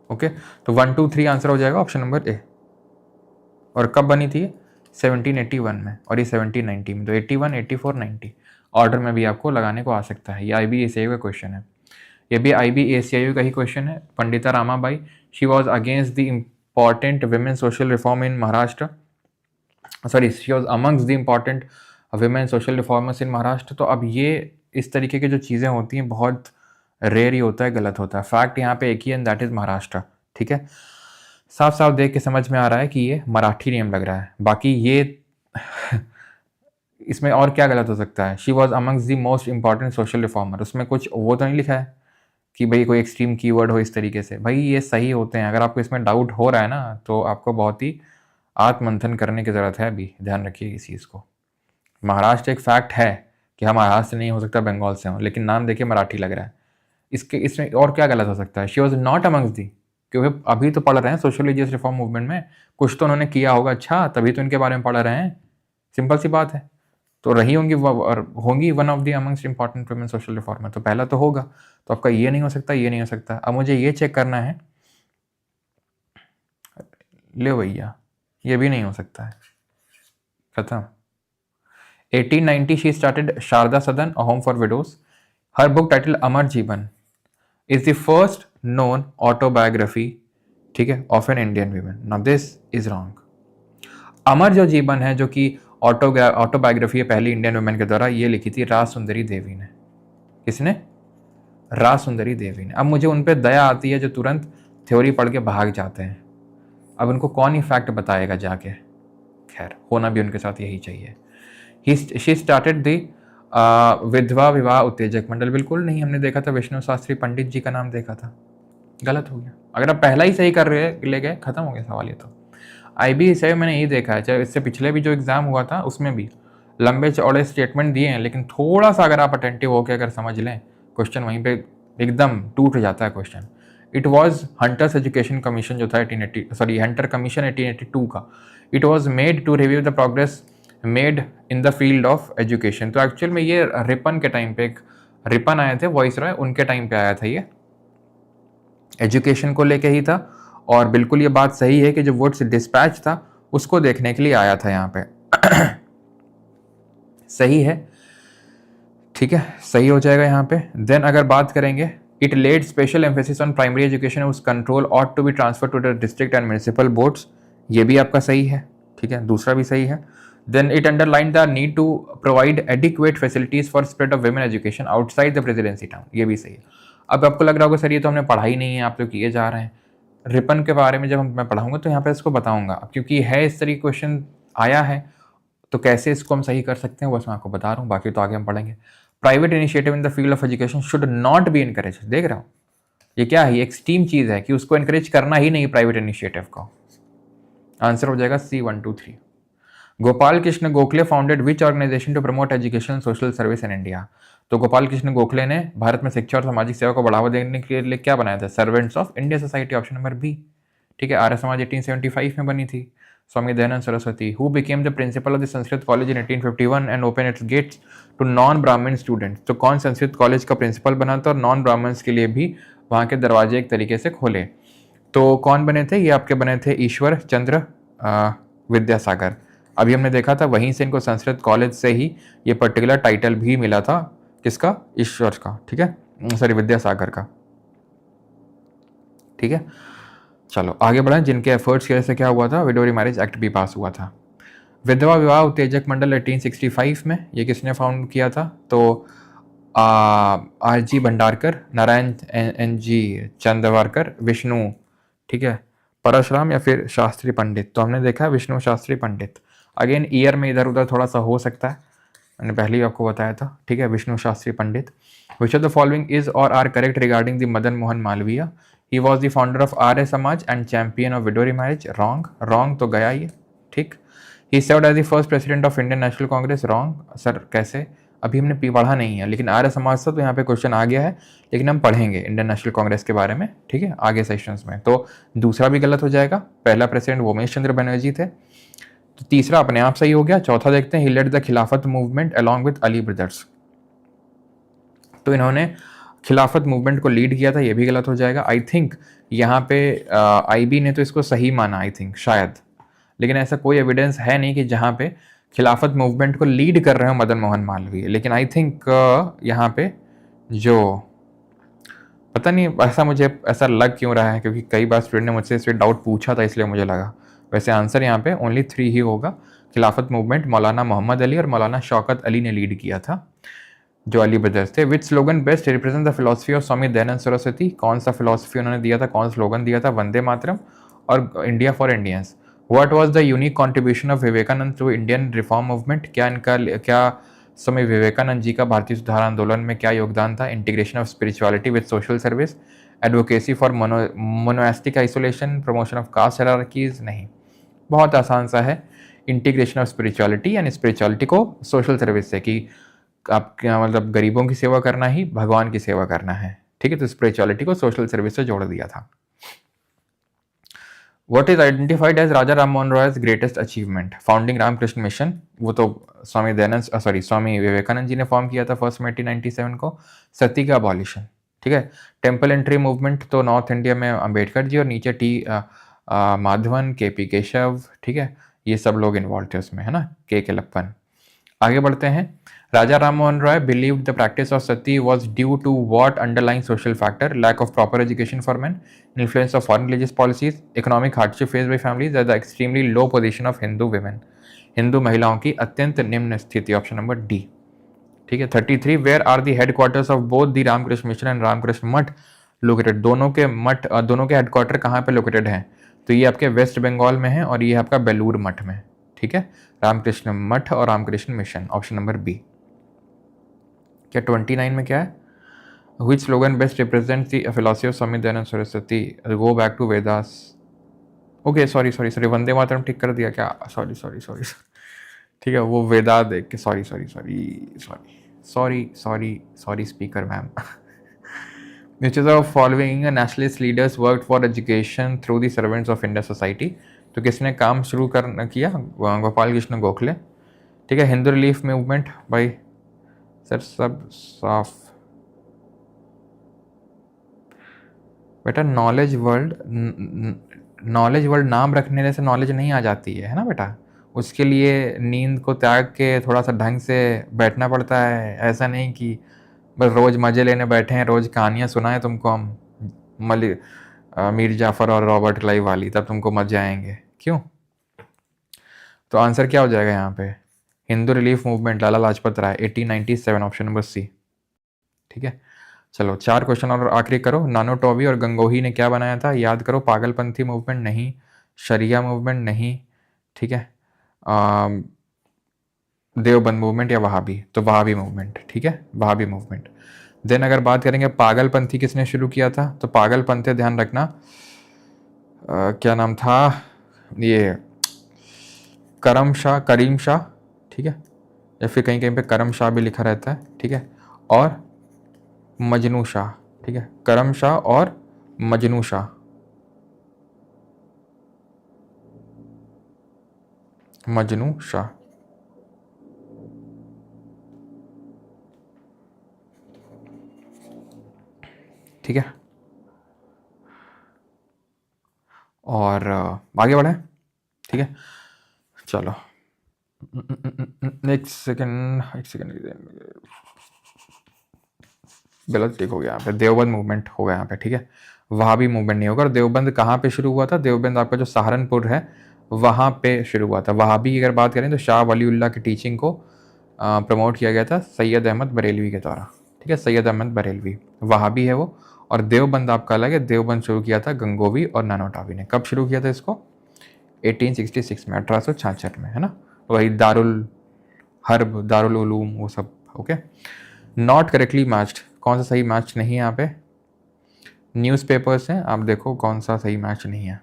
ओके, तो 1 2 3 आंसर हो जाएगा ऑप्शन नंबर ए। और कब बनी थी? 1781 में, और ये 1790 में। तो 81, 84, 90 ऑर्डर में भी आपको लगाने को आ सकता है। ये IBACIU का क्वेश्चन है, ये भी IBACIU का ही क्वेश्चन है। Pandita Ramabai, she was against the important women social reform in Maharashtra, sorry, she was amongst the important women social reformers in Maharashtra. तो अब ये इस तरीके की जो चीज़ें होती हैं बहुत रेयर ही होता है, गलत होता है। फैक्ट यहाँ पे एक ही है, एंड दैट इज महाराष्ट्र, ठीक है। साफ साफ देख के समझ में आ रहा है कि ये मराठी नेम लग रहा है। बाकी ये इसमें और क्या गलत हो सकता है? She was amongst the most important social reformer, उसमें कुछ वो तो नहीं लिखा है कि भाई कोई एक्सट्रीम कीवर्ड हो इस तरीके से। भाई ये सही होते हैं। अगर आपको इसमें डाउट हो रहा है ना, तो आपको बहुत ही आत्ममंथन करने की ज़रूरत है। अभी ध्यान रखिए इस चीज़ को। महाराष्ट्र एक फैक्ट है कि हम महाराष्ट्र से नहीं हो सकता, बंगाल से हो, लेकिन नाम देखिए मराठी लग रहा है। इसमें और क्या गलत हो सकता है? शी वॉज नॉट अमंग्स दी, क्योंकि अभी तो पढ़ रहे हैं सोशल रिलीजियस रिफॉर्म मूवमेंट में, कुछ तो उन्होंने किया होगा, अच्छा तभी तो इनके बारे में पढ़ रहे हैं। सिंपल सी बात है। तो रही होंगी और होंगी one of the amongst important women social reformer, तो पहला तो होगा। तो आपका ये नहीं हो सकता, ये नहीं हो सकता। अब मुझे ये चेक करना है, ले भैया, ये भी नहीं हो सकता है, खत्म। 1890 she started Sharda Sadan, a home for widows. Her book titled Amar Jeevan is the first known autobiography, ठीक है, of an Indian woman. Now this is wrong. अमर जो जीवन है, जो कि ऑटोबायोग्राफी है पहली इंडियन वुमेन के द्वारा, ये लिखी थी राज सुंदरी देवी ने। किसने? राज सुंदरी देवी ने। अब मुझे उन पर दया आती है जो तुरंत थ्योरी पढ़ के भाग जाते हैं। अब उनको कौन ही फैक्ट बताएगा जाके? खैर, होना भी उनके साथ यही चाहिए। शी स्टार्टेड द विधवा विवाह उत्तेजक मंडल। बिल्कुल नहीं, हमने देखा था विष्णु शास्त्री पंडित जी का नाम देखा था, गलत हो गया। अगर आप पहला ही सही कर रहे ले गए, खत्म हो गया सवाल। ये तो IBACIU मैंने यही देखा है, चाहे इससे पिछले भी जो एग्जाम हुआ था उसमें भी लंबे चौड़े स्टेटमेंट दिए हैं, लेकिन थोड़ा सा अगर आप अटेंटिव होकर अगर समझ लें क्वेश्चन, वहीं पे एकदम टूट जाता है question. It was Hunter's education commission जो था 1880, सॉरी हंटर कमीशन 1882 का। It was made to review the progress made in the field of education. तो एक्चुअल में ये रिपन के टाइम पे, एक रिपन आए थे वॉइस रॉय, उनके टाइम पे आया था, ये एजुकेशन को लेके ही था। और बिल्कुल ये बात सही है कि जो वुड्स डिस्पैच था उसको देखने के लिए आया था यहाँ पे। सही है, ठीक है, सही हो जाएगा यहाँ पे। देन अगर बात करेंगे, it laid special emphasis on primary education, उस control ought to be transfer to the district and municipal boards. ये भी आपका सही है, ठीक है, दूसरा भी सही है। Then it underlined the need to provide adequate facilities for spread of women education outside the presidency town. ये भी सही है। अब आपको लग रहा होगा सर ये तो हमने पढ़ा ही नहीं है, आप तो किए जा रहे हैं। रिपन के बारे में जब मैं पढ़ाऊंगा तो यहाँ पे इसको बताऊंगा, क्योंकि है इस तरीके क्वेश्चन आया है, तो कैसे इसको हम सही कर सकते हैं बस मैं आपको बता रहा हूँ, बाकी तो आगे हम पढ़ेंगे। Private initiative in the field of education should not be encourage. देख रहा हूँ ये क्या है, एक्सट्रीम चीज़ है कि उसको एनकरेज करना ही नहीं प्राइवेट इनिशिएटिव को। आंसर हो जाएगा C 1 2 3। Gopal Krishna Gokhale founded which organisation to promote education social service in India. तो गोपाल कृष्ण गोखले ने भारत में शिक्षा और सामाजिक सेवा को बढ़ावा देने के लिए क्या बनाया था? Servants of India society, option number B, ठीक है। आर्य समाज 1875 में बनी थी। Swami Dayanand Saraswati, who became the principal of the Sanskrit college in 1851 and open its gates to non Brahmin students. तो कौन संस्कृत कॉलेज का प्रिंसिपल बना था और नॉन ब्राह्मण्स के लिए भी वहाँ के दरवाजे एक तरीके से खोले? तो कौन बने थे? ये आपके बने थे ईश्वर चंद्र विद्यासागर। अभी हमने देखा था वहीं से इनको संस्कृत कॉलेज से ही ये पर्टिकुलर टाइटल भी मिला था। किसका? ईश्वर का, ठीक है, सॉरी विद्यासागर का, ठीक है। चलो आगे बढ़ें। जिनके एफर्ट्स की वजह से क्या हुआ था? विडोरी मैरिज एक्ट भी पास हुआ था। विधवा विवाह उत्तेजक मंडल 1865 में, ये किसने फाउंड किया था? तो RG भंडारकर, नारायण NG चंद्रवारकर, विष्णु, ठीक है, परशुराम या फिर शास्त्री पंडित। तो हमने देखा विष्णु शास्त्री पंडित। अगेन ईयर में इधर उधर थोड़ा सा हो सकता है, मैंने पहले ही आपको बताया था, ठीक है, Vishnu Shastri Pandit. Which of the following is or are correct regarding the Madan Mohan Malviya? He was the founder of Arya Samaj and champion of widow marriage. Wrong, wrong तो गया ये, ठीक। He served as the first president of Indian National Congress. Wrong sir, कैसे? अभी हमने पढ़ा नहीं है, लेकिन आर्य समाज से तो यहाँ पे क्वेश्चन आ गया है, लेकिन हम पढ़ेंगे इंडियन नेशनल कांग्रेस के बारे में, ठीक है, आगे सेशंस में। तो दूसरा भी गलत हो जाएगा। पहला प्रेसिडेंट उमेश चंद्र बनर्जी थे, तो तीसरा अपने आप सही हो गया। चौथा देखते हैं, ही लेड द खिलाफत movement along with Ali brothers. तो इन्होंने खिलाफत मूवमेंट को लीड किया था, ये भी गलत हो जाएगा। आई थिंक यहाँ पे आईबी ने तो इसको सही माना, आई थिंक शायद, लेकिन ऐसा कोई एविडेंस है नहीं कि जहाँ पे खिलाफत मूवमेंट को लीड कर रहे हो मदन मोहन मालवीय। लेकिन आई थिंक यहाँ पे जो पता नहीं ऐसा मुझे ऐसा लग क्यों रहा है, क्योंकि कई बार स्टूडेंट ने मुझसे इस पर डाउट पूछा था, इसलिए मुझे लगा। वैसे आंसर यहाँ पे ओनली 3 ही होगा। खिलाफत मूवमेंट मौलाना मोहम्मद अली और मौलाना शौकत अली ने लीड किया था, जो अली ब्रदर्स थे। Which slogan best represent the philosophy of Swami Dayanand Saraswati? कौन सा फिलोसफी उन्होंने दिया था, कौन स्लोगन दिया था? वंदे मातरम और India for Indians. What was the unique contribution of Vivekananda to Indian reform movement? क्या स्वामी विवेकानंद जी का भारतीय सुधार आंदोलन में क्या योगदान था? Integration of spirituality with social service, advocacy for monastic isolation, promotion of caste hierarchies? नहीं, बहुत आसान सा है, इंटीग्रेशन ऑफ स्पिरिचुअलिटी, यानी स्पिरिचुअलिटी को सोशल सर्विस से, कि आप क्या मतलब गरीबों की सेवा करना ही भगवान की सेवा करना है, ठीक है। तो स्पिरिचुअलिटी को सोशल सर्विस से जोड़ दिया था। What is identified as Raja Ram Mohan Roy's greatest achievement? Founding Ramakrishna mission, वो तो स्वामी विवेकानंद जी ने फॉर्म किया था 1 मई 1997 को। सती का अबॉलिशन, ठीक है। टेम्पल एंट्री मूवमेंट तो नॉर्थ इंडिया में अंबेडकर जी और नीचे माधवन, के.पी. केशव, ठीक है, ये सब लोग इन्वॉल्व थे उसमें, है ना, के केलप्पन। आगे बढ़ते हैं। Raja Ram Mohan Roy believed the practice of sati was due to what underlying social factor? Lack of proper education for men, influence of foreign religious policies, economic hardship face by families, the extremely low position of Hindu women, Hindu महिलाओं की अत्यंत निम्न स्थिति। Option number D, ठीक है। 33 where are the headquarters of both the Ramakrishna mission and Ramakrishna Math located? दोनों के headquarter कहाँ पे लोकेटेड हैं? तो ये आपके वेस्ट बंगाल में है और ये आपका बेलूर मठ में, ठीक है। रामकृष्ण मठ और Ramakrishna mission, option number B. क्या 29 में क्या है? Which slogan best represent the philosophy of Swami Dayanand Saraswati? Go back to Vedas. Okay, sorry, Vande Mataram ठीक कर दिया क्या? सॉरी, ठीक है, वो वेदा देख के sorry speaker ma'am. Which is of following nationalist leaders worked for education through the servants of India society? तो किसने काम शुरू किया? गोपाल कृष्ण गोखले, ठीक है। हिंदू रिलीफ मूवमेंट भाई सर सब साफ बेटा। नॉलेज वर्ल्ड नाम रखने से नॉलेज नहीं आ जाती है ना बेटा, उसके लिए नींद को त्याग के थोड़ा सा ढंग से बैठना पड़ता है। ऐसा नहीं कि बस रोज़ मज़े लेने बैठे हैं, रोज़ कहानियाँ सुनाएं तुमको हम मीर जाफ़र और रॉबर्ट क्लाइव वाली, तब तुमको मजे आएंगे, क्यों? तो आंसर क्या हो जाएगा यहाँ पे? Hindu relief movement, Lala Lajpat Rai, 1897, option number सी, ठीक है। चलो 4 क्वेश्चन और आखिरी करो। नानो टॉबी और गंगोही ने क्या बनाया था? याद करो। पागलपंथी मूवमेंट नहीं, शरिया मूवमेंट नहीं, ठीक है, देवबंद मूवमेंट या वहाबी? तो वहाबी मूवमेंट, ठीक है, वहाबी मूवमेंट। देन अगर बात करेंगे पागलपंथी किसने शुरू किया था, तो पागलपंथी ध्यान रखना क्या नाम था ये, करीम शाह, ठीक है, या फिर कहीं कहीं पे करम शाह भी लिखा रहता है, ठीक है, और मजनू शाह, ठीक है, करम शाह और मजनू शाह, मजनू शाह, ठीक है। और आगे बढ़े, ठीक है। चलो एक सेकेंड गलत टिक हो गया यहाँ पे, देवबंद मूवमेंट होगा यहाँ पे, ठीक है, वहाबी मूवमेंट नहीं होगा। और देवबंद कहाँ पे शुरू हुआ था? देवबंद आपका जो सहारनपुर है वहाँ पे शुरू हुआ था। वहाबी की अगर बात करें तो शाह वलीउल्लाह की टीचिंग को प्रमोट किया गया था सैयद अहमद बरेलवी के द्वारा, ठीक है, सैयद अहमद बरेलवी वहाबी है वो। और देवबंद आपका अलग है, देवबंद शुरू किया था गंगोवी और नानोटावी ने। कब शुरू किया था इसको? 1866 में, 1866 में, है ना। वही दारुल हर्ब, दारुल उलूम, वो सब, ओके। नॉट करेक्टली मैच्ड, कौन सा सही मैच नहीं है यहाँ पे? न्यूज़पेपर्स हैं, आप देखो कौन सा सही मैच नहीं है।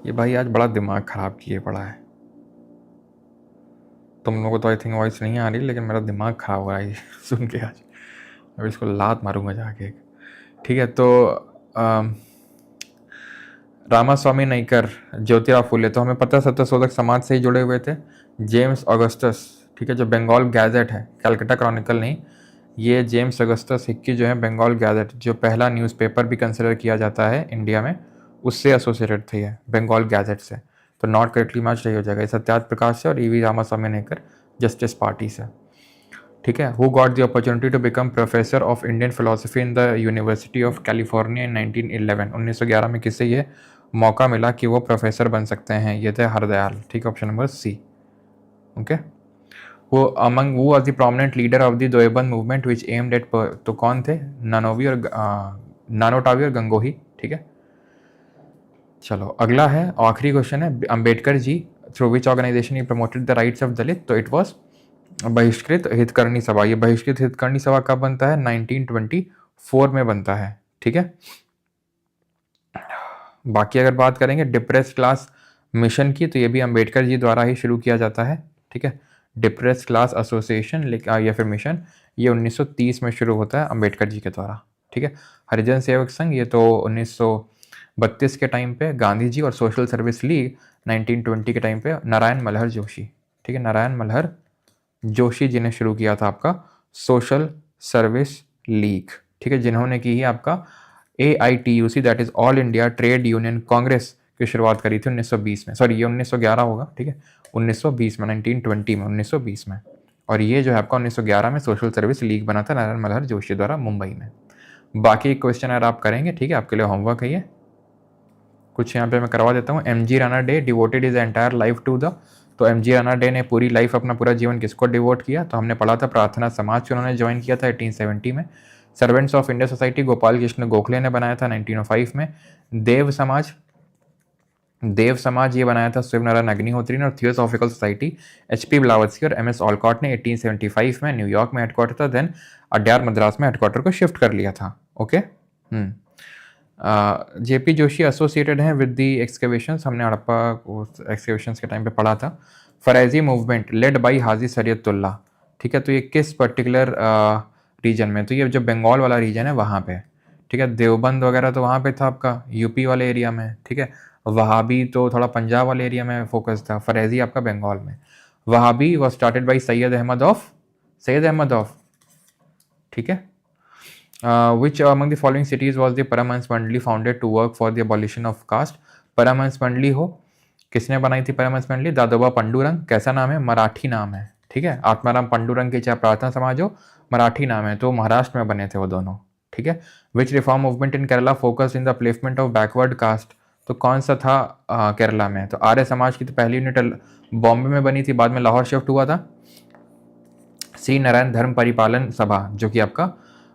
ये भाई आज बड़ा दिमाग खराब किए पड़ा है। तुम लोगों को तो आई थिंक वॉइस नहीं आ रही, लेकिन मेरा दिमाग खराब हो रहा है सुन के आज। अब इसको लात मारूंगा जाके, ठीक है। तो रामास्वामी नायकर, ज्योतिराव फुले, तो हमें पता है सत्यशोधक समाज से ही जुड़े हुए थे। जेम्स ऑगस्टस, ठीक है, जो बंगाल गैजेट है, कैलकाटा क्रॉनिकल नहीं, ये जेम्स ऑगस्टस हिक्की जो है बंगाल गैजेट, जो पहला न्यूज़पेपर भी कंसिडर किया जाता है इंडिया में, उससे एसोसिएटेड थे ये, बंगाल गैजेट से। तो नॉट करेक्टली मैच रही हो जाएगा, सत्यार्थ प्रकाश से और ईवी रामास्वामी नायकर जस्टिस पार्टी से। ठीक है। Who got the opportunity to become professor of Indian philosophy in the university of California in 1911, 1911 में किसे ये मौका मिला कि वो प्रोफेसर बन सकते हैं? ये थे हरदयाल। ठीक, ऑप्शन नंबर सी। ओके। वो अमंग वो was the prominent leader of the Deoband movement which aimed at, तो कौन थे? नानोटावी और गंगोही। ठीक है, चलो अगला है, आखिरी क्वेश्चन है, Ambedkar ji through which organisation he promoted the rights of Dalit? तो इट वॉज बहिष्कृत हितकर्णी सभा। ये बहिष्कृत हितकर्णी सभा कब बनता है? 1924 में बनता है। ठीक है। बाकी अगर बात करेंगे डिप्रेस क्लास मिशन की, तो ये भी अंबेडकर जी द्वारा ही शुरू किया जाता है। ठीक है, डिप्रेस क्लास एसोसिएशन या फिर मिशन, ये 1930 में शुरू होता है अंबेडकर जी के द्वारा। ठीक है। हरिजन सेवक संघ, ये तो 1932 के टाइम पे गांधी जी, और सोशल सर्विस लीग 1920 के टाइम पे नारायण मल्हर जोशी। ठीक है, नारायण मल्हर जोशी जी ने शुरू किया था आपका सोशल सर्विस लीग। ठीक है, जिन्होंने की ही आपका AITUC, that is all India trade union Congress की शुरुआत करी थी 1920 में। सॉरी, ये 1911 होगा। ठीक है, 1920 में, 1920 में, 1920 में। और ये जो है आपका 1911 में सोशल सर्विस लीग बना था नारायण मल्हर जोशी द्वारा मुंबई में। बाकी क्वेश्चन अगर आप करेंगे, ठीक है, आपके लिए होमवर्क है ये, कुछ यहाँ पे मैं करवा देता हूँ। MG Ranade devoted is entire life to the, तो MG राणा डे ने पूरी लाइफ, अपना पूरा जीवन किसको डिवोट किया? तो हमने पढ़ा था प्रार्थना समाज को उन्होंने ज्वाइन किया था 1870 में। Servants of India society Gopal Krishna Gokhale ने बनाया था 1905 में। देव समाज ये बनाया था शिव नारायण अग्निहोत्री ने। और थियोसॉफिकल सोसाइटी HP ब्लावत्स्की और MS ऑलकॉट ने 1875 में न्यूयॉर्क में हेडक्वार्टर था, देन अड्यार मद्रास में हेडक्वार्टर को शिफ्ट कर लिया था। ओके। JP जोशी एसोसिएटेड हैं विद दी एक्सकेवेशंस, हमने हड़प्पा एक्सकेवेशंस के टाइम पे पढ़ा था। फरैजी मूवमेंट लेड बाई हाजी सरियतुल्ला। ठीक है, तो ये किस पर्टिकुलर रीजन में? तो ये जो बंगाल वाला रीजन है वहाँ पे। ठीक है, देवबंद वगैरह तो वहाँ पे था आपका यूपी वाले एरिया में। ठीक है, वहाबी तो थोड़ा पंजाब वाले एरिया में फोकस था, फरैजी आपका बंगाल में। Wahabi was started by Syed Ahmad of. ठीक है। Which among the following cities was the Paramhans Mandali founded to work for the abolition of caste? Paramhans मंडली हो, किसने बनाई थी परमहंस मंडली? दादोबा पंडुरंग। कैसा नाम है? मराठी नाम है। ठीक है, आत्माराम पंडुरंग के, चाहे प्रार्थना समाज हो, मराठी नाम है, तो महाराष्ट्र में बने थे वो दोनों। ठीक है। Which reform movement in Kerala focus in the upliftment of backward caste? तो कौन सा था केरला में? तो आर्य समाज की तो पहली यूनिट बॉम्बे में बनी थी, बाद में लाहौर शिफ्ट हुआ था। श्री नारायण धर्म परिपालन सभा, जो कि आपका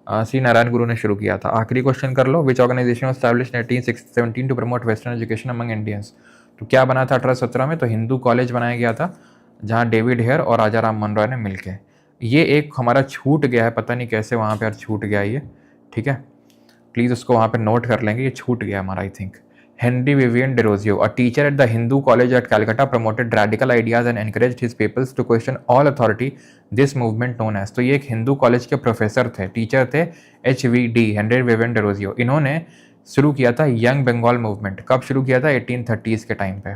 श्री नारायण गुरु ने शुरू किया था। आखिरी क्वेश्चन कर लो, which organisation established 1817 to promote western education among Indians? तो क्या बना था 1817 में? तो हिंदू कॉलेज बनाया गया था, जहाँ डेविड हेयर और राजा राम मोहन रॉय ने मिलके, ये एक हमारा छूट गया है, पता नहीं कैसे वहाँ पे छूट गया ये। ठीक है, प्लीज़ उसको वहाँ पे नोट कर लेंगे, ये छूट गया हमारा I think. Henry Vivian DeRozio, a teacher at the Hindu College at Calcutta, promoted radical ideas and encouraged his pupils to question all authority. This movement known as, तो ये एक हिंदू कॉलेज के प्रोफेसर थे, टीचर थे, HVD, Henry Vivian Derozio. इन्होंने शुरू किया था यंग बंगाल मूवमेंट। कब शुरू किया था? 1830s के टाइम पे।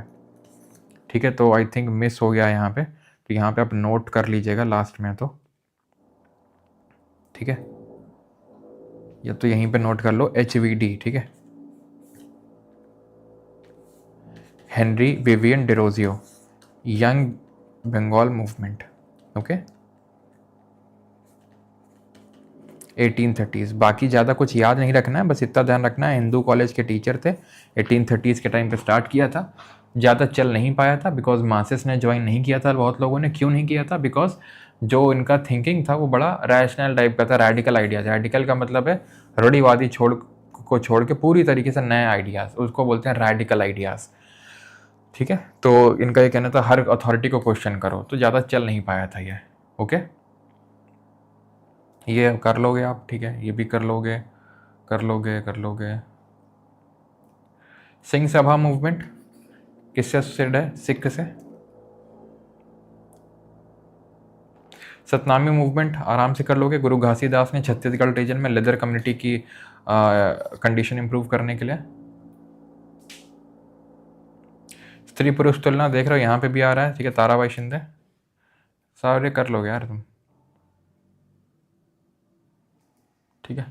ठीक है, तो आई थिंक मिस हो गया यहाँ पे, तो यहाँ पे आप नोट कर लीजिएगा लास्ट में तो। ठीक है, या तो यहीं पे नोट कर लो HVD। ठीक है, Henry Vivian Derozio, young Bengal movement. Okay, 1830s। बाकी ज़्यादा कुछ याद नहीं रखना है, बस इतना ध्यान रखना है हिंदू कॉलेज के टीचर थे, 1830s के टाइम पे स्टार्ट किया था। ज़्यादा चल नहीं पाया था बिकॉज मासेस ने ज्वाइन नहीं किया था बहुत लोगों ने। क्यों नहीं किया था? बिकॉज जो इनका थिंकिंग था वो बड़ा रैशनल टाइप का था, रेडिकल आइडियाज। रेडिकल का मतलब है रूढ़िवादी छोड़ के पूरी तरीके से नए आइडियाज़, उसको बोलते हैं रेडिकल आइडियाज़। ठीक है, तो इनका ये कहना था हर अथॉरिटी को क्वेश्चन करो, तो ज़्यादा चल नहीं पाया था ये। ओके, ये कर लोगे आप। ठीक है, ये भी कर लोगे। सिंह सभा मूवमेंट किससे एसोसिएटेड है? सिख से। सतनामी मूवमेंट आराम से कर लोगे। गुरु घासीदास ने छत्तीसगढ़ रीजन में लेदर कम्युनिटी की कंडीशन इंप्रूव करने के लिए। स्त्री पुरुष तुलना देख रहे हो, यहाँ पे भी आ रहा है, ठीक है, ताराबाई शिंदे, सारे कर लोगे यार तुम, ठीक है,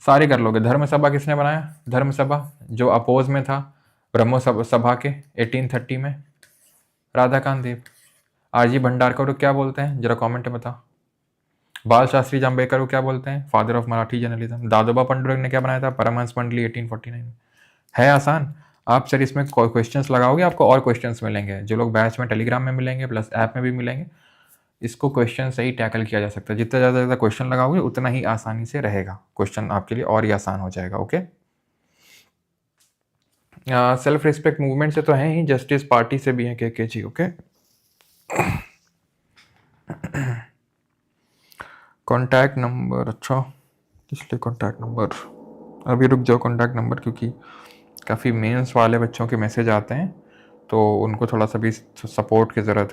सारे कर लोगे। धर्म सभा किसने बनाया? धर्म सभा जो अपोज में था ब्रह्मो सभा के 1830 में, राधाकांत देव। आरजी भंडारकर को क्या बोलते हैं, जरा कमेंट में बताओ। बाल शास्त्री जाम्बेकर को क्या बोलते हैं? Father of Marathi journalism. Dadoba Pandurang ने क्या बनाया था? परमहंस मंडली 1849 में। है आसान। आप सर इसमें क्वेश्चंस लगाओगे, आपको और क्वेश्चंस मिलेंगे, जो लोग बैच में टेलीग्राम में मिलेंगे प्लस ऐप में भी मिलेंगे। इसको क्वेश्चन से ही टैकल किया जा सकता है, जितना ज़्यादा क्वेश्चन लगाओगे उतना ही आसानी से रहेगा, क्वेश्चन आपके लिए और ही आसान हो जाएगा। ओके, सेल्फ रिस्पेक्ट मूवमेंट से तो है ही, जस्टिस पार्टी से भी है के जी। ओके, कॉन्टैक्ट नंबर, अच्छा इसलिए कॉन्टैक्ट नंबर, अभी रुक जाओ कॉन्टैक्ट नंबर, क्योंकि काफ़ी मेंस वाले बच्चों के मैसेज आते हैं तो उनको थोड़ा सा भी सपोर्ट की ज़रूरत है।